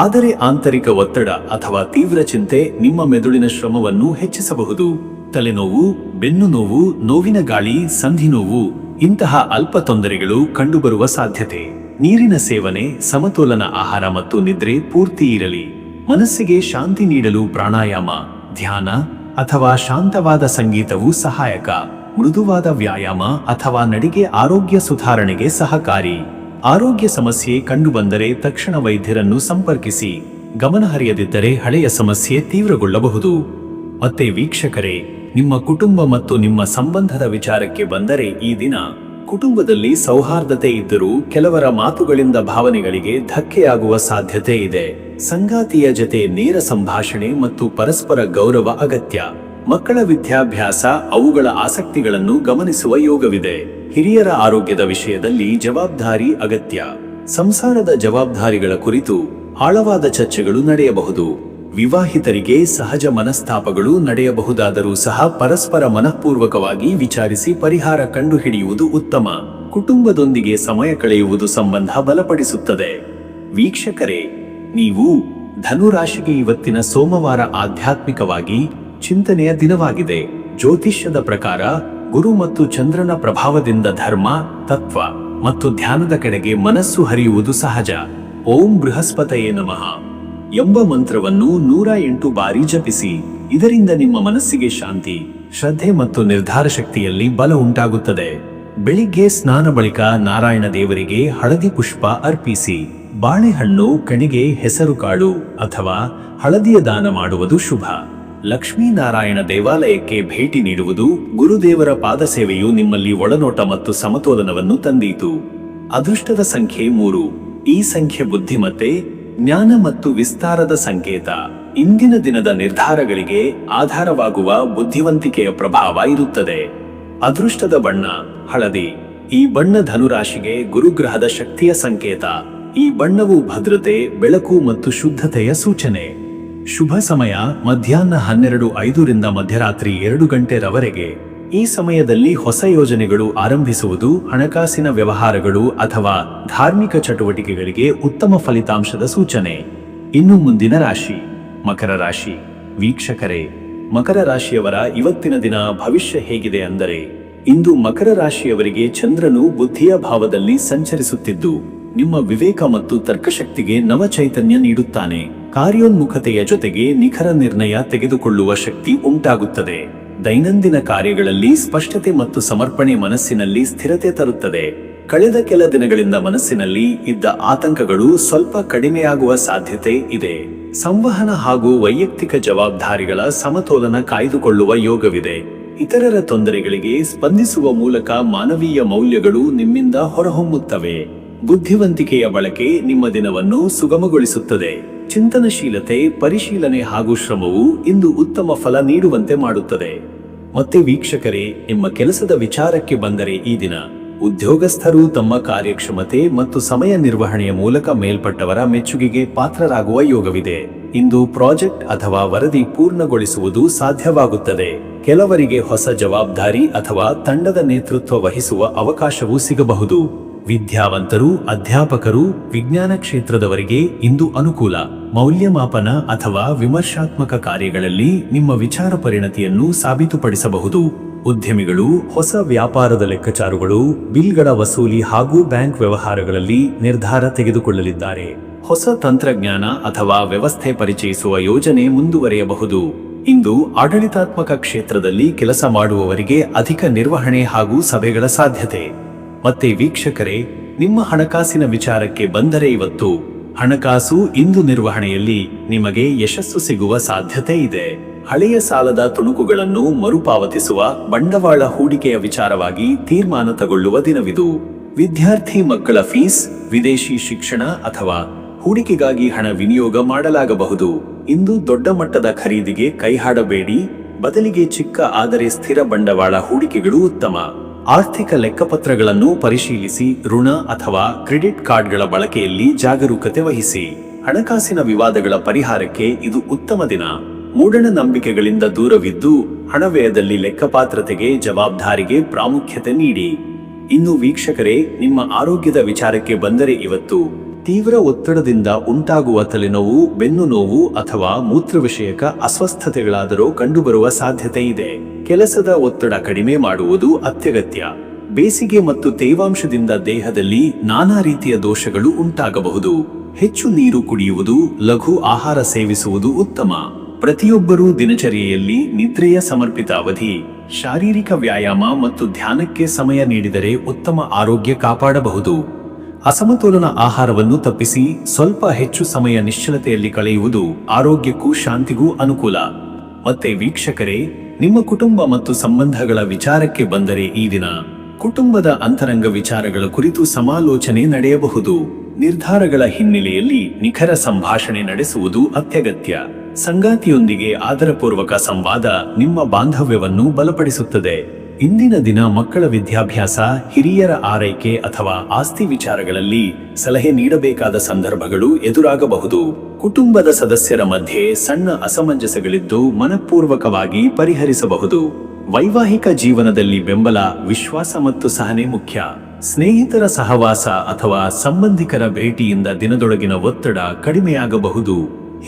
Speaker 1: ಆದರೆ ಆಂತರಿಕ ಒತ್ತಡ ಅಥವಾ ತೀವ್ರ ಚಿಂತೆ ನಿಮ್ಮ ಮೆದುಳಿನ ಶ್ರಮವನ್ನು ಹೆಚ್ಚಿಸಬಹುದು. ತಲೆನೋವು, ಬೆನ್ನು ನೋವು, ನೋವಿನ ಗಾಳಿ, ಸಂಧಿ ನೋವು ಇಂತಹ ಅಲ್ಪ ತೊಂದರೆಗಳು ಕಂಡುಬರುವ ಸಾಧ್ಯತೆ. ನೀರಿನ ಸೇವನೆ, ಸಮತೋಲನ ಆಹಾರ ಮತ್ತು ನಿದ್ರೆ ಪೂರ್ತಿ ಇರಲಿ. ಮನಸ್ಸಿಗೆ ಶಾಂತಿ ನೀಡಲು ಪ್ರಾಣಾಯಾಮ, ಧ್ಯಾನ ಅಥವಾ ಶಾಂತವಾದ ಸಂಗೀತವು ಸಹಾಯಕ. ಮೃದುವಾದ ವ್ಯಾಯಾಮ ಅಥವಾ ನಡಿಗೆ ಆರೋಗ್ಯ ಸುಧಾರಣೆಗೆ ಸಹಕಾರಿ. ಆರೋಗ್ಯ ಸಮಸ್ಯೆ ಕಂಡುಬಂದರೆ ತಕ್ಷಣ ವೈದ್ಯರನ್ನು ಸಂಪರ್ಕಿಸಿ. ಗಮನಹರಿಯದಿದ್ದರೆ ಹಳೆಯ ಸಮಸ್ಯೆ ತೀವ್ರಗೊಳ್ಳಬಹುದು. ಮತ್ತೆ ವೀಕ್ಷಕರೇ, ನಿಮ್ಮ ಕುಟುಂಬ ಮತ್ತು ನಿಮ್ಮ ಸಂಬಂಧದ ವಿಚಾರಕ್ಕೆ ಬಂದರೆ ಈ ದಿನ ಕುಟುಂಬದಲ್ಲಿ ಸೌಹಾರ್ದತೆ ಇದ್ದರೂ ಕೆಲವರ ಮಾತುಗಳಿಂದ ಭಾವನೆಗಳಿಗೆ ಧಕ್ಕೆಯಾಗುವ ಸಾಧ್ಯತೆ ಇದೆ. ಸಂಗಾತಿಯ ಜತೆ ನೇರ ಸಂಭಾಷಣೆ ಮತ್ತು ಪರಸ್ಪರ ಗೌರವ ಅಗತ್ಯ. ಮಕ್ಕಳ ವಿದ್ಯಾಭ್ಯಾಸ, ಅವುಗಳ ಆಸಕ್ತಿಗಳನ್ನು ಗಮನಿಸುವ ಯೋಗವಿದೆ. ಹಿರಿಯರ ಆರೋಗ್ಯದ ವಿಷಯದಲ್ಲಿ ಜವಾಬ್ದಾರಿ ಅಗತ್ಯ. ಸಂಸಾರದ ಜವಾಬ್ದಾರಿಗಳ ಕುರಿತು ಆಳವಾದ ಚರ್ಚೆಗಳು ನಡೆಯಬಹುದು. ವಿವಾಹಿತರಿಗೆ ಸಹಜ ಮನಸ್ತಾಪಗಳು ನಡೆಯಬಹುದಾದರೂ ಸಹ ಪರಸ್ಪರ ಮನಃಪೂರ್ವಕವಾಗಿ ವಿಚಾರಿಸಿ ಪರಿಹಾರ ಕಂಡುಹಿಡಿಯುವುದು ಉತ್ತಮ. ಕುಟುಂಬದೊಂದಿಗೆ ಸಮಯ ಕಳೆಯುವುದು ಸಂಬಂಧ ಬಲಪಡಿಸುತ್ತದೆ. ವೀಕ್ಷಕರೇ, ನೀವು ಧನುರಾಶಿಗೆ ಇವತ್ತಿನ ಸೋಮವಾರ ಆಧ್ಯಾತ್ಮಿಕವಾಗಿ ಚಿಂತನೆಯ ದಿನವಾಗಿದೆ. ಜ್ಯೋತಿಷ್ಯದ ಪ್ರಕಾರ ಗುರು ಮತ್ತು ಚಂದ್ರನ ಪ್ರಭಾವದಿಂದ ಧರ್ಮ, ತತ್ವ ಮತ್ತು ಧ್ಯಾನದ ಕಡೆಗೆ ಮನಸ್ಸು ಹರಿಯುವುದು ಸಹಜ. ಓಂ ಬೃಹಸ್ಪತಯೇ ನಮಃ ಎಂಬ ಮಂತ್ರವನ್ನು 108 ಬಾರಿ ಜಪಿಸಿ. ಇದರಿಂದ ನಿಮ್ಮ ಮನಸ್ಸಿಗೆ ಶಾಂತಿ, ಶ್ರದ್ಧೆ ಮತ್ತು ನಿರ್ಧಾರ ಶಕ್ತಿಯಲ್ಲಿ ಬಲ ಉಂಟಾಗುತ್ತದೆ. ಬೆಳಿಗ್ಗೆ ಸ್ನಾನ ಬಳಿಕ ನಾರಾಯಣ ದೇವರಿಗೆ ಹಳದಿ ಪುಷ್ಪ ಅರ್ಪಿಸಿ. ಬಾಳೆಹಣ್ಣು, ಕಣಿಗೆ, ಹೆಸರುಕಾಳು ಅಥವಾ ಹಳದಿಯ ದಾನ ಮಾಡುವುದು ಶುಭ. ಲಕ್ಷ್ಮೀನಾರಾಯಣ ದೇವಾಲಯಕ್ಕೆ ಭೇಟಿ ನೀಡುವುದು, ಗುರುದೇವರ ಪಾದಸೇವೆಯು ನಿಮ್ಮಲ್ಲಿ ಒಳನೋಟ ಮತ್ತು ಸಮತೋಲನವನ್ನು ತಂದೀತು. ಅದೃಷ್ಟದ ಸಂಖ್ಯೆ 3. ಈ ಸಂಖ್ಯೆ ಬುದ್ಧಿಮತ್ತೆ, ಜ್ಞಾನ ಮತ್ತು ವಿಸ್ತಾರದ ಸಂಕೇತ. ಇಂದಿನ ದಿನದ ನಿರ್ಧಾರಗಳಿಗೆ ಆಧಾರವಾಗುವ ಬುದ್ಧಿವಂತಿಕೆಯ ಪ್ರಭಾವ ಇರುತ್ತದೆ. ಅದೃಷ್ಟದ ಬಣ್ಣ ಹಳದಿ. ಈ ಬಣ್ಣ ಧನುರಾಶಿಗೆ ಗುರುಗ್ರಹದ ಶಕ್ತಿಯ ಸಂಕೇತ. ಈ ಬಣ್ಣವು ಭದ್ರತೆ, ಬೆಳಕು ಮತ್ತು ಶುದ್ಧತೆಯ ಸೂಚನೆ. ಶುಭ ಸಮಯ ಮಧ್ಯಾಹ್ನ 12:05 ರಿಂದ ಮಧ್ಯರಾತ್ರಿ 2 ಗಂಟೆರವರೆಗೆ. ಈ ಸಮಯದಲ್ಲಿ ಹೊಸ ಯೋಜನೆಗಳು ಆರಂಭಿಸುವುದು, ಹಣಕಾಸಿನ ವ್ಯವಹಾರಗಳು ಅಥವಾ ಧಾರ್ಮಿಕ ಚಟುವಟಿಕೆಗಳಿಗೆ ಉತ್ತಮ ಫಲಿತಾಂಶದ ಸೂಚನೆ. ಇನ್ನು ಮುಂದಿನ ರಾಶಿ ಮಕರ ರಾಶಿ. ವೀಕ್ಷಕರೇ, ಮಕರ ರಾಶಿಯವರ ಇವತ್ತಿನ ದಿನ ಭವಿಷ್ಯ ಹೇಗಿದೆ ಅಂದರೆ, ಇಂದು ಮಕರ ರಾಶಿಯವರಿಗೆ ಚಂದ್ರನು ಬುದ್ಧಿಯ ಭಾವದಲ್ಲಿ ಸಂಚರಿಸುತ್ತಿದ್ದು ನಿಮ್ಮ ವಿವೇಕ ಮತ್ತು ತರ್ಕಶಕ್ತಿಗೆ ನವ ಚೈತನ್ಯ ನೀಡುತ್ತಾನೆ. ಕಾರ್ಯೋನ್ಮುಖತೆಯ ಜೊತೆಗೆ ನಿಖರ ನಿರ್ಣಯ ತೆಗೆದುಕೊಳ್ಳುವ ಶಕ್ತಿ ಉಂಟಾಗುತ್ತದೆ. ದೈನಂದಿನ ಕಾರ್ಯಗಳಲ್ಲಿ ಸ್ಪಷ್ಟತೆ ಮತ್ತು ಸಮರ್ಪಣೆ ಮನಸ್ಸಿನಲ್ಲಿ ಸ್ಥಿರತೆ ತರುತ್ತದೆ. ಕಳೆದ ಕೆಲ ದಿನಗಳಿಂದ ಮನಸ್ಸಿನಲ್ಲಿ ಇದ್ದ ಆತಂಕಗಳು ಸ್ವಲ್ಪ ಕಡಿಮೆಯಾಗುವ ಸಾಧ್ಯತೆ ಇದೆ. ಸಂವಹನ ಹಾಗೂ ವೈಯಕ್ತಿಕ ಜವಾಬ್ದಾರಿಗಳ ಸಮತೋಲನ ಕಾಯ್ದುಕೊಳ್ಳುವ ಯೋಗವಿದೆ. ಇತರರ ತೊಂದರೆಗಳಿಗೆ ಸ್ಪಂದಿಸುವ ಮೂಲಕ ಮಾನವೀಯ ಮೌಲ್ಯಗಳು ನಿಮ್ಮಿಂದ ಹೊರಹೊಮ್ಮುತ್ತವೆ. ಬುದ್ಧಿವಂತಿಕೆಯ ಬಳಕೆ ನಿಮ್ಮ ದಿನವನ್ನು ಸುಗಮಗೊಳಿಸುತ್ತದೆ. ಚಿಂತನಶೀಲತೆ, ಪರಿಶೀಲನೆ ಹಾಗೂ ಶ್ರಮವು ಇಂದು ಉತ್ತಮ ಫಲ ನೀಡುವಂತೆ ಮಾಡುತ್ತದೆ. ಮತ್ತೆ ವೀಕ್ಷಕರೇ, ನಿಮ್ಮ ಕೆಲಸದ ವಿಚಾರಕ್ಕೆ ಬಂದರೆ ಈ ದಿನ ಉದ್ಯೋಗಸ್ಥರು ತಮ್ಮ ಕಾರ್ಯಕ್ಷಮತೆ ಮತ್ತು ಸಮಯ ನಿರ್ವಹಣೆಯ ಮೂಲಕ ಮೇಲ್ಪಟ್ಟವರ ಮೆಚ್ಚುಗೆಗೆ ಪಾತ್ರರಾಗುವ ಯೋಗವಿದೆ. ಇಂದು ಪ್ರಾಜೆಕ್ಟ್ ಅಥವಾ ವರದಿ ಪೂರ್ಣಗೊಳಿಸುವುದು ಸಾಧ್ಯವಾಗುತ್ತದೆ. ಕೆಲವರಿಗೆ ಹೊಸ ಜವಾಬ್ದಾರಿ ಅಥವಾ ತಂಡದ ನೇತೃತ್ವ ವಹಿಸುವ ಅವಕಾಶವೂ ಸಿಗಬಹುದು. ವಿದ್ಯಾವಂತರು, ಅಧ್ಯಾಪಕರು, ವಿಜ್ಞಾನ ಕ್ಷೇತ್ರದವರಿಗೆ ಇಂದು ಅನುಕೂಲ. ಮೌಲ್ಯಮಾಪನ ಅಥವಾ ವಿಮರ್ಶಾತ್ಮಕ ಕಾರ್ಯಗಳಲ್ಲಿ ನಿಮ್ಮ ವಿಚಾರ ಪರಿಣತಿಯನ್ನು ಸಾಬೀತುಪಡಿಸಬಹುದು. ಉದ್ಯಮಿಗಳು ಹೊಸ ವ್ಯಾಪಾರದ ಲೆಕ್ಕಾಚಾರಗಳು, ಬಿಲ್ಗಳ ವಸೂಲಿ ಹಾಗೂ ಬ್ಯಾಂಕ್ ವ್ಯವಹಾರಗಳಲ್ಲಿ ನಿರ್ಧಾರ ತೆಗೆದುಕೊಳ್ಳಲಿದ್ದಾರೆ. ಹೊಸ ತಂತ್ರಜ್ಞಾನ ಅಥವಾ ವ್ಯವಸ್ಥೆ ಪರಿಚಯಿಸುವ ಯೋಜನೆ ಮುಂದುವರಿಯಬಹುದು. ಇಂದು ಆಡಳಿತಾತ್ಮಕ ಕ್ಷೇತ್ರದಲ್ಲಿ ಕೆಲಸ ಮಾಡುವವರಿಗೆ ಅಧಿಕ ನಿರ್ವಹಣೆ ಹಾಗೂ ಸಭೆಗಳ ಸಾಧ್ಯತೆ. ಮತ್ತೆ ವೀಕ್ಷಕರೇ, ನಿಮ್ಮ ಹಣಕಾಸಿನ ವಿಚಾರಕ್ಕೆ ಬಂದರೆ ಇವತ್ತು ಹಣಕಾಸು ಇಂದು ನಿರ್ವಹಣೆಯಲ್ಲಿ ನಿಮಗೆ ಯಶಸ್ಸು ಸಿಗುವ ಸಾಧ್ಯತೆ ಇದೆ. ಹಳೆಯ ಸಾಲದ ತುಣುಕುಗಳನ್ನು ಮರುಪಾವತಿಸುವ, ಬಂಡವಾಳ ಹೂಡಿಕೆಯ ವಿಚಾರವಾಗಿ ತೀರ್ಮಾನ ತಗೊಳ್ಳುವ ದಿನವಿದು. ವಿದ್ಯಾರ್ಥಿ ಮಕ್ಕಳ ಫೀಸ್, ವಿದೇಶಿ ಶಿಕ್ಷಣ ಅಥವಾ ಹೂಡಿಕೆಗಾಗಿ ಹಣ ವಿನಿಯೋಗ ಮಾಡಲಾಗಬಹುದು. ಇಂದು ದೊಡ್ಡ ಮಟ್ಟದ ಖರೀದಿಗೆ ಕೈಹಾಡಬೇಡಿ, ಬದಲಿಗೆ ಚಿಕ್ಕ ಆದರೆ ಸ್ಥಿರ ಬಂಡವಾಳ ಹೂಡಿಕೆಗಳು ಉತ್ತಮ. ಆರ್ಥಿಕ ಲೆಕ್ಕಪತ್ರಗಳನ್ನು ಪರಿಶೀಲಿಸಿ, ಋಣ ಅಥವಾ ಕ್ರೆಡಿಟ್ ಕಾರ್ಡ್ಗಳ ಬಳಕೆಯಲ್ಲಿ ಜಾಗರೂಕತೆ ವಹಿಸಿ. ಹಣಕಾಸಿನ ವಿವಾದಗಳ ಪರಿಹಾರಕ್ಕೆ ಇದು ಉತ್ತಮ ದಿನ. ಮೂಢನಂಬಿಕೆಗಳಿಂದ ದೂರವಿದ್ದು ಹಣ ವ್ಯಯದಲ್ಲಿ ಲೆಕ್ಕಪಾತ್ರತೆಗೆ, ಜವಾಬ್ದಾರಿಗೆ ಪ್ರಾಮುಖ್ಯತೆ ನೀಡಿ. ಇನ್ನು ವೀಕ್ಷಕರೇ, ನಿಮ್ಮ ಆರೋಗ್ಯದ ವಿಚಾರಕ್ಕೆ ಬಂದರೆ ಇವತ್ತು ತೀವ್ರ ಒತ್ತಡದಿಂದ ಉಂಟಾಗುವ ತಲೆನೋವು, ಬೆನ್ನು ನೋವು ಅಥವಾ ಮೂತ್ರವಿಷಯಕ ಅಸ್ವಸ್ಥತೆಗಳಾದರೂ ಕಂಡುಬರುವ ಸಾಧ್ಯತೆ ಇದೆ. ಕೆಲಸದ ಒತ್ತಡ ಕಡಿಮೆ ಮಾಡುವುದು ಅತ್ಯಗತ್ಯ. ಬೇಸಿಗೆ ಮತ್ತು ತೇವಾಂಶದಿಂದ ದೇಹದಲ್ಲಿ ನಾನಾ ರೀತಿಯ ದೋಷಗಳು ಉಂಟಾಗಬಹುದು. ಹೆಚ್ಚು ನೀರು ಕುಡಿಯುವುದು, ಲಘು ಆಹಾರ ಸೇವಿಸುವುದು ಉತ್ತಮ. ಪ್ರತಿಯೊಬ್ಬರೂ ದಿನಚರಿಯಲ್ಲಿ ನಿದ್ರೆಯ ಸಮರ್ಪಿತ ಅವಧಿ, ಶಾರೀರಿಕ ವ್ಯಾಯಾಮ ಮತ್ತು ಧ್ಯಾನಕ್ಕೆ ಸಮಯ ನೀಡಿದರೆ ಉತ್ತಮ ಆರೋಗ್ಯ ಕಾಪಾಡಬಹುದು. ಅಸಮತೋಲನ ಆಹಾರವನ್ನು ತಪ್ಪಿಸಿ ಸ್ವಲ್ಪ ಹೆಚ್ಚು ಸಮಯ ನಿಶ್ಚಲತೆಯಲ್ಲಿ ಕಳೆಯುವುದು ಆರೋಗ್ಯಕ್ಕೂ ಶಾಂತಿಗೂ ಅನುಕೂಲ. ಮತ್ತೆ ವೀಕ್ಷಕರೇ, ನಿಮ್ಮ ಕುಟುಂಬ ಮತ್ತು ಸಂಬಂಧಗಳ ವಿಚಾರಕ್ಕೆ ಬಂದರೆ ಈ ದಿನ ಕುಟುಂಬದ ಅಂತರಂಗ ವಿಚಾರಗಳ ಕುರಿತು ಸಮಾಲೋಚನೆ ನಡೆಯಬಹುದು. ನಿರ್ಧಾರಗಳ ಹಿನ್ನೆಲೆಯಲ್ಲಿ ನಿಖರ ಸಂಭಾಷಣೆ ನಡೆಸುವುದು ಅತ್ಯಗತ್ಯ. ಸಂಗಾತಿಯೊಂದಿಗೆ ಆದರಪೂರ್ವಕ ಸಂವಾದ ನಿಮ್ಮ ಬಾಂಧವ್ಯವನ್ನು ಬಲಪಡಿಸುತ್ತದೆ. ಇಂದಿನ ದಿನ ಮಕ್ಕಳ ವಿದ್ಯಾಭ್ಯಾಸ, ಹಿರಿಯರ ಆರೈಕೆ ಅಥವಾ ಆಸ್ತಿ ವಿಚಾರಗಳಲ್ಲಿ ಸಲಹೆ ನೀಡಬೇಕಾದ ಸಂದರ್ಭಗಳು ಎದುರಾಗಬಹುದು. ಕುಟುಂಬದ ಸದಸ್ಯರ ಮಧ್ಯೆ ಸಣ್ಣ ಅಸಮಂಜಸಗಳಿದ್ದು ಮನಪೂರ್ವಕವಾಗಿ ಪರಿಹರಿಸಬಹುದು. ವೈವಾಹಿಕ ಜೀವನದಲ್ಲಿ ಬೆಂಬಲ, ವಿಶ್ವಾಸ ಮತ್ತು ಸಹನೆ ಮುಖ್ಯ. ಸ್ನೇಹಿತರ ಸಹವಾಸ ಅಥವಾ ಸಂಬಂಧಿಕರ ಭೇಟಿಯಿಂದ ದಿನದೊಳಗಿನ ಒತ್ತಡ ಕಡಿಮೆಯಾಗಬಹುದು.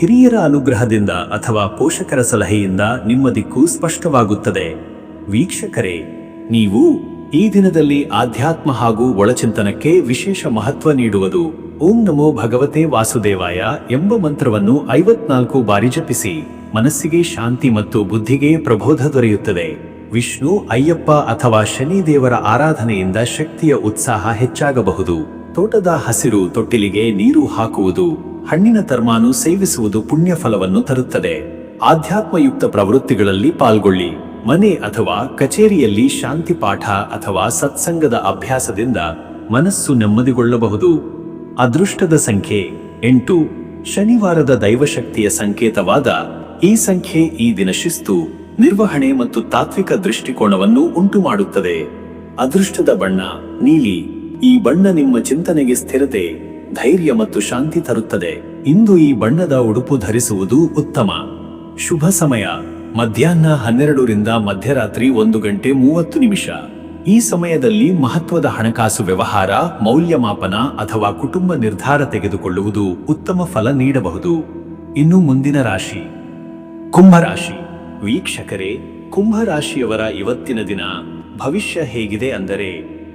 Speaker 1: ಹಿರಿಯರ ಅನುಗ್ರಹದಿಂದ ಅಥವಾ ಪೋಷಕರ ಸಲಹೆಯಿಂದ ನಿಮ್ಮ ದಿಕ್ಕು ಸ್ಪಷ್ಟವಾಗುತ್ತದೆ. ವೀಕ್ಷಕರೇ, ನೀವು ಈ ದಿನದಲ್ಲಿ ಆಧ್ಯಾತ್ಮ ಹಾಗೂ ಒಳಚಿಂತನಕ್ಕೆ ವಿಶೇಷ ಮಹತ್ವ ನೀಡುವುದು. ಓಂ ನಮೋ ಭಗವತೆ ವಾಸುದೇವಾಯ ಎಂಬ ಮಂತ್ರವನ್ನು 54 ಬಾರಿ ಜಪಿಸಿ. ಮನಸ್ಸಿಗೆ ಶಾಂತಿ ಮತ್ತು ಬುದ್ಧಿಗೆ ಪ್ರಬೋಧ ದೊರೆಯುತ್ತದೆ. ವಿಷ್ಣು, ಅಯ್ಯಪ್ಪ ಅಥವಾ ಶನಿ ದೇವರ ಆರಾಧನೆಯಿಂದ ಶಕ್ತಿಯ ಉತ್ಸಾಹ ಹೆಚ್ಚಾಗಬಹುದು. ತೋಟದ ಹಸಿರು ತೊಟ್ಟಿಲಿಗೆ ನೀರು ಹಾಕುವುದು, ಹಣ್ಣಿನ ತರ್ಮಾನು ಸೇವಿಸುವುದು ಪುಣ್ಯ ಫಲವನ್ನು ತರುತ್ತದೆ. ಆಧ್ಯಾತ್ಮಯುಕ್ತ ಪ್ರವೃತ್ತಿಗಳಲ್ಲಿ ಪಾಲ್ಗೊಳ್ಳಿ. ಮನೆ ಅಥವಾ ಕಚೇರಿಯಲ್ಲಿ ಶಾಂತಿ ಪಾಠ ಅಥವಾ ಸತ್ಸಂಗದ ಅಭ್ಯಾಸದಿಂದ ಮನಸ್ಸು ನೆಮ್ಮದಿಗೊಳ್ಳಬಹುದು. ಅದೃಷ್ಟದ ಸಂಖ್ಯೆ 8. ಶನಿವಾರದ ದೈವಶಕ್ತಿಯ ಸಂಕೇತವಾದ ಈ ಸಂಖ್ಯೆ ಈ ದಿನ ಶಿಸ್ತು, ನಿರ್ವಹಣೆ ಮತ್ತು ತಾತ್ವಿಕ ದೃಷ್ಟಿಕೋನವನ್ನು ಉಂಟುಮಾಡುತ್ತದೆ. ಅದೃಷ್ಟದ ಬಣ್ಣ ನೀಲಿ. ಈ ಬಣ್ಣ ನಿಮ್ಮ ಚಿಂತನೆಗೆ ಸ್ಥಿರತೆ, ಧೈರ್ಯ ಮತ್ತು ಶಾಂತಿ ತರುತ್ತದೆ. ಇಂದು ಈ ಬಣ್ಣದ ಉಡುಪು ಧರಿಸುವುದು ಉತ್ತಮ. ಶುಭ ಸಮಯ ಮಧ್ಯಾಹ್ನ 12 ರಿಂದ ಮಧ್ಯರಾತ್ರಿ 1 ಗಂಟೆ 30 ನಿಮಿಷ. ಈ ಸಮಯದಲ್ಲಿ ಮಹತ್ವದ ಹಣಕಾಸು ವ್ಯವಹಾರ, ಮೌಲ್ಯಮಾಪನ ಅಥವಾ ಕುಟುಂಬ ನಿರ್ಧಾರ ತೆಗೆದುಕೊಳ್ಳುವುದು ಉತ್ತಮ ಫಲ ನೀಡಬಹುದು. ಇನ್ನು ಮುಂದಿನ ರಾಶಿ ಕುಂಭರಾಶಿ. ವೀಕ್ಷಕರೇ, ಕುಂಭರಾಶಿಯವರ ಇವತ್ತಿನ ದಿನ ಭವಿಷ್ಯ ಹೇಗಿದೆ ಅಂದರೆ,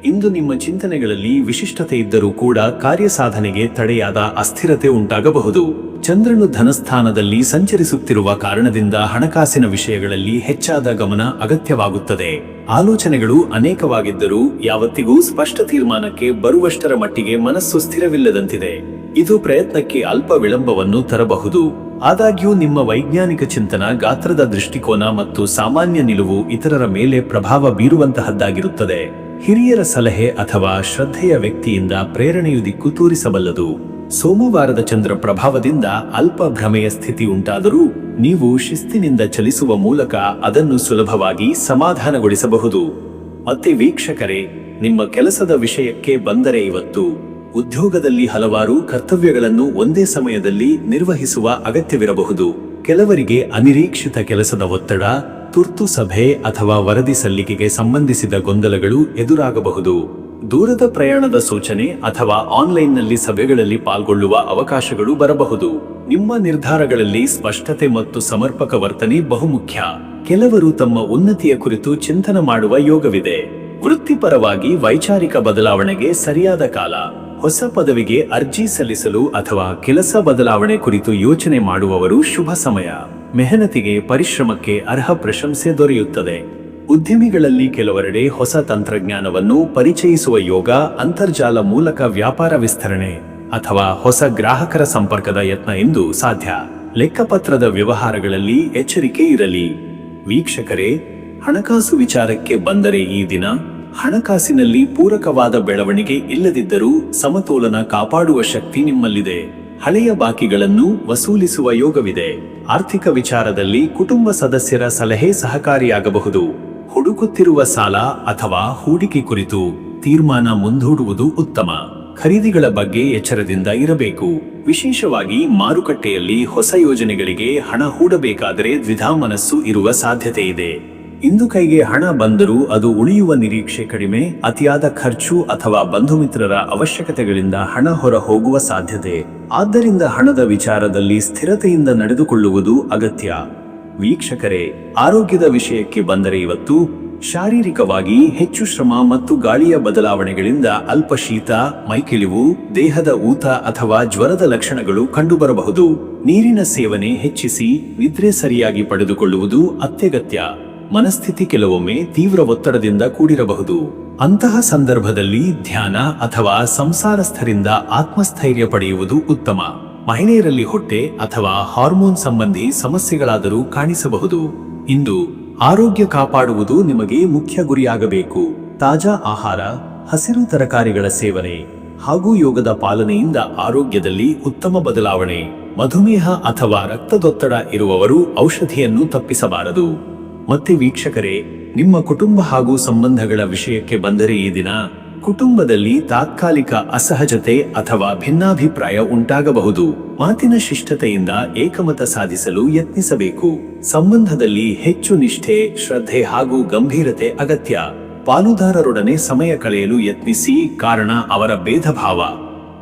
Speaker 1: ಇಂದು ನಿಮ್ಮ ಚಿಂತನೆಗಳಲ್ಲಿ ವಿಶಿಷ್ಟತೆ ಇದ್ದರೂ ಕೂಡ ಕಾರ್ಯಸಾಧನೆಗೆ ತಡೆಯಾದ ಅಸ್ಥಿರತೆ ಉಂಟಾಗಬಹುದು. ಚಂದ್ರನು ಧನಸ್ಥಾನದಲ್ಲಿ ಸಂಚರಿಸುತ್ತಿರುವ ಕಾರಣದಿಂದ ಹಣಕಾಸಿನ ವಿಷಯಗಳಲ್ಲಿ ಹೆಚ್ಚಾದ ಗಮನ ಅಗತ್ಯವಾಗುತ್ತದೆ. ಆಲೋಚನೆಗಳು ಅನೇಕವಾಗಿದ್ದರೂ ಯಾವತ್ತಿಗೂ ಸ್ಪಷ್ಟ ತೀರ್ಮಾನಕ್ಕೆ ಬರುವಷ್ಟರ ಮಟ್ಟಿಗೆ ಮನಸ್ಸು ಸ್ಥಿರವಿಲ್ಲದಂತಿದೆ. ಇದು ಪ್ರಯತ್ನಕ್ಕೆ ಅಲ್ಪ ವಿಳಂಬವನ್ನು ತರಬಹುದು. ಆದಾಗ್ಯೂ ನಿಮ್ಮ ವೈಜ್ಞಾನಿಕ ಚಿಂತನ, ಗಾತ್ರದ ದೃಷ್ಟಿಕೋನ ಮತ್ತು ಸಾಮಾನ್ಯ ನಿಲುವು ಇತರರ ಮೇಲೆ ಪ್ರಭಾವ ಬೀರುವಂತಹದ್ದಾಗಿರುತ್ತದೆ. ಹಿರಿಯರ ಸಲಹೆ ಅಥವಾ ಶ್ರದ್ಧೆಯ ವ್ಯಕ್ತಿಯಿಂದ ಪ್ರೇರಣೆಯು ದಿಕ್ಕು ತೋರಿಸಬಲ್ಲದು. ಸೋಮವಾರದ ಚಂದ್ರ ಪ್ರಭಾವದಿಂದ ಅಲ್ಪ ಭ್ರಮೆಯ ಸ್ಥಿತಿ ಉಂಟಾದರೂ ನೀವು ಶಿಸ್ತಿನಿಂದ ಚಲಿಸುವ ಮೂಲಕ ಅದನ್ನು ಸುಲಭವಾಗಿ ಸಮಾಧಾನಗೊಳಿಸಬಹುದು. ಮತ್ತೆ ವೀಕ್ಷಕರೇ, ನಿಮ್ಮ ಕೆಲಸದ ವಿಷಯಕ್ಕೆ ಬಂದರೆ ಇವತ್ತು ಉದ್ಯೋಗದಲ್ಲಿ ಹಲವಾರು ಕರ್ತವ್ಯಗಳನ್ನು ಒಂದೇ ಸಮಯದಲ್ಲಿ ನಿರ್ವಹಿಸುವ ಅಗತ್ಯವಿರಬಹುದು. ಕೆಲವರಿಗೆ ಅನಿರೀಕ್ಷಿತ ಕೆಲಸದ ಒತ್ತಡ, ತುರ್ತು ಸಭೆ ಅಥವಾ ವರದಿ ಸಲ್ಲಿಕೆಗೆ ಸಂಬಂಧಿಸಿದ ಗೊಂದಲಗಳು ಎದುರಾಗಬಹುದು. ದೂರದ ಪ್ರಯಾಣದ ಸೂಚನೆ ಅಥವಾ ಆನ್ಲೈನ್ನಲ್ಲಿ ಸಭೆಗಳಲ್ಲಿ ಪಾಲ್ಗೊಳ್ಳುವ ಅವಕಾಶಗಳು ಬರಬಹುದು. ನಿಮ್ಮ ನಿರ್ಧಾರಗಳಲ್ಲಿ ಸ್ಪಷ್ಟತೆ ಮತ್ತು ಸಮರ್ಪಕ ವರ್ತನೆ ಬಹುಮುಖ್ಯ. ಕೆಲವರು ತಮ್ಮ ಉನ್ನತಿಯ ಕುರಿತು ಚಿಂತನೆ ಮಾಡುವ ಯೋಗವಿದೆ. ವೃತ್ತಿಪರವಾಗಿ ವೈಚಾರಿಕ ಬದಲಾವಣೆಗೆ ಸರಿಯಾದ ಕಾಲ. ಹೊಸ ಪದವಿಗೆ ಅರ್ಜಿ ಸಲ್ಲಿಸಲು ಅಥವಾ ಕೆಲಸ ಬದಲಾವಣೆ ಕುರಿತು ಯೋಚನೆ ಮಾಡುವವರು ಶುಭ ಸಮಯ. ಮೆಹನತಿಗೆ, ಪರಿಶ್ರಮಕ್ಕೆ ಅರ್ಹ ಪ್ರಶಂಸೆ ದೊರೆಯುತ್ತದೆ. ಉದ್ಯಮಿಗಳಲ್ಲಿ ಕೆಲವರೆಡೆ ಹೊಸ ತಂತ್ರಜ್ಞಾನವನ್ನು ಪರಿಚಯಿಸುವ ಯೋಗ, ಅಂತರ್ಜಾಲ ಮೂಲಕ ವ್ಯಾಪಾರ ವಿಸ್ತರಣೆ ಅಥವಾ ಹೊಸ ಗ್ರಾಹಕರ ಸಂಪರ್ಕದ ಯತ್ನ ಎಂದು ಸಾಧ್ಯ. ಲೆಕ್ಕಪತ್ರದ ವ್ಯವಹಾರಗಳಲ್ಲಿ ಎಚ್ಚರಿಕೆ ಇರಲಿ. ವೀಕ್ಷಕರೇ, ಹಣಕಾಸು ವಿಚಾರಕ್ಕೆ ಬಂದರೆ ಈ ದಿನ ಹಣಕಾಸಿನಲ್ಲಿ ಪೂರಕವಾದ ಬೆಳವಣಿಗೆ ಇಲ್ಲದಿದ್ದರೂ ಸಮತೋಲನ ಕಾಪಾಡುವ ಶಕ್ತಿ ನಿಮ್ಮಲ್ಲಿದೆ. ಹಳೆಯ ಬಾಕಿಗಳನ್ನು ವಸೂಲಿಸುವ ಯೋಗವಿದೆ. ಆರ್ಥಿಕ ವಿಚಾರದಲ್ಲಿ ಕುಟುಂಬ ಸದಸ್ಯರ ಸಲಹೆ ಸಹಕಾರಿಯಾಗಬಹುದು. ಹುಡುಕುತ್ತಿರುವ ಸಾಲ ಅಥವಾ ಹೂಡಿಕೆ ಕುರಿತು ತೀರ್ಮಾನ ಮುಂದೂಡುವುದು ಉತ್ತಮ. ಖರೀದಿಗಳ ಬಗ್ಗೆ ಎಚ್ಚರದಿಂದ ಇರಬೇಕು. ವಿಶೇಷವಾಗಿ ಮಾರುಕಟ್ಟೆಯಲ್ಲಿ ಹೊಸ ಯೋಜನೆಗಳಿಗೆ ಹಣ ಹೂಡಬೇಕಾದರೆ ದ್ವಿಧಾ ಮನಸ್ಸು ಇರುವ ಸಾಧ್ಯತೆ ಇದೆ. ಇಂದು ಕೈಗೆ ಹಣ ಬಂದರೂ ಅದು ಉಳಿಯುವ ನಿರೀಕ್ಷೆ ಕಡಿಮೆ. ಅತಿಯಾದ ಖರ್ಚು ಅಥವಾ ಬಂಧು ಮಿತ್ರರ ಅವಶ್ಯಕತೆಗಳಿಂದ ಹಣ ಹೊರ ಹೋಗುವ ಸಾಧ್ಯತೆ. ಆದ್ದರಿಂದ ಹಣದ ವಿಚಾರದಲ್ಲಿ ಸ್ಥಿರತೆಯಿಂದ ನಡೆದುಕೊಳ್ಳುವುದು ಅಗತ್ಯ. ವೀಕ್ಷಕರೇ, ಆರೋಗ್ಯದ ವಿಷಯಕ್ಕೆ ಬಂದರೆ ಇವತ್ತು ಶಾರೀರಿಕವಾಗಿ ಹೆಚ್ಚು ಶ್ರಮ ಮತ್ತು ಗಾಳಿಯ ಬದಲಾವಣೆಗಳಿಂದ ಅಲ್ಪ ಶೀತ, ಮೈಕಿಳಿವು, ದೇಹದ ಊತ ಅಥವಾ ಜ್ವರದ ಲಕ್ಷಣಗಳು ಕಂಡುಬರಬಹುದು. ನೀರಿನ ಸೇವನೆ ಹೆಚ್ಚಿಸಿ ನಿದ್ರೆ ಸರಿಯಾಗಿ ಪಡೆದುಕೊಳ್ಳುವುದು ಅತ್ಯಗತ್ಯ. ಮನಸ್ಥಿತಿ ಕೆಲವೊಮ್ಮೆ ತೀವ್ರ ಒತ್ತಡದಿಂದ ಕೂಡಿರಬಹುದು. ಅಂತಹ ಸಂದರ್ಭದಲ್ಲಿ ಧ್ಯಾನ ಅಥವಾ ಸಂಸಾರಸ್ಥರಿಂದ ಆತ್ಮಸ್ಥೈರ್ಯ ಪಡೆಯುವುದು ಉತ್ತಮ. ಮಹಿಳೆಯರಲ್ಲಿ ಹೊಟ್ಟೆ ಅಥವಾ ಹಾರ್ಮೋನ್ ಸಂಬಂಧಿ ಸಮಸ್ಯೆಗಳಾದರೂ ಕಾಣಿಸಬಹುದು. ಇಂದು ಆರೋಗ್ಯ ಕಾಪಾಡುವುದು ನಿಮಗೆ ಮುಖ್ಯ ಗುರಿಯಾಗಬೇಕು. ತಾಜಾ ಆಹಾರ, ಹಸಿರು ತರಕಾರಿಗಳ ಸೇವನೆ ಹಾಗೂ ಯೋಗದ ಪಾಲನೆಯಿಂದ ಆರೋಗ್ಯದಲ್ಲಿ ಉತ್ತಮ ಬದಲಾವಣೆ. ಮಧುಮೇಹ ಅಥವಾ ರಕ್ತದೊತ್ತಡ ಇರುವವರು ಔಷಧಿಯನ್ನು ತಪ್ಪಿಸಬಾರದು. ಮತ್ತೆ ವೀಕ್ಷಕರೇ, ನಿಮ್ಮ ಕುಟುಂಬ ಹಾಗೂ ಸಂಬಂಧಗಳ ವಿಷಯಕ್ಕೆ ಬಂದರೆ ಈ ದಿನ ಕುಟುಂಬದಲ್ಲಿ ತಾತ್ಕಾಲಿಕ ಅಸಹಜತೆ ಅಥವಾ ಭಿನ್ನಾಭಿಪ್ರಾಯ ಉಂಟಾಗಬಹುದು. ಮಾತಿನ ಶಿಷ್ಟತೆಯಿಂದ ಏಕಮತ ಸಾಧಿಸಲು ಯತ್ನಿಸಬೇಕು. ಸಂಬಂಧದಲ್ಲಿ ಹೆಚ್ಚು ನಿಷ್ಠೆ, ಶ್ರದ್ಧೆ ಹಾಗೂ ಗಂಭೀರತೆ ಅಗತ್ಯ. ಪಾಲುದಾರರೊಡನೆ ಸಮಯ ಕಳೆಯಲು ಯತ್ನಿಸಿ, ಕಾರಣ ಅವರ ಭೇದಭಾವ,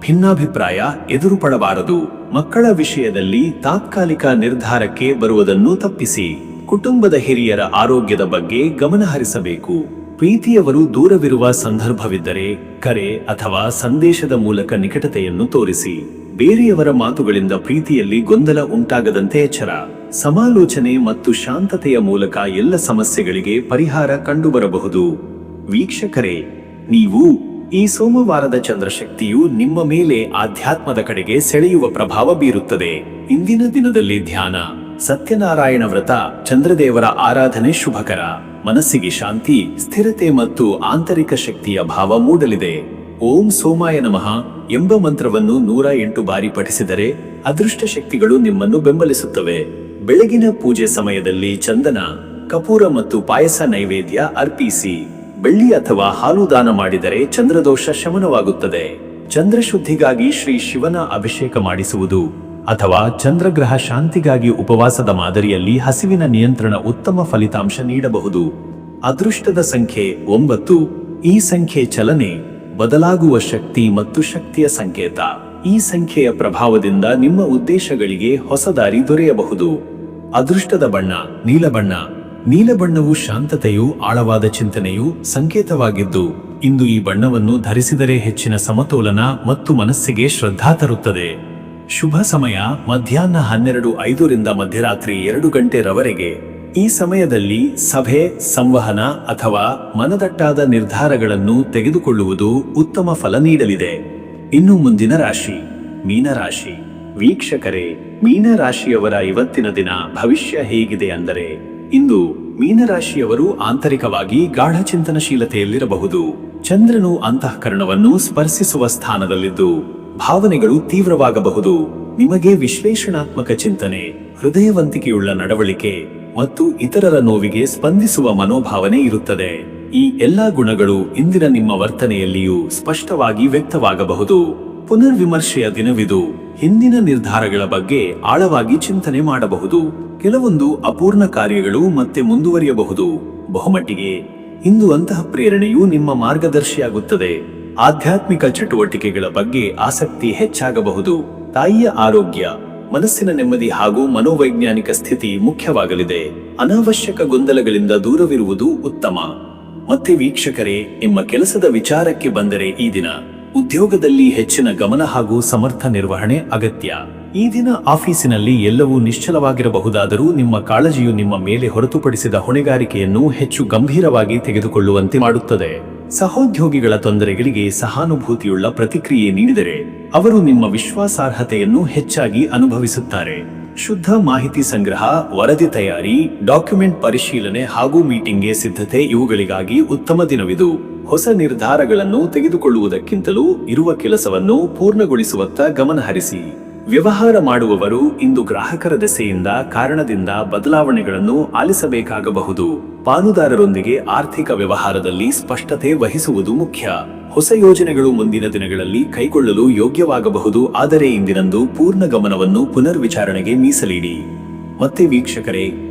Speaker 1: ಭಿನ್ನಾಭಿಪ್ರಾಯ ಎದುರುಪಡಬಾರದು. ಮಕ್ಕಳ ವಿಷಯದಲ್ಲಿ ತಾತ್ಕಾಲಿಕ ನಿರ್ಧಾರಕ್ಕೆ ಬರುವುದನ್ನು ತಪ್ಪಿಸಿ. ಕುಟುಂಬದ ಹಿರಿಯರ ಆರೋಗ್ಯದ ಬಗ್ಗೆ ಗಮನ ಹರಿಸಬೇಕು. ಪ್ರೀತಿಯವರು ದೂರವಿರುವ ಸಂದರ್ಭವಿದ್ದರೆ ಕರೆ ಅಥವಾ ಸಂದೇಶದ ಮೂಲಕ ನಿಕಟತೆಯನ್ನು ತೋರಿಸಿ. ಬೇರೆಯವರ ಮಾತುಗಳಿಂದ ಪ್ರೀತಿಯಲ್ಲಿ ಗೊಂದಲ ಉಂಟಾಗದಂತೆ ಎಚ್ಚರ. ಸಮಾಲೋಚನೆ ಮತ್ತು ಶಾಂತತೆಯ ಮೂಲಕ ಎಲ್ಲ ಸಮಸ್ಯೆಗಳಿಗೆ ಪರಿಹಾರ ಕಂಡುಬರಬಹುದು. ವೀಕ್ಷಕರೇ, ನೀವು ಈ ಸೋಮವಾರದ ಚಂದ್ರಶಕ್ತಿಯು ನಿಮ್ಮ ಮೇಲೆ ಆಧ್ಯಾತ್ಮದ ಕಡೆಗೆ ಸೆಳೆಯುವ ಪ್ರಭಾವ ಬೀರುತ್ತದೆ. ಇಂದಿನ ದಿನದಲ್ಲಿ ಧ್ಯಾನ, ಸತ್ಯನಾರಾಯಣ ವ್ರತ, ಚಂದ್ರದೇವರ ಆರಾಧನೆ ಶುಭಕರ. ಮನಸ್ಸಿಗೆ ಶಾಂತಿ, ಸ್ಥಿರತೆ ಮತ್ತು ಆಂತರಿಕ ಶಕ್ತಿಯ ಭಾವ ಮೂಡಲಿದೆ. ಓಂ ಸೋಮಾಯ ನಮಃ ಎಂಬ ಮಂತ್ರವನ್ನು 108 ಬಾರಿ ಪಠಿಸಿದರೆ ಅದೃಷ್ಟ ಶಕ್ತಿಗಳು ನಿಮ್ಮನ್ನು ಬೆಂಬಲಿಸುತ್ತವೆ. ಬೆಳಗಿನ ಪೂಜೆ ಸಮಯದಲ್ಲಿ ಚಂದನ, ಕಪೂರ ಮತ್ತು ಪಾಯಸ ನೈವೇದ್ಯ ಅರ್ಪಿಸಿ. ಬೆಳ್ಳಿ ಅಥವಾ ಹಾಲು ದಾನ ಮಾಡಿದರೆ ಚಂದ್ರದೋಷ ಶಮನವಾಗುತ್ತದೆ. ಚಂದ್ರಶುದ್ಧಿಗಾಗಿ ಶ್ರೀ ಶಿವನ ಅಭಿಷೇಕ ಮಾಡಿಸುವುದು ಅಥವಾ ಚಂದ್ರಗ್ರಹ ಶಾಂತಿಗಾಗಿ ಉಪವಾಸದ ಮಾದರಿಯಲ್ಲಿ ಹಸಿವಿನ ನಿಯಂತ್ರಣ ಉತ್ತಮ ಫಲಿತಾಂಶ ನೀಡಬಹುದು. ಅದೃಷ್ಟದ ಸಂಖ್ಯೆ 9. ಈ ಸಂಖ್ಯೆ ಚಲನೆ, ಬದಲಾಗುವ ಶಕ್ತಿ ಮತ್ತು ಶಕ್ತಿಯ ಸಂಕೇತ. ಈ ಸಂಖ್ಯೆಯ ಪ್ರಭಾವದಿಂದ ನಿಮ್ಮ ಉದ್ದೇಶಗಳಿಗೆ ಹೊಸ ದಾರಿ ದೊರೆಯಬಹುದು. ಅದೃಷ್ಟದ ಬಣ್ಣ ನೀಲಬಣ್ಣ. ನೀಲಬಣ್ಣವು ಶಾಂತತೆಯು, ಆಳವಾದ ಚಿಂತನೆಯು ಸಂಕೇತವಾಗಿದ್ದು, ಇಂದು ಈ ಬಣ್ಣವನ್ನು ಧರಿಸಿದರೆ ಹೆಚ್ಚಿನ ಸಮತೋಲನ ಮತ್ತು ಮನಸ್ಸಿಗೆ ಶ್ರದ್ಧಾ ತರುತ್ತದೆ. ಶುಭ ಸಮಯ ಮಧ್ಯಾಹ್ನ 12:05 ರಿಂದ ಮಧ್ಯರಾತ್ರಿ 2 ಗಂಟೆರವರೆಗೆ. ಈ ಸಮಯದಲ್ಲಿ ಸಭೆ, ಸಂವಹನ ಅಥವಾ ಮನದಟ್ಟಾದ ನಿರ್ಧಾರಗಳನ್ನು ತೆಗೆದುಕೊಳ್ಳುವುದು ಉತ್ತಮ ಫಲ ನೀಡಲಿದೆ. ಇನ್ನು ಮುಂದಿನ ರಾಶಿ ಮೀನರಾಶಿ. ವೀಕ್ಷಕರೇ, ಮೀನರಾಶಿಯವರ ಇವತ್ತಿನ ದಿನ ಭವಿಷ್ಯ ಹೇಗಿದೆ ಅಂದರೆ, ಇಂದು ಮೀನರಾಶಿಯವರು ಆಂತರಿಕವಾಗಿ ಗಾಢ ಚಿಂತನಶೀಲತೆಯಲ್ಲಿರಬಹುದು. ಚಂದ್ರನು ಅಂತಃಕರಣವನ್ನು ಸ್ಪರ್ಶಿಸುವ ಸ್ಥಾನದಲ್ಲಿದ್ದು ಭಾವನೆಗಳು ತೀವ್ರವಾಗಬಹುದು. ನಿಮಗೆ ವಿಶ್ಲೇಷಣಾತ್ಮಕ ಚಿಂತನೆ, ಹೃದಯವಂತಿಕೆಯುಳ್ಳ ನಡವಳಿಕೆ ಮತ್ತು ಇತರರ ನೋವಿಗೆ ಸ್ಪಂದಿಸುವ ಮನೋಭಾವನೆ ಇರುತ್ತದೆ. ಈ ಎಲ್ಲಾ ಗುಣಗಳು ಇಂದಿನ ನಿಮ್ಮ ವರ್ತನೆಯಲ್ಲಿಯೂ ಸ್ಪಷ್ಟವಾಗಿ ವ್ಯಕ್ತವಾಗಬಹುದು. ಪುನರ್ವಿಮರ್ಶೆಯ ದಿನವಿದು. ಹಿಂದಿನ ನಿರ್ಧಾರಗಳ ಬಗ್ಗೆ ಆಳವಾಗಿ ಚಿಂತನೆ ಮಾಡಬಹುದು. ಕೆಲವೊಂದು ಅಪೂರ್ಣ ಕಾರ್ಯಗಳು ಮತ್ತೆ ಮುಂದುವರಿಯಬಹುದು. ಬಹುಮಟ್ಟಿಗೆ ಇಂದು ಅಂತಹ ಪ್ರೇರಣೆಯು ನಿಮ್ಮ ಮಾರ್ಗದರ್ಶಿಯಾಗುತ್ತದೆ. ಆಧ್ಯಾತ್ಮಿಕ ಚಟುವಟಿಕೆಗಳ ಬಗ್ಗೆ ಆಸಕ್ತಿ ಹೆಚ್ಚಾಗಬಹುದು. ತಾಯಿಯ ಆರೋಗ್ಯ, ಮನಸ್ಸಿನ ನೆಮ್ಮದಿ ಹಾಗೂ ಮನೋವೈಜ್ಞಾನಿಕ ಸ್ಥಿತಿ ಮುಖ್ಯವಾಗಲಿದೆ. ಅನಾವಶ್ಯಕ ಗೊಂದಲಗಳಿಂದ ದೂರವಿರುವುದು ಉತ್ತಮ. ಮತ್ತೆ ವೀಕ್ಷಕರೇ, ನಿಮ್ಮ ಕೆಲಸದ ವಿಚಾರಕ್ಕೆ ಬಂದರೆ ಈ ದಿನ ಉದ್ಯೋಗದಲ್ಲಿ ಹೆಚ್ಚಿನ ಗಮನ ಹಾಗೂ ಸಮರ್ಥ ನಿರ್ವಹಣೆ ಅಗತ್ಯ. ಈ ದಿನ ಆಫೀಸಿನಲ್ಲಿ ಎಲ್ಲವೂ ನಿಶ್ಚಲವಾಗಿರಬಹುದಾದರೂ ನಿಮ್ಮ ಕಾಳಜಿಯು ನಿಮ್ಮ ಮೇಲೆ ಹೊರತುಪಡಿಸಿದ ಹೊಣೆಗಾರಿಕೆಯನ್ನು ಹೆಚ್ಚು ಗಂಭೀರವಾಗಿ ತೆಗೆದುಕೊಳ್ಳುವಂತೆ ಮಾಡುತ್ತದೆ. ಸಹೋದ್ಯೋಗಿಗಳ ತೊಂದರೆಗಳಿಗೆ ಸಹಾನುಭೂತಿಯುಳ್ಳ ಪ್ರತಿಕ್ರಿಯೆ ನೀಡಿದರೆ ಅವರು ನಿಮ್ಮ ವಿಶ್ವಾಸಾರ್ಹತೆಯನ್ನು ಹೆಚ್ಚಾಗಿ ಅನುಭವಿಸುತ್ತಾರೆ. ಶುದ್ಧ ಮಾಹಿತಿ ಸಂಗ್ರಹ, ವರದಿ ತಯಾರಿ, ಡಾಕ್ಯುಮೆಂಟ್ ಪರಿಶೀಲನೆ ಹಾಗೂ ಮೀಟಿಂಗ್ಗೆ ಸಿದ್ಧತೆ ಇವುಗಳಿಗಾಗಿ ಉತ್ತಮ ದಿನವಿದು. ಹೊಸ ನಿರ್ಧಾರಗಳನ್ನು ತೆಗೆದುಕೊಳ್ಳುವುದಕ್ಕಿಂತಲೂ ಇರುವ ಕೆಲಸವನ್ನು ಪೂರ್ಣಗೊಳಿಸುವತ್ತ ಗಮನ ಹರಿಸಿ. ವ್ಯವಹಾರ ಮಾಡುವವರು ಇಂದು ಗ್ರಾಹಕರ ದೆಸೆಯಿಂದ ಕಾರಣದಿಂದ ಬದಲಾವಣೆಗಳನ್ನು ಆಲಿಸಬೇಕಾಗಬಹುದು. ಪಾಲುದಾರರೊಂದಿಗೆ ಆರ್ಥಿಕ ವ್ಯವಹಾರದಲ್ಲಿ ಸ್ಪಷ್ಟತೆ ವಹಿಸುವುದು ಮುಖ್ಯ. ಹೊಸ ಯೋಜನೆಗಳು ಮುಂದಿನ ದಿನಗಳಲ್ಲಿ ಕೈಗೊಳ್ಳಲು ಯೋಗ್ಯವಾಗಬಹುದು, ಆದರೆ ಇಂದಿನಂದು ಪೂರ್ಣ ಗಮನವನ್ನು ಪುನರ್ವಿಚಾರಣೆಗೆ ಮೀಸಲಿಡಿ. ಮತ್ತೆ ವೀಕ್ಷಕರೇ,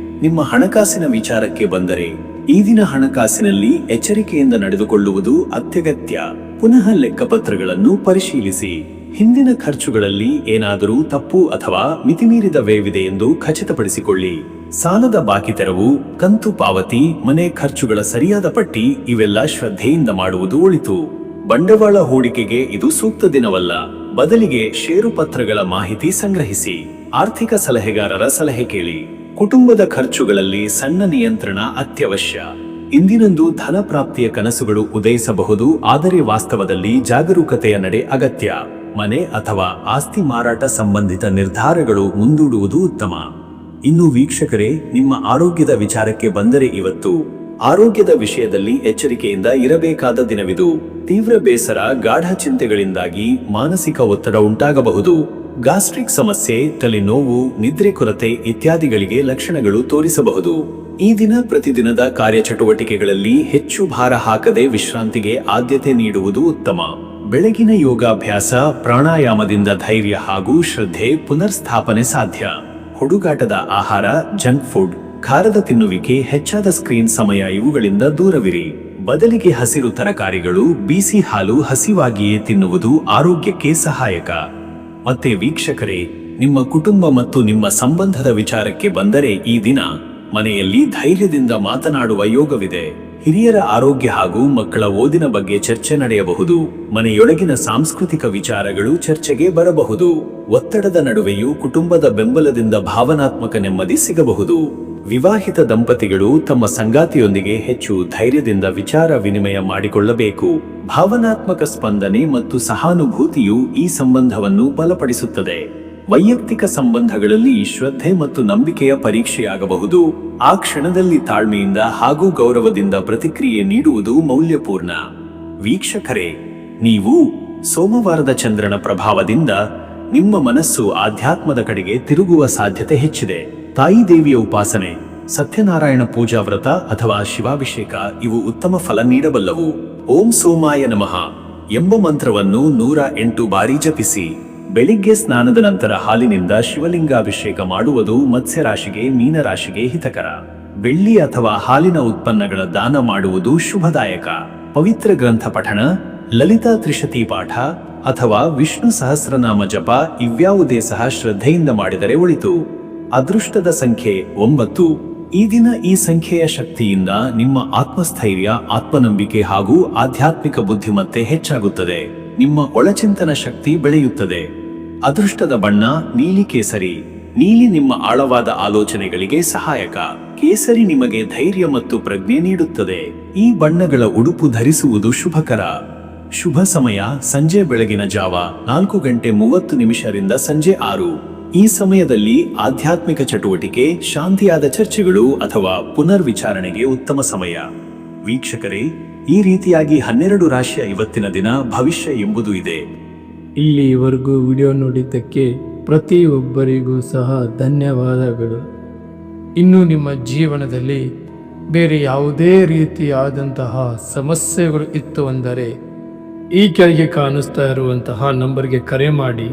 Speaker 1: ನಿಮ್ಮ ಹಣಕಾಸಿನ ವಿಚಾರಕ್ಕೆ ಬಂದರೆ ಈ ದಿನ ಹಣಕಾಸಿನಲ್ಲಿ ಎಚ್ಚರಿಕೆಯಿಂದ ನಡೆದುಕೊಳ್ಳುವುದು ಅತ್ಯಗತ್ಯ. ಪುನಃ ಲೆಕ್ಕಪತ್ರಗಳನ್ನು ಪರಿಶೀಲಿಸಿ. ಹಿಂದಿನ ಖರ್ಚುಗಳಲ್ಲಿ ಏನಾದರೂ ತಪ್ಪು ಅಥವಾ ಮಿತಿಮೀರಿದ ವ್ಯಯವಿದೆ ಎಂದು ಖಚಿತಪಡಿಸಿಕೊಳ್ಳಿ. ಸಾಲದ ಬಾಕಿ ತೆರವು, ಕಂತು ಪಾವತಿ, ಮನೆ ಖರ್ಚುಗಳ ಸರಿಯಾದ ಪಟ್ಟಿ ಇವೆಲ್ಲ ಶ್ರದ್ಧೆಯಿಂದ ಮಾಡುವುದು ಒಳಿತು. ಬಂಡವಾಳ ಹೂಡಿಕೆಗೆ ಇದು ಸೂಕ್ತ ದಿನವಲ್ಲ. ಬದಲಿಗೆ ಷೇರು ಪತ್ರಗಳ ಮಾಹಿತಿ ಸಂಗ್ರಹಿಸಿ. ಆರ್ಥಿಕ ಸಲಹೆಗಾರರ ಸಲಹೆ ಕೇಳಿ. ಕುಟುಂಬದ ಖರ್ಚುಗಳಲ್ಲಿ ಸಣ್ಣ ನಿಯಂತ್ರಣ ಅತ್ಯವಶ್ಯ. ಇಂದಿನಂದು ಧನ ಪ್ರಾಪ್ತಿಯ ಕನಸುಗಳು ಉದಯಿಸಬಹುದು, ಆದರೆ ವಾಸ್ತವದಲ್ಲಿ ಜಾಗರೂಕತೆಯ ನಡೆ ಅಗತ್ಯ. ಮನೆ ಅಥವಾ ಆಸ್ತಿ ಮಾರಾಟ ಸಂಬಂಧಿತ ನಿರ್ಧಾರಗಳು ಮುಂದೂಡುವುದು ಉತ್ತಮ. ಇನ್ನು ವೀಕ್ಷಕರೇ, ನಿಮ್ಮ ಆರೋಗ್ಯದ ವಿಚಾರಕ್ಕೆ ಬಂದರೆ ಇವತ್ತು ಆರೋಗ್ಯದ ವಿಷಯದಲ್ಲಿ ಎಚ್ಚರಿಕೆಯಿಂದ ಇರಬೇಕಾದ ದಿನವಿದು. ತೀವ್ರ ಬೇಸರ, ಗಾಢ ಚಿಂತೆಗಳಿಂದಾಗಿ ಮಾನಸಿಕ ಒತ್ತಡ ಉಂಟಾಗಬಹುದು. ಗ್ಯಾಸ್ಟ್ರಿಕ್ ಸಮಸ್ಯೆ, ತಲೆನೋವು, ನಿದ್ರೆ ಕೊರತೆ ಇತ್ಯಾದಿಗಳಿಗೆ ಲಕ್ಷಣಗಳು ತೋರಿಸಬಹುದು. ಈ ದಿನ ಪ್ರತಿದಿನದ ಕಾರ್ಯಚಟುವಟಿಕೆಗಳಲ್ಲಿ ಹೆಚ್ಚು ಭಾರ ಹಾಕದೆ ವಿಶ್ರಾಂತಿಗೆ ಆದ್ಯತೆ ನೀಡುವುದು ಉತ್ತಮ. ಬೆಳಗಿನ ಯೋಗಾಭ್ಯಾಸ, ಪ್ರಾಣಾಯಾಮದಿಂದ ಧೈರ್ಯ ಹಾಗೂ ಶ್ರದ್ಧೆ ಪುನರ್ಸ್ಥಾಪನೆ ಸಾಧ್ಯ. ಹುಡುಗಾಟದ ಆಹಾರ, ಜಂಕ್ ಫುಡ್, ಖಾರದ ತಿನ್ನುವಿಕೆ, ಹೆಚ್ಚಾದ ಸ್ಕ್ರೀನ್ ಸಮಯ ಇವುಗಳಿಂದ ದೂರವಿರಿ. ಬದಲಿಗೆ ಹಸಿರು ತರಕಾರಿಗಳು, ಬಿಸಿ ಹಾಲು ಹಸಿವಾಗಿಯೇ ತಿನ್ನುವುದು ಆರೋಗ್ಯಕ್ಕೆ ಸಹಾಯಕ. ಮತ್ತೆ ವೀಕ್ಷಕರೇ, ನಿಮ್ಮ ಕುಟುಂಬ ಮತ್ತು ನಿಮ್ಮ ಸಂಬಂಧದ ವಿಚಾರಕ್ಕೆ ಬಂದರೆ ಈ ದಿನ ಮನೆಯಲ್ಲಿ ಧೈರ್ಯದಿಂದ ಮಾತನಾಡುವ ಯೋಗವಿದೆ. ಹಿರಿಯರ ಆರೋಗ್ಯ ಹಾಗೂ ಮಕ್ಕಳ ಓದಿನ ಬಗ್ಗೆ ಚರ್ಚೆ ನಡೆಯಬಹುದು. ಮನೆಯೊಳಗಿನ ಸಾಂಸ್ಕೃತಿಕ ವಿಚಾರಗಳು ಚರ್ಚೆಗೆ ಬರಬಹುದು. ಒತ್ತಡದ ನಡುವೆಯೂ ಕುಟುಂಬದ ಬೆಂಬಲದಿಂದ ಭಾವನಾತ್ಮಕ ನೆಮ್ಮದಿ ಸಿಗಬಹುದು. ವಿವಾಹಿತ ದಂಪತಿಗಳು ತಮ್ಮ ಸಂಗಾತಿಯೊಂದಿಗೆ ಹೆಚ್ಚು ಧೈರ್ಯದಿಂದ ವಿಚಾರ ವಿನಿಮಯ ಮಾಡಿಕೊಳ್ಳಬೇಕು. ಭಾವನಾತ್ಮಕ ಸ್ಪಂದನೆ ಮತ್ತು ಸಹಾನುಭೂತಿಯು ಈ ಸಂಬಂಧವನ್ನು ಬಲಪಡಿಸುತ್ತದೆ. ವೈಯಕ್ತಿಕ ಸಂಬಂಧಗಳಲ್ಲಿ ಶ್ರದ್ಧೆ ಮತ್ತು ನಂಬಿಕೆಯ ಪರೀಕ್ಷೆಯಾಗಬಹುದು. ಆ ಕ್ಷಣದಲ್ಲಿ ತಾಳ್ಮೆಯಿಂದ ಹಾಗೂ ಗೌರವದಿಂದ ಪ್ರತಿಕ್ರಿಯೆ ನೀಡುವುದು ಮೌಲ್ಯಪೂರ್ಣ. ವೀಕ್ಷಕರೇ, ನೀವು ಸೋಮವಾರದ ಚಂದ್ರನ ಪ್ರಭಾವದಿಂದ ನಿಮ್ಮ ಮನಸ್ಸು ಆಧ್ಯಾತ್ಮದ ಕಡೆಗೆ ತಿರುಗುವ ಸಾಧ್ಯತೆ ಹೆಚ್ಚಿದೆ. ತಾಯಿ ದೇವಿಯ ಉಪಾಸನೆ, ಸತ್ಯನಾರಾಯಣ ಪೂಜಾ ವ್ರತ ಅಥವಾ ಶಿವಾಭಿಷೇಕ ಇವು ಉತ್ತಮ ಫಲ ನೀಡಬಲ್ಲವು. ಓಂ ಸೋಮಾಯ ನಮಃ ಎಂಬ ಮಂತ್ರವನ್ನು 108 ಬಾರಿ ಜಪಿಸಿ. ಬೆಳಿಗ್ಗೆ ಸ್ನಾನದ ನಂತರ ಹಾಲಿನಿಂದ ಶಿವಲಿಂಗಾಭಿಷೇಕ ಮಾಡುವುದು ಮತ್ಸ್ಯರಾಶಿಗೆ, ಮೀನರಾಶಿಗೆ ಹಿತಕರ. ಬೆಳ್ಳಿ ಅಥವಾ ಹಾಲಿನ ಉತ್ಪನ್ನಗಳ ದಾನ ಮಾಡುವುದು ಶುಭದಾಯಕ. ಪವಿತ್ರ ಗ್ರಂಥ ಪಠಣ, ಲಲಿತಾ ತ್ರಿಶತಿ ಪಾಠ ಅಥವಾ ವಿಷ್ಣು ಸಹಸ್ರನಾಮ ಜಪ ಇವ್ಯಾವುದೇ ಸಹ ಶ್ರದ್ಧೆಯಿಂದ ಮಾಡಿದರೆ ಒಳಿತು. ಅದೃಷ್ಟದ ಸಂಖ್ಯೆ 9. ಈ ದಿನ ಈ ಸಂಖ್ಯೆಯ ಶಕ್ತಿಯಿಂದ ನಿಮ್ಮ ಆತ್ಮಸ್ಥೈರ್ಯ, ಆತ್ಮನಂಬಿಕೆ ಹಾಗೂ ಆಧ್ಯಾತ್ಮಿಕ ಬುದ್ಧಿಮತ್ತೆ ಹೆಚ್ಚಾಗುತ್ತದೆ. ನಿಮ್ಮ ಒಳಚಿಂತನ ಶಕ್ತಿ ಬೆಳೆಯುತ್ತದೆ. ಅದೃಷ್ಟದ ಬಣ್ಣ ನೀಲಿ ಕೇಸರಿ. ನೀಲಿ ನಿಮ್ಮ ಆಳವಾದ ಆಲೋಚನೆಗಳಿಗೆ ಸಹಾಯಕ. ಕೇಸರಿ ನಿಮಗೆ ಧೈರ್ಯ ಮತ್ತು ಪ್ರಜ್ಞೆ ನೀಡುತ್ತದೆ. ಈ ಬಣ್ಣಗಳ ಉಡುಪು ಧರಿಸುವುದು ಶುಭಕರ. ಶುಭ ಸಮಯ ಸಂಜೆ ಬೆಳಗಿನ ಜಾವ 4:30 ರಿಂದ ಸಂಜೆ 6. ಈ ಸಮಯದಲ್ಲಿ ಆಧ್ಯಾತ್ಮಿಕ ಚಟುವಟಿಕೆ, ಶಾಂತಿಯಾದ ಚರ್ಚೆಗಳು ಅಥವಾ ಪುನರ್ವಿಚಾರಣೆಗೆ ಉತ್ತಮ ಸಮಯ. ವೀಕ್ಷಕರೇ, ಈ ರೀತಿಯಾಗಿ 12 ರಾಶಿಯ ಇವತ್ತಿನ ದಿನ ಭವಿಷ್ಯ ಎಂಬುದು ಇದೆ.
Speaker 2: ಇಲ್ಲಿವರೆಗೂ ವಿಡಿಯೋ ನೋಡಿದ್ದಕ್ಕೆ ಪ್ರತಿಯೊಬ್ಬರಿಗೂ ಸಹ ಧನ್ಯವಾದಗಳು. ಇನ್ನು ನಿಮ್ಮ ಜೀವನದಲ್ಲಿ ಬೇರೆ ಯಾವುದೇ ರೀತಿಯಾದಂತಹ ಸಮಸ್ಯೆಗಳು ಇತ್ತು ಅಂದರೆ ಈ ಕೆಳಗೆ ಕಾಣಿಸ್ತಾ ಇರುವಂತಹ ನಂಬರ್ಗೆ ಕರೆ ಮಾಡಿ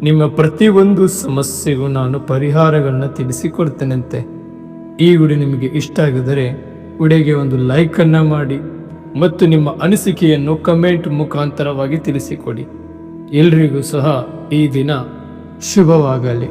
Speaker 2: ನಿಮ್ಮ ಪ್ರತಿಯೊಂದು ಸಮಸ್ಯೆಗೂ ನಾನು ಪರಿಹಾರಗಳನ್ನ ತಿಳಿಸಿಕೊಡ್ತೇನಂತೆ. ಈ ವಿಡಿಯೋ ನಿಮಗೆ ಇಷ್ಟ ಆಗಿದರೆ ವಿಡಿಯೋಗೆ ಒಂದು ಲೈಕನ್ನು ಮಾಡಿ ಮತ್ತು ನಿಮ್ಮ ಅನಿಸಿಕೆಯನ್ನು ಕಮೆಂಟ್ ಮುಖಾಂತರವಾಗಿ ತಿಳಿಸಿಕೊಡಿ. ಎಲ್ರಿಗೂ ಸಹ ಈ ದಿನ ಶುಭವಾಗಲಿ.